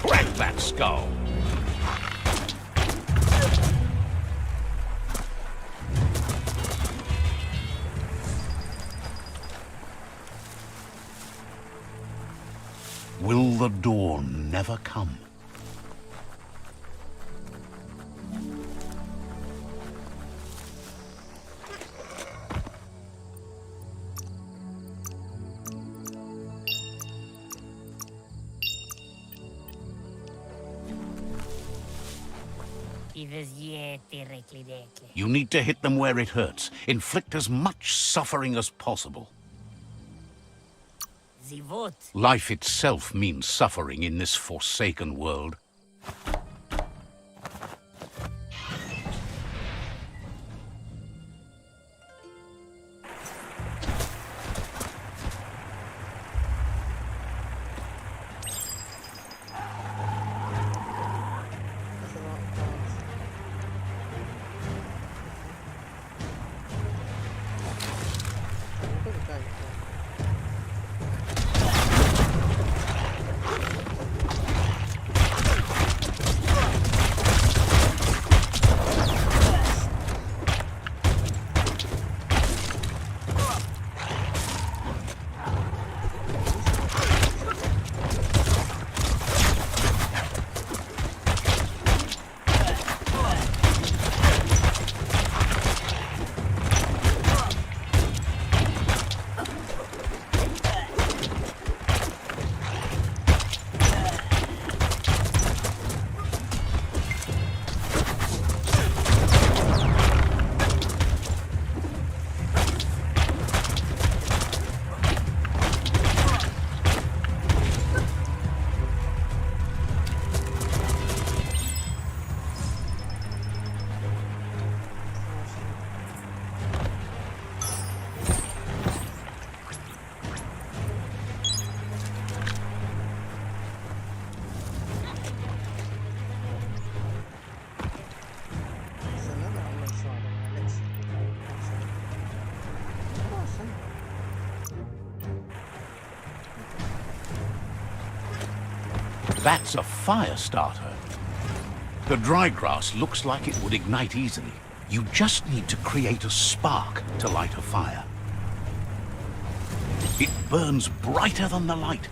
Crack that skull. Will the dawn never come? You need to hit them where it hurts. Inflict as much suffering as possible. Life itself means suffering in this forsaken world. That's a fire starter. The dry grass looks like it would ignite easily. You just need to create a spark to light a fire. It burns brighter than the light.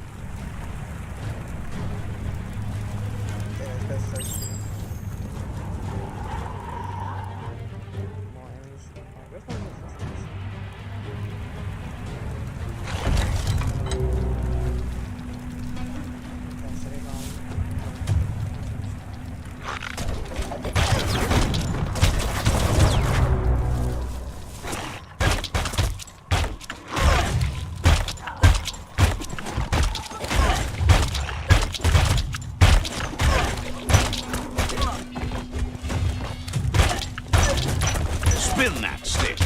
Spin that stick.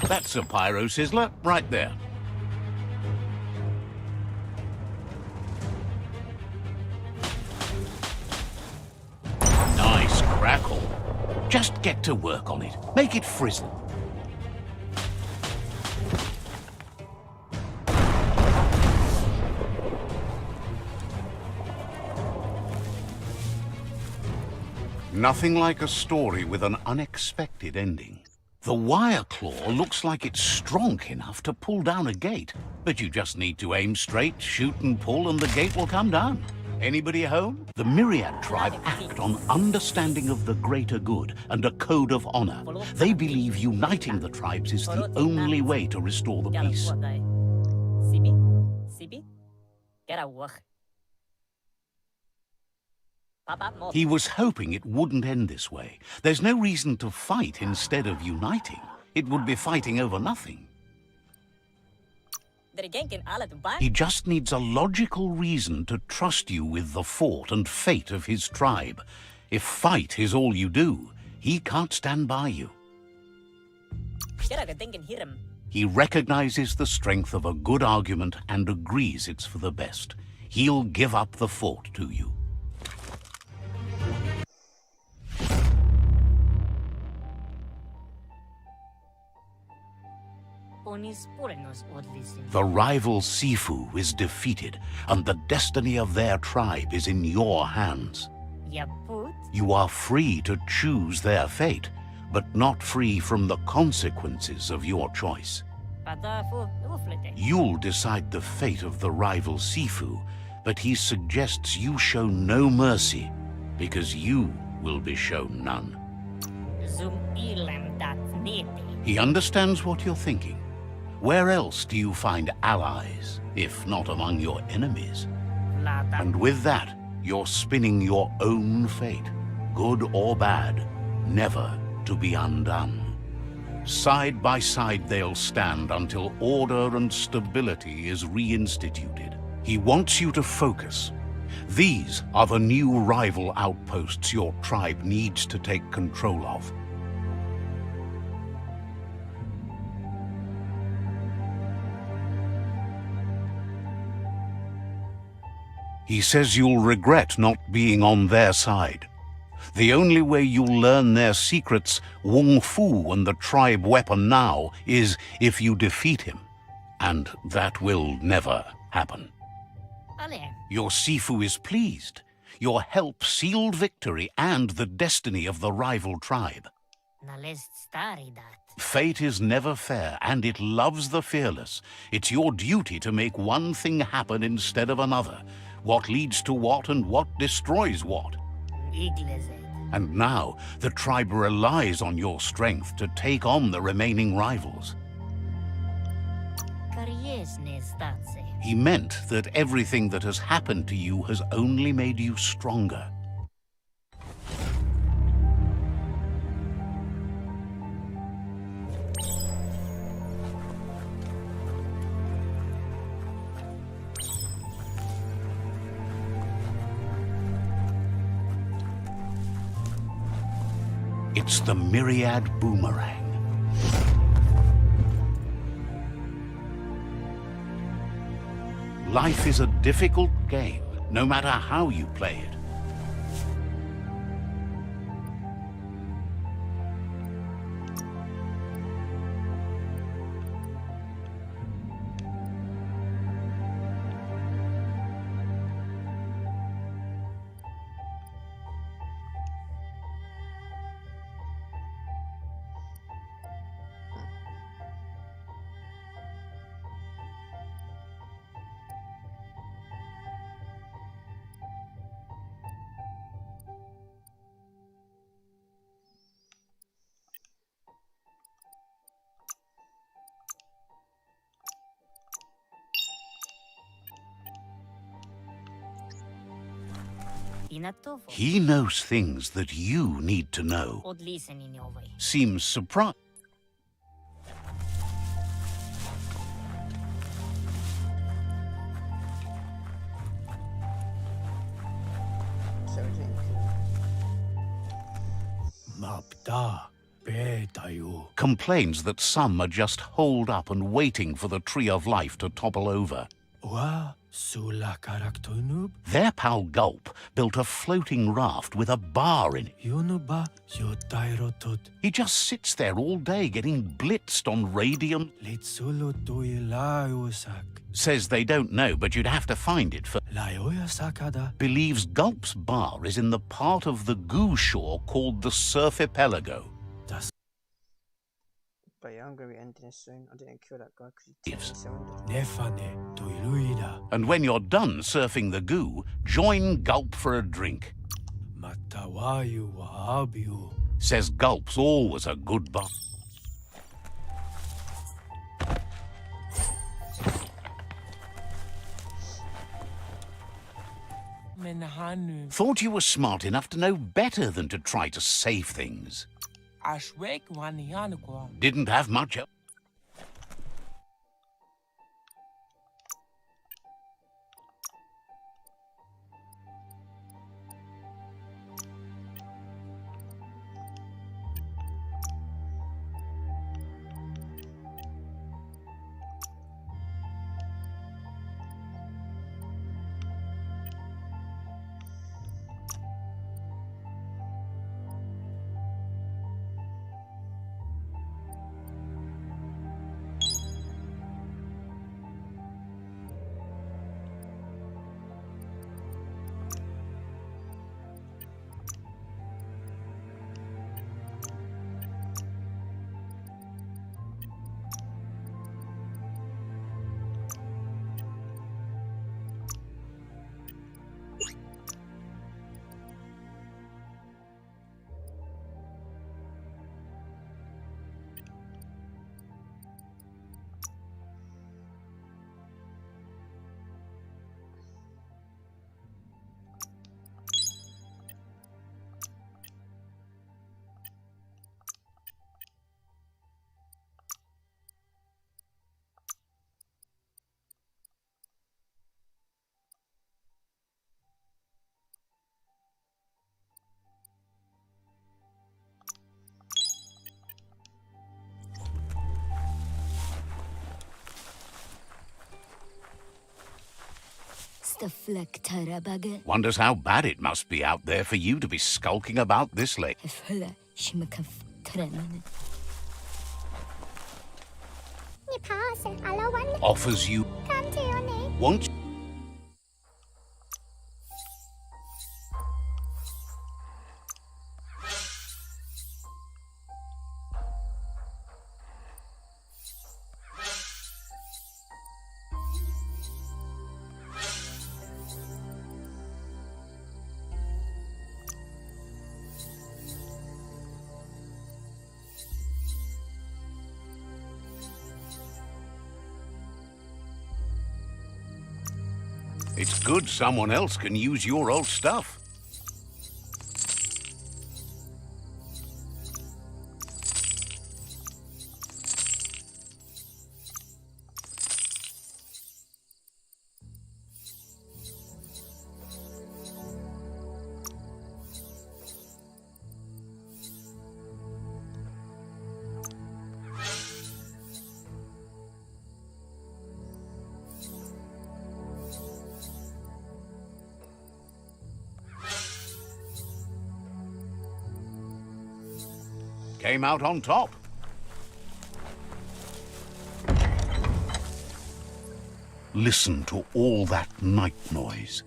That's a pyro sizzler right there. Nice crackle. Just get to work on it. Make it frizzle. Nothing like a story with an unexpected ending. The wire claw looks like it's strong enough to pull down a gate, but you just need to aim straight, shoot and pull, and the gate will come down. Anybody home? The Myriad tribe act on understanding of the greater good and a code of honor. They believe uniting the tribes is the only way to restore the peace. He was hoping it wouldn't end this way. There's no reason to fight instead of uniting. It would be fighting over nothing. He just needs a logical reason to trust you with the fort and fate of his tribe. If fight is all you do, he can't stand by you. He recognizes the strength of a good argument and agrees it's for the best. He'll give up the fort to you. The rival Sifu is defeated, and the destiny of their tribe is in your hands. You are free to choose their fate, but not free from the consequences of your choice. You'll decide the fate of the rival Sifu, but he suggests you show no mercy, because you will be shown none. He understands what you're thinking. Where else do you find allies, if not among your enemies? And with that, you're spinning your own fate, good or bad, never to be undone. Side by side they'll stand until order and stability is reinstituted. He wants you to focus. These are the new rival outposts your tribe needs to take control of. He says you'll regret not being on their side. The only way you'll learn their secrets, Wung Fu and the tribe weapon now, is if you defeat him. And that will never happen. Your Sifu is pleased. Your help sealed victory and the destiny of the rival tribe. Fate is never fair, and it loves the fearless. It's your duty to make one thing happen instead of another. What leads to what and what destroys what. And now, the tribe relies on your strength to take on the remaining rivals. He meant that everything that has happened to you has only made you stronger. It's the Myriad Boomerang. Life is a difficult game, no matter how you play it. He knows things that you need to know. Seems surprised. Complains that some are just holed up and waiting for the tree of life to topple over. Their pal Gulp built a floating raft with a bar in it. He just sits there all day getting blitzed on radium. Says they don't know, but you'd have to find it for. Believes Gulp's bar is in the part of the goo shore called the Surfipelago.
But yeah, I'm going to be ending this soon. I didn't kill that guy because he
Yes.
surrendered.
Nefane toiruida.
And when you're done surfing the goo, join Gulp for a drink.
Matawayu wa abiu.
Says Gulp's always a good buy.
Menhanu.
Thought you were smart enough to know better than to try to save things.
Ashwek wanianukwa.
Didn't have much else. Wonders how bad it must be out there for you to be skulking about this late. Offers you won't. It's good someone else can use your old stuff. Came out on top. Listen to all that night noise.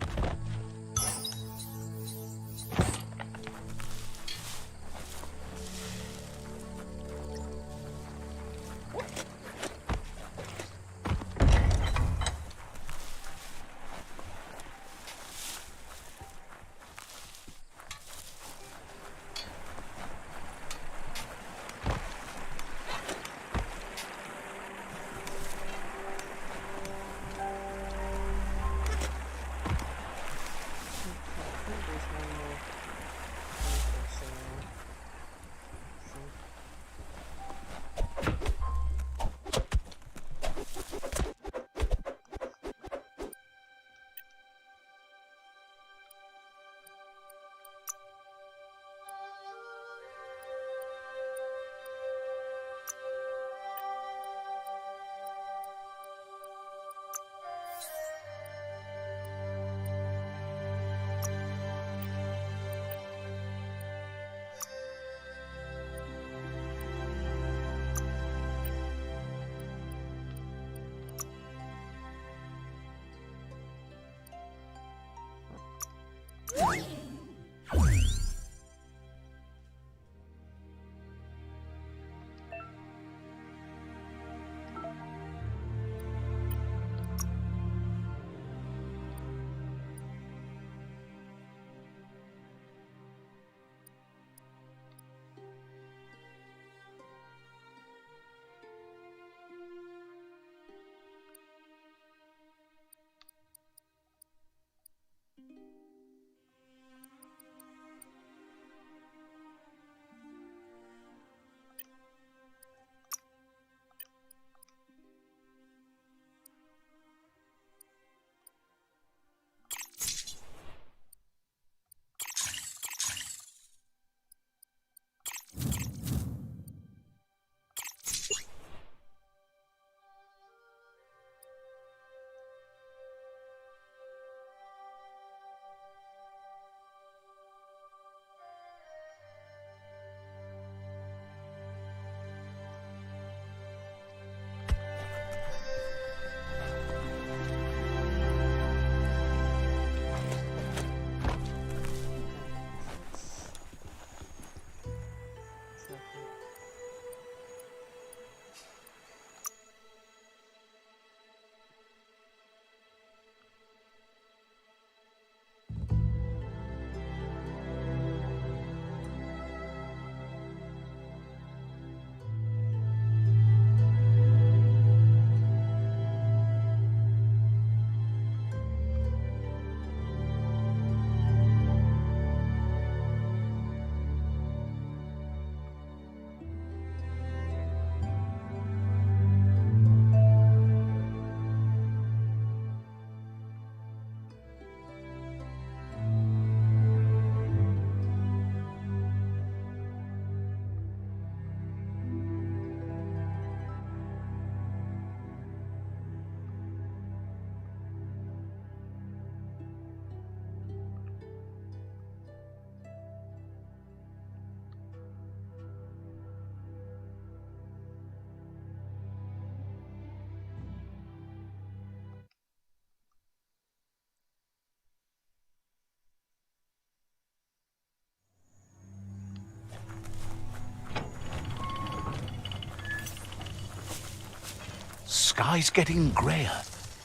sky's getting grayer,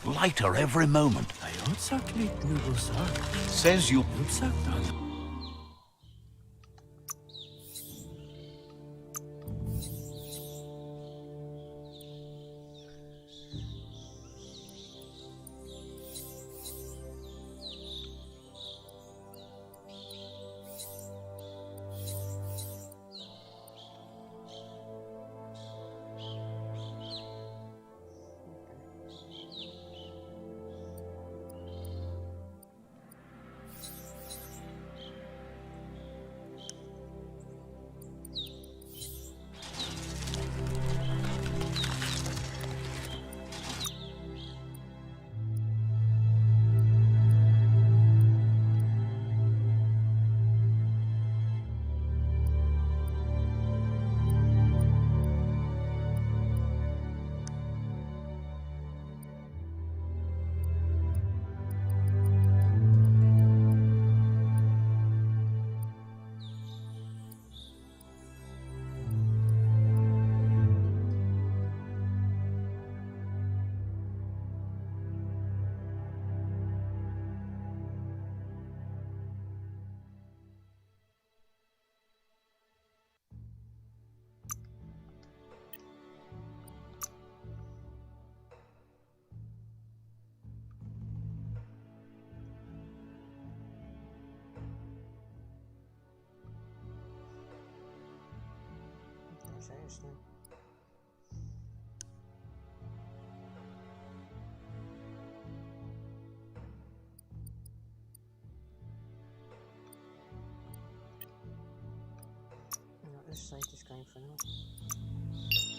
lighter every moment. Says you...
Seriously. Right, let's save this game for now.